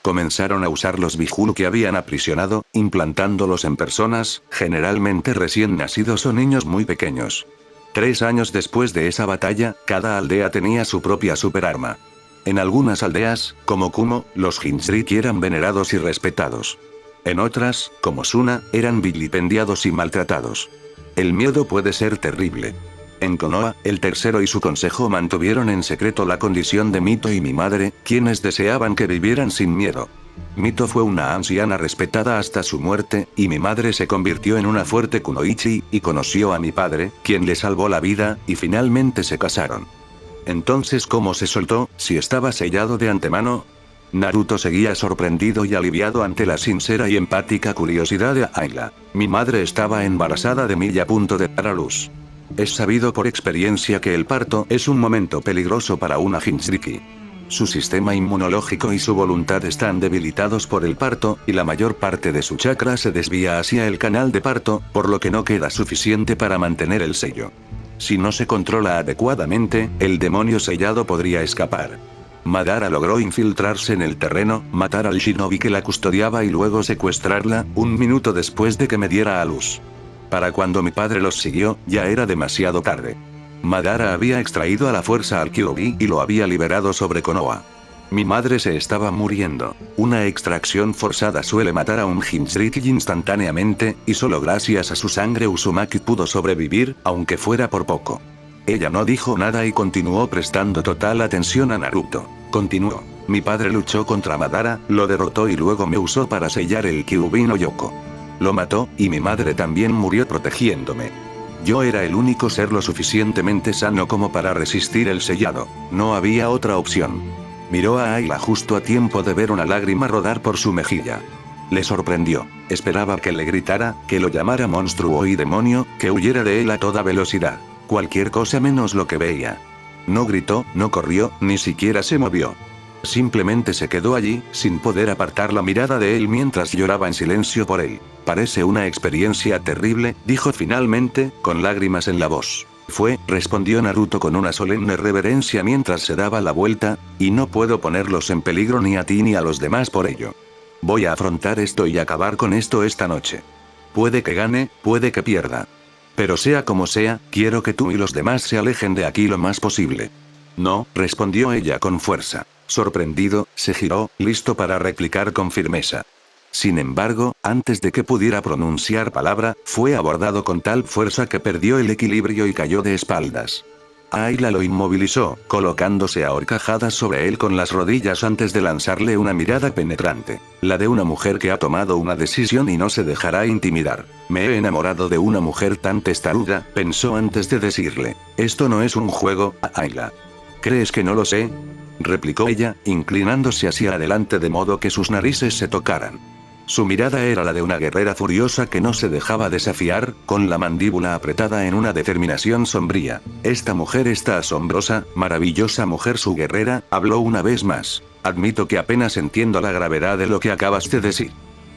Comenzaron a usar los Bihulu que habían aprisionado, implantándolos en personas, generalmente recién nacidos o niños muy pequeños. 3 años después de esa batalla, cada aldea tenía su propia superarma. En algunas aldeas, como Kumo, los Jinchuriki eran venerados y respetados. En otras, como Suna, eran vilipendiados y maltratados. El miedo puede ser terrible. En Konoha, el tercero y su consejo mantuvieron en secreto la condición de Mito y mi madre, quienes deseaban que vivieran sin miedo. Mito fue una anciana respetada hasta su muerte, y mi madre se convirtió en una fuerte kunoichi, y conoció a mi padre, quien le salvó la vida, y finalmente se casaron. Entonces, ¿cómo se soltó, si estaba sellado de antemano? Naruto seguía sorprendido y aliviado ante la sincera y empática curiosidad de Ayla. Mi madre estaba embarazada de mí y a punto de dar a luz. Es sabido por experiencia que el parto es un momento peligroso para una Jinchuriki. Su sistema inmunológico y su voluntad están debilitados por el parto, y la mayor parte de su chakra se desvía hacia el canal de parto, por lo que no queda suficiente para mantener el sello. Si no se controla adecuadamente, el demonio sellado podría escapar. Madara logró infiltrarse en el terreno, matar al shinobi que la custodiaba y luego secuestrarla, 1 minuto después de que me diera a luz. Para cuando mi padre los siguió, ya era demasiado tarde. Madara había extraído a la fuerza al Kyuubi y lo había liberado sobre Konoha. Mi madre se estaba muriendo. Una extracción forzada suele matar a un Jinchuriki instantáneamente, y solo gracias a su sangre Uzumaki pudo sobrevivir, aunque fuera por poco. Ella no dijo nada y continuó prestando total atención a Naruto. Continuó. Mi padre luchó contra Madara, lo derrotó y luego me usó para sellar el Kyuubi no Yoko. Lo mató, y mi madre también murió protegiéndome. Yo era el único ser lo suficientemente sano como para resistir el sellado. No había otra opción. Miró a Ayla justo a tiempo de ver una lágrima rodar por su mejilla. Le sorprendió. Esperaba que le gritara, que lo llamara monstruo y demonio, que huyera de él a toda velocidad. Cualquier cosa menos lo que veía. No gritó, no corrió, ni siquiera se movió. Simplemente se quedó allí, sin poder apartar la mirada de él mientras lloraba en silencio por él. Parece una experiencia terrible, dijo finalmente, con lágrimas en la voz. Respondió Naruto con una solemne reverencia mientras se daba la vuelta, y no puedo ponerlos en peligro ni a ti ni a los demás por ello. Voy a afrontar esto y acabar con esto esta noche. Puede que gane, puede que pierda. Pero sea como sea, quiero que tú y los demás se alejen de aquí lo más posible. No, respondió ella con fuerza. Sorprendido, se giró, listo para replicar con firmeza. Sin embargo, antes de que pudiera pronunciar palabra, fue abordado con tal fuerza que perdió el equilibrio y cayó de espaldas. Ayla lo inmovilizó, colocándose a horcajadas sobre él con las rodillas antes de lanzarle una mirada penetrante. La de una mujer que ha tomado una decisión y no se dejará intimidar. Me he enamorado de una mujer tan testaruda, pensó antes de decirle. Esto no es un juego, Ayla. ¿Crees que no lo sé? Replicó ella, inclinándose hacia adelante de modo que sus narices se tocaran. Su mirada era la de una guerrera furiosa que no se dejaba desafiar, con la mandíbula apretada en una determinación sombría. Esta mujer está asombrosa, maravillosa mujer su guerrera, habló una vez más. Admito que apenas entiendo la gravedad de lo que acabas de decir.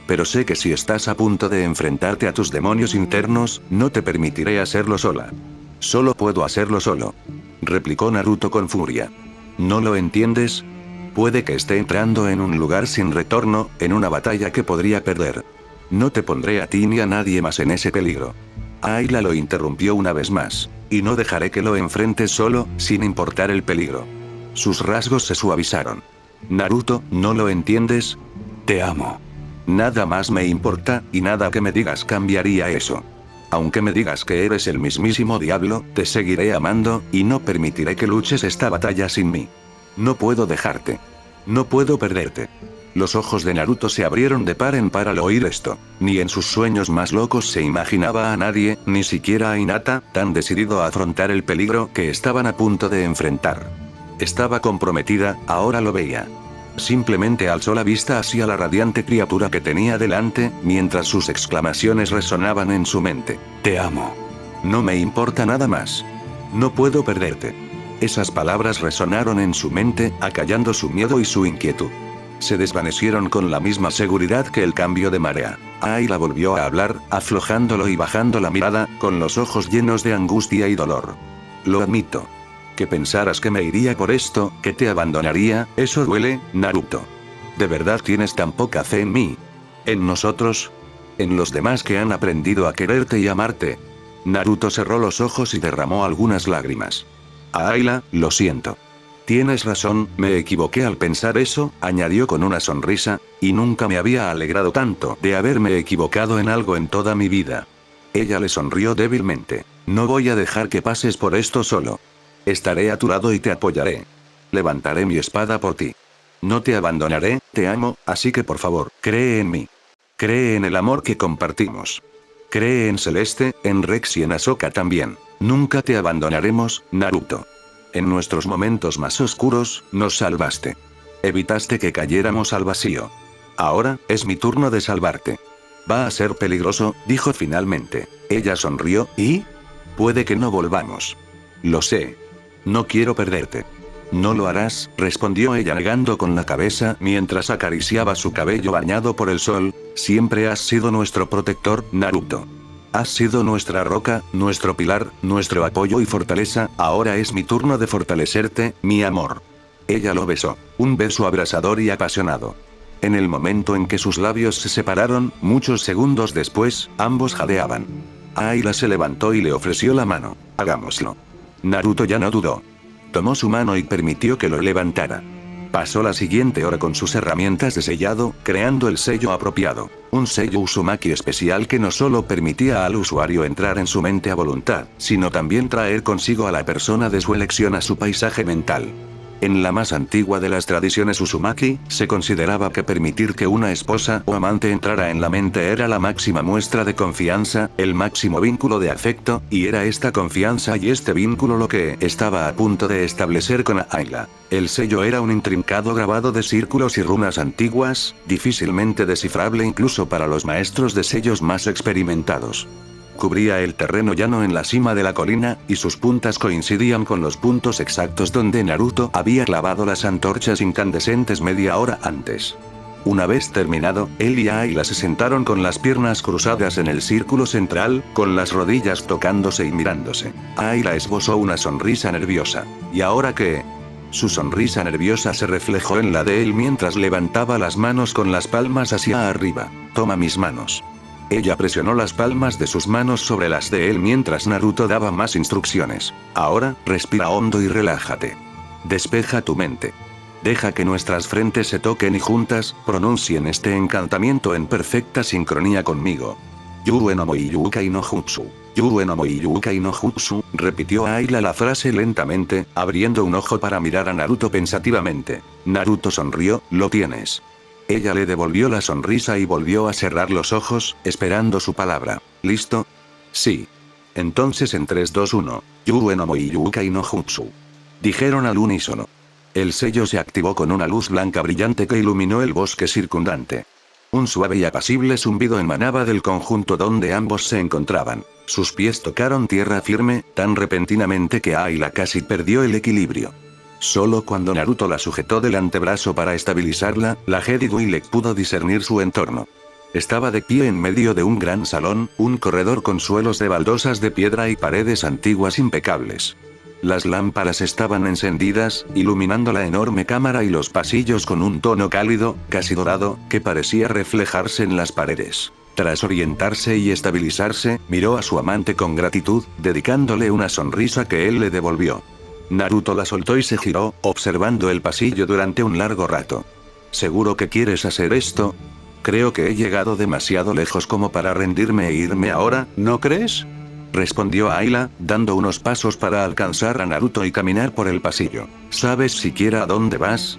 Pero sé que si estás a punto de enfrentarte a tus demonios internos, no te permitiré hacerlo sola. Solo puedo hacerlo solo. Replicó Naruto con furia. ¿No lo entiendes? Puede que esté entrando en un lugar sin retorno, en una batalla que podría perder. No te pondré a ti ni a nadie más en ese peligro. Ayla lo interrumpió una vez más. Y no dejaré que lo enfrentes solo, sin importar el peligro. Sus rasgos se suavizaron. Naruto, ¿no lo entiendes? Te amo. Nada más me importa, y nada que me digas cambiaría eso. Aunque me digas que eres el mismísimo diablo, te seguiré amando, y no permitiré que luches esta batalla sin mí. No puedo dejarte. No puedo perderte. Los ojos de Naruto se abrieron de par en par al oír esto. Ni en sus sueños más locos se imaginaba a nadie, ni siquiera a Hinata, tan decidido a afrontar el peligro que estaban a punto de enfrentar. Estaba comprometida, ahora lo veía. Simplemente alzó la vista hacia la radiante criatura que tenía delante, mientras sus exclamaciones resonaban en su mente. Te amo. No me importa nada más. No puedo perderte. Esas palabras resonaron en su mente, acallando su miedo y su inquietud. Se desvanecieron con la misma seguridad que el cambio de marea. Ayla volvió a hablar, aflojándolo y bajando la mirada, con los ojos llenos de angustia y dolor. Lo admito. Que pensaras que me iría por esto, que te abandonaría, eso duele, Naruto. ¿De verdad tienes tan poca fe en mí? ¿En nosotros? ¿En los demás que han aprendido a quererte y amarte? Naruto cerró los ojos y derramó algunas lágrimas. Ayla, lo siento. Tienes razón, me equivoqué al pensar eso, añadió con una sonrisa, y nunca me había alegrado tanto de haberme equivocado en algo en toda mi vida. Ella le sonrió débilmente. No voy a dejar que pases por esto solo. Estaré a tu lado y te apoyaré. Levantaré mi espada por ti. No te abandonaré, te amo, así que por favor, cree en mí. Cree en el amor que compartimos. Cree en Celeste, en Rex y en Ahsoka también. Nunca te abandonaremos, Naruto. En nuestros momentos más oscuros, nos salvaste. Evitaste que cayéramos al vacío. Ahora, es mi turno de salvarte. Va a ser peligroso, dijo finalmente. Ella sonrió, ¿y? Puede que no volvamos. Lo sé. No quiero perderte. No lo harás, respondió ella negando con la cabeza mientras acariciaba su cabello bañado por el sol. Siempre has sido nuestro protector, Naruto. Has sido nuestra roca, nuestro pilar, nuestro apoyo y fortaleza, ahora es mi turno de fortalecerte, mi amor. Ella lo besó. Un beso abrasador y apasionado. En el momento en que sus labios se separaron, muchos segundos después, ambos jadeaban. Ayla se levantó y le ofreció la mano. Hagámoslo. Naruto ya no dudó. Tomó su mano y permitió que lo levantara. Pasó la siguiente hora con sus herramientas de sellado, creando el sello apropiado. Un sello Uzumaki especial que no solo permitía al usuario entrar en su mente a voluntad, sino también traer consigo a la persona de su elección a su paisaje mental. En la más antigua de las tradiciones Uzumaki, se consideraba que permitir que una esposa o amante entrara en la mente era la máxima muestra de confianza, el máximo vínculo de afecto, y era esta confianza y este vínculo lo que estaba a punto de establecer con Ayla. El sello era un intrincado grabado de círculos y runas antiguas, difícilmente descifrable incluso para los maestros de sellos más experimentados. Cubría el terreno llano en la cima de la colina, y sus puntas coincidían con los puntos exactos donde Naruto había clavado las antorchas incandescentes media hora antes. Una vez terminado, él y Ayla se sentaron con las piernas cruzadas en el círculo central, con las rodillas tocándose y mirándose. Ayla esbozó una sonrisa nerviosa. ¿Y ahora qué? Su sonrisa nerviosa se reflejó en la de él mientras levantaba las manos con las palmas hacia arriba. Toma mis manos. Ella presionó las palmas de sus manos sobre las de él mientras Naruto daba más instrucciones. Ahora, respira hondo y relájate. Despeja tu mente. Deja que nuestras frentes se toquen y juntas, pronuncien este encantamiento en perfecta sincronía conmigo. Yurue no moi yukai no jutsu. Yurue no moi yukai no jutsu, repitió Ayla la frase lentamente, abriendo un ojo para mirar a Naruto pensativamente. Naruto sonrió, lo tienes. Ella le devolvió la sonrisa y volvió a cerrar los ojos, esperando su palabra. ¿Listo? Sí. Entonces en 3, 2, 1. Yurue no moi yukai no jutsu. Dijeron al unísono. El sello se activó con una luz blanca brillante que iluminó el bosque circundante. Un suave y apacible zumbido emanaba del conjunto donde ambos se encontraban. Sus pies tocaron tierra firme, tan repentinamente que Ayla casi perdió el equilibrio. Solo cuando Naruto la sujetó del antebrazo para estabilizarla, la Jedi Twi'lek pudo discernir su entorno. Estaba de pie en medio de un gran salón, un corredor con suelos de baldosas de piedra y paredes antiguas impecables. Las lámparas estaban encendidas, iluminando la enorme cámara y los pasillos con un tono cálido, casi dorado, que parecía reflejarse en las paredes. Tras orientarse y estabilizarse, miró a su amante con gratitud, dedicándole una sonrisa que él le devolvió. Naruto la soltó y se giró, observando el pasillo durante un largo rato. ¿Seguro que quieres hacer esto? Creo que he llegado demasiado lejos como para rendirme e irme ahora, ¿no crees? Respondió Ayla, dando unos pasos para alcanzar a Naruto y caminar por el pasillo. ¿Sabes siquiera a dónde vas?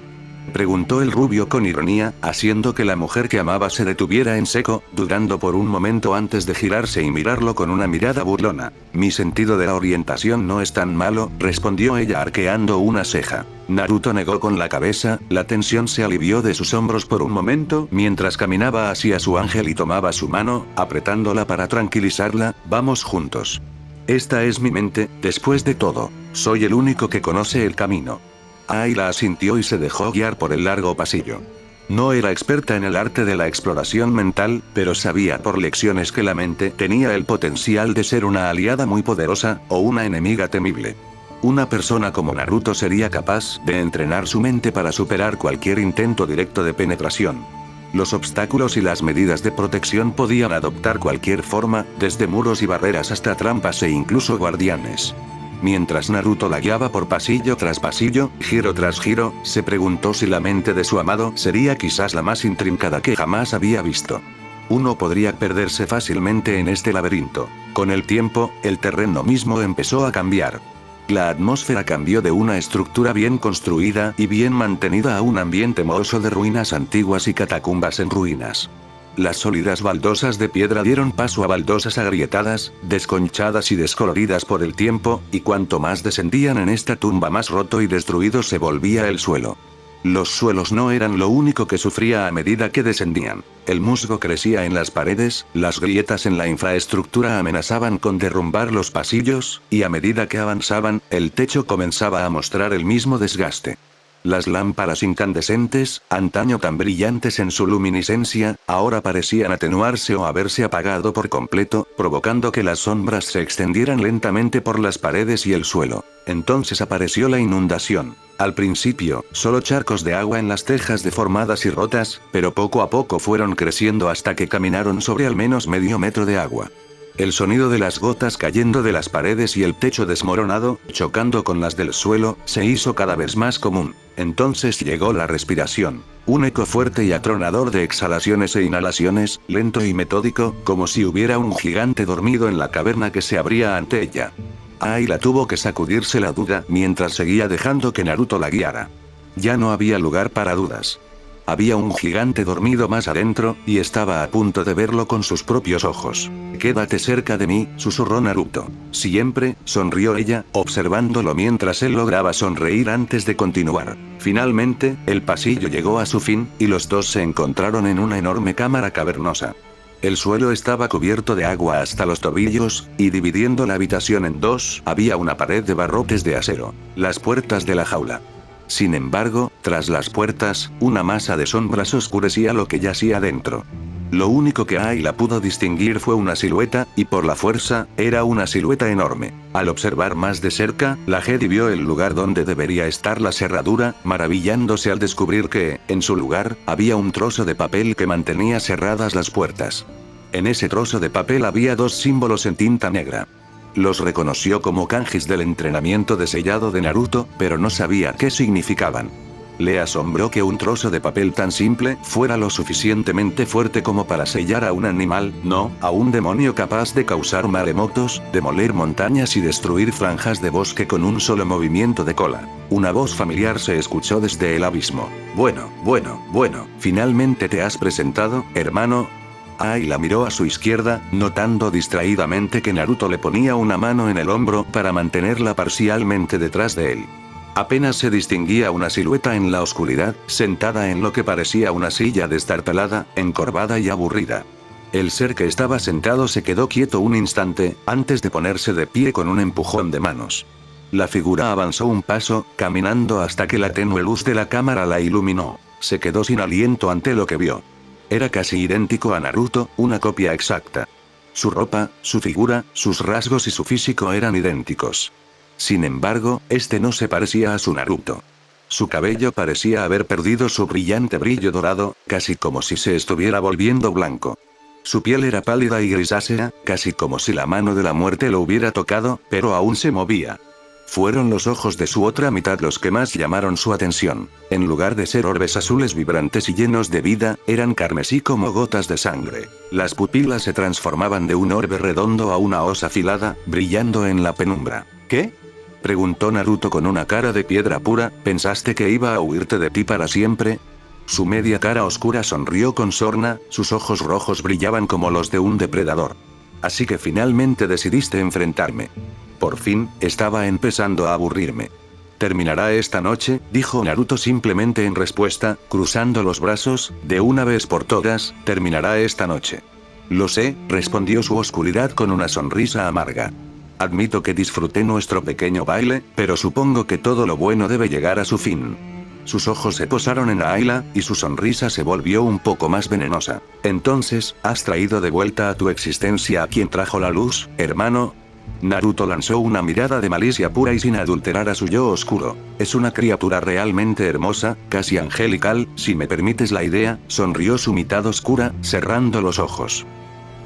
Preguntó el rubio con ironía, haciendo que la mujer que amaba se detuviera en seco, dudando por un momento antes de girarse y mirarlo con una mirada burlona. Mi sentido de la orientación no es tan malo, respondió ella arqueando una ceja. Naruto negó con la cabeza, la tensión se alivió de sus hombros por un momento mientras caminaba hacia su ángel y tomaba su mano, apretándola para tranquilizarla. Vamos juntos. Esta es mi mente, después de todo, soy el único que conoce el camino. Ayla asintió y se dejó guiar por el largo pasillo. No era experta en el arte de la exploración mental, pero sabía por lecciones que la mente tenía el potencial de ser una aliada muy poderosa, o una enemiga temible. Una persona como Naruto sería capaz de entrenar su mente para superar cualquier intento directo de penetración. Los obstáculos y las medidas de protección podían adoptar cualquier forma, desde muros y barreras hasta trampas e incluso guardianes. Mientras Naruto la guiaba por pasillo tras pasillo, giro tras giro, se preguntó si la mente de su amado sería quizás la más intrincada que jamás había visto. Uno podría perderse fácilmente en este laberinto. Con el tiempo, el terreno mismo empezó a cambiar. La atmósfera cambió de una estructura bien construida y bien mantenida a un ambiente mohoso de ruinas antiguas y catacumbas en ruinas. Las sólidas baldosas de piedra dieron paso a baldosas agrietadas, desconchadas y descoloridas por el tiempo, y cuanto más descendían en esta tumba más roto y destruido se volvía el suelo. Los suelos no eran lo único que sufría a medida que descendían. El musgo crecía en las paredes, las grietas en la infraestructura amenazaban con derrumbar los pasillos, y a medida que avanzaban, el techo comenzaba a mostrar el mismo desgaste. Las lámparas incandescentes, antaño tan brillantes en su luminiscencia, ahora parecían atenuarse o haberse apagado por completo, provocando que las sombras se extendieran lentamente por las paredes y el suelo. Entonces apareció la inundación. Al principio, solo charcos de agua en las tejas deformadas y rotas, pero poco a poco fueron creciendo hasta que caminaron sobre al menos medio metro de agua. El sonido de las gotas cayendo de las paredes y el techo desmoronado, chocando con las del suelo, se hizo cada vez más común. Entonces llegó la respiración. Un eco fuerte y atronador de exhalaciones e inhalaciones, lento y metódico, como si hubiera un gigante dormido en la caverna que se abría ante ella. Ayla tuvo que sacudirse la duda mientras seguía dejando que Naruto la guiara. Ya no había lugar para dudas. Había un gigante dormido más adentro, y estaba a punto de verlo con sus propios ojos. «Quédate cerca de mí», susurró Naruto. «Siempre», sonrió ella, observándolo mientras él lograba sonreír antes de continuar. Finalmente, el pasillo llegó a su fin, y los dos se encontraron en una enorme cámara cavernosa. El suelo estaba cubierto de agua hasta los tobillos, y dividiendo la habitación en dos, había una pared de barrotes de acero. Las puertas de la jaula. Sin embargo, tras las puertas, una masa de sombras oscurecía lo que yacía dentro. Lo único que Ayla pudo distinguir fue una silueta, y por la fuerza, era una silueta enorme. Al observar más de cerca, la Jedi vio el lugar donde debería estar la cerradura, maravillándose al descubrir que, en su lugar, había un trozo de papel que mantenía cerradas las puertas. En ese trozo de papel había dos símbolos en tinta negra. Los reconoció como kanjis del entrenamiento de sellado de Naruto, pero no sabía qué significaban. Le asombró que un trozo de papel tan simple fuera lo suficientemente fuerte como para sellar a un animal, no, a un demonio capaz de causar maremotos, demoler montañas y destruir franjas de bosque con un solo movimiento de cola. Una voz familiar se escuchó desde el abismo. Bueno, ¿finalmente te has presentado, hermano? Ayla miró a su izquierda, notando distraídamente que Naruto le ponía una mano en el hombro para mantenerla parcialmente detrás de él. Apenas se distinguía una silueta en la oscuridad, sentada en lo que parecía una silla destartalada, encorvada y aburrida. El ser que estaba sentado se quedó quieto un instante, antes de ponerse de pie con un empujón de manos. La figura avanzó un paso, caminando hasta que la tenue luz de la cámara la iluminó. Se quedó sin aliento ante lo que vio. Era casi idéntico a Naruto, una copia exacta. Su ropa, su figura, sus rasgos y su físico eran idénticos. Sin embargo, este no se parecía a su Naruto. Su cabello parecía haber perdido su brillante brillo dorado, casi como si se estuviera volviendo blanco. Su piel era pálida y grisácea, casi como si la mano de la muerte lo hubiera tocado, pero aún se movía. Fueron los ojos de su otra mitad los que más llamaron su atención. En lugar de ser orbes azules vibrantes y llenos de vida, eran carmesí como gotas de sangre. Las pupilas se transformaban de un orbe redondo a una hoz afilada, brillando en la penumbra. ¿Qué?, preguntó Naruto con una cara de piedra pura. ¿Pensaste que iba a huirte de ti para siempre? Su media cara oscura sonrió con sorna, sus ojos rojos brillaban como los de un depredador. Así que finalmente decidiste enfrentarme. Por fin, estaba empezando a aburrirme. «Terminará esta noche», dijo Naruto simplemente en respuesta, cruzando los brazos, «de una vez por todas, terminará esta noche». «Lo sé», respondió su oscuridad con una sonrisa amarga. «Admito que disfruté nuestro pequeño baile, pero supongo que todo lo bueno debe llegar a su fin». Sus ojos se posaron en Ayla, y su sonrisa se volvió un poco más venenosa. «Entonces, ¿has traído de vuelta a tu existencia a quien trajo la luz, hermano?». Naruto lanzó una mirada de malicia pura y sin adulterar a su yo oscuro. Es una criatura realmente hermosa, casi angelical, si me permites la idea, sonrió su mitad oscura, cerrando los ojos.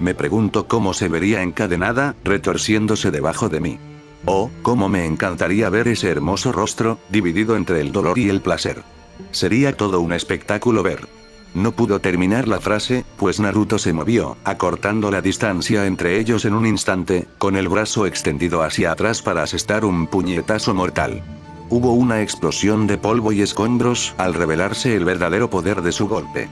Me pregunto cómo se vería encadenada, retorciéndose debajo de mí. Oh, cómo me encantaría ver ese hermoso rostro, dividido entre el dolor y el placer. Sería todo un espectáculo ver. No pudo terminar la frase, pues Naruto se movió, acortando la distancia entre ellos en un instante, con el brazo extendido hacia atrás para asestar un puñetazo mortal. Hubo una explosión de polvo y escombros al revelarse el verdadero poder de su golpe.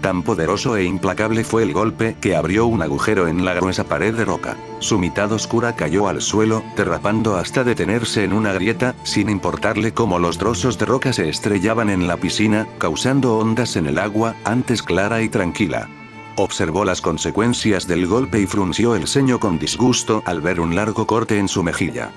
Tan poderoso e implacable fue el golpe que abrió un agujero en la gruesa pared de roca. Su mitad oscura cayó al suelo, derrapando hasta detenerse en una grieta, sin importarle cómo los trozos de roca se estrellaban en la piscina, causando ondas en el agua, antes clara y tranquila. Observó las consecuencias del golpe y frunció el ceño con disgusto al ver un largo corte en su mejilla.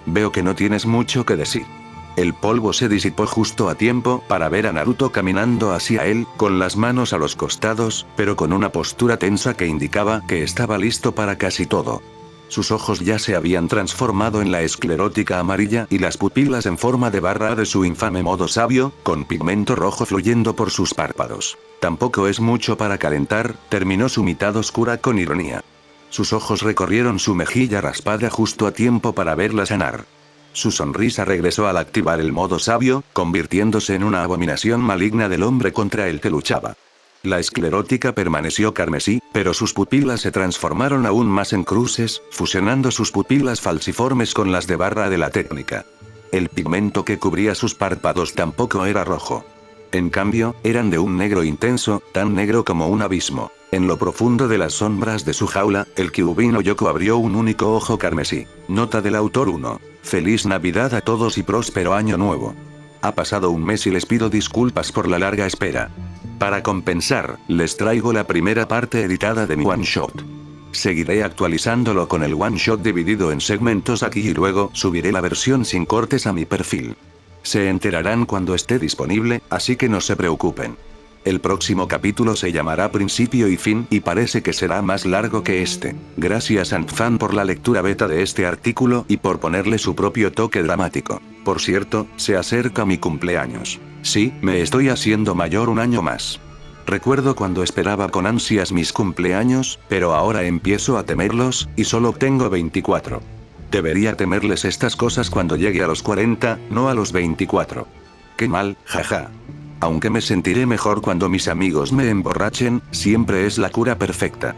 Veo que no tienes mucho que decir. El polvo se disipó justo a tiempo para ver a Naruto caminando hacia él, con las manos a los costados, pero con una postura tensa que indicaba que estaba listo para casi todo. Sus ojos ya se habían transformado en la esclerótica amarilla y las pupilas en forma de barra de su infame modo sabio, con pigmento rojo fluyendo por sus párpados. Tampoco es mucho para calentar, terminó su mitad oscura con ironía. Sus ojos recorrieron su mejilla raspada justo a tiempo para verla sanar. Su sonrisa regresó al activar el modo sabio, convirtiéndose en una abominación maligna del hombre contra el que luchaba. La esclerótica permaneció carmesí, pero sus pupilas se transformaron aún más en cruces, fusionando sus pupilas falciformes con las de barra de la técnica. El pigmento que cubría sus párpados tampoco era rojo. En cambio, eran de un negro intenso, tan negro como un abismo. En lo profundo de las sombras de su jaula, el Kyubin Yoko abrió un único ojo carmesí. Nota del autor 1. Feliz Navidad a todos y próspero año nuevo. Ha pasado un mes y les pido disculpas por la larga espera. Para compensar, les traigo la primera parte editada de mi one shot. Seguiré actualizándolo con el one shot dividido en segmentos aquí y luego subiré la versión sin cortes a mi perfil. Se enterarán cuando esté disponible, así que no se preocupen. El próximo capítulo se llamará Principio y Fin y parece que será más largo que este. Gracias Antfan por la lectura beta de este artículo y por ponerle su propio toque dramático. Por cierto, se acerca mi cumpleaños. Sí, me estoy haciendo mayor un año más. Recuerdo cuando esperaba con ansias mis cumpleaños, pero ahora empiezo a temerlos, y solo tengo 24. Debería temerles estas cosas cuando llegue a los 40, no a los 24. Qué mal, jaja. Aunque me sentiré mejor cuando mis amigos me emborrachen, siempre es la cura perfecta.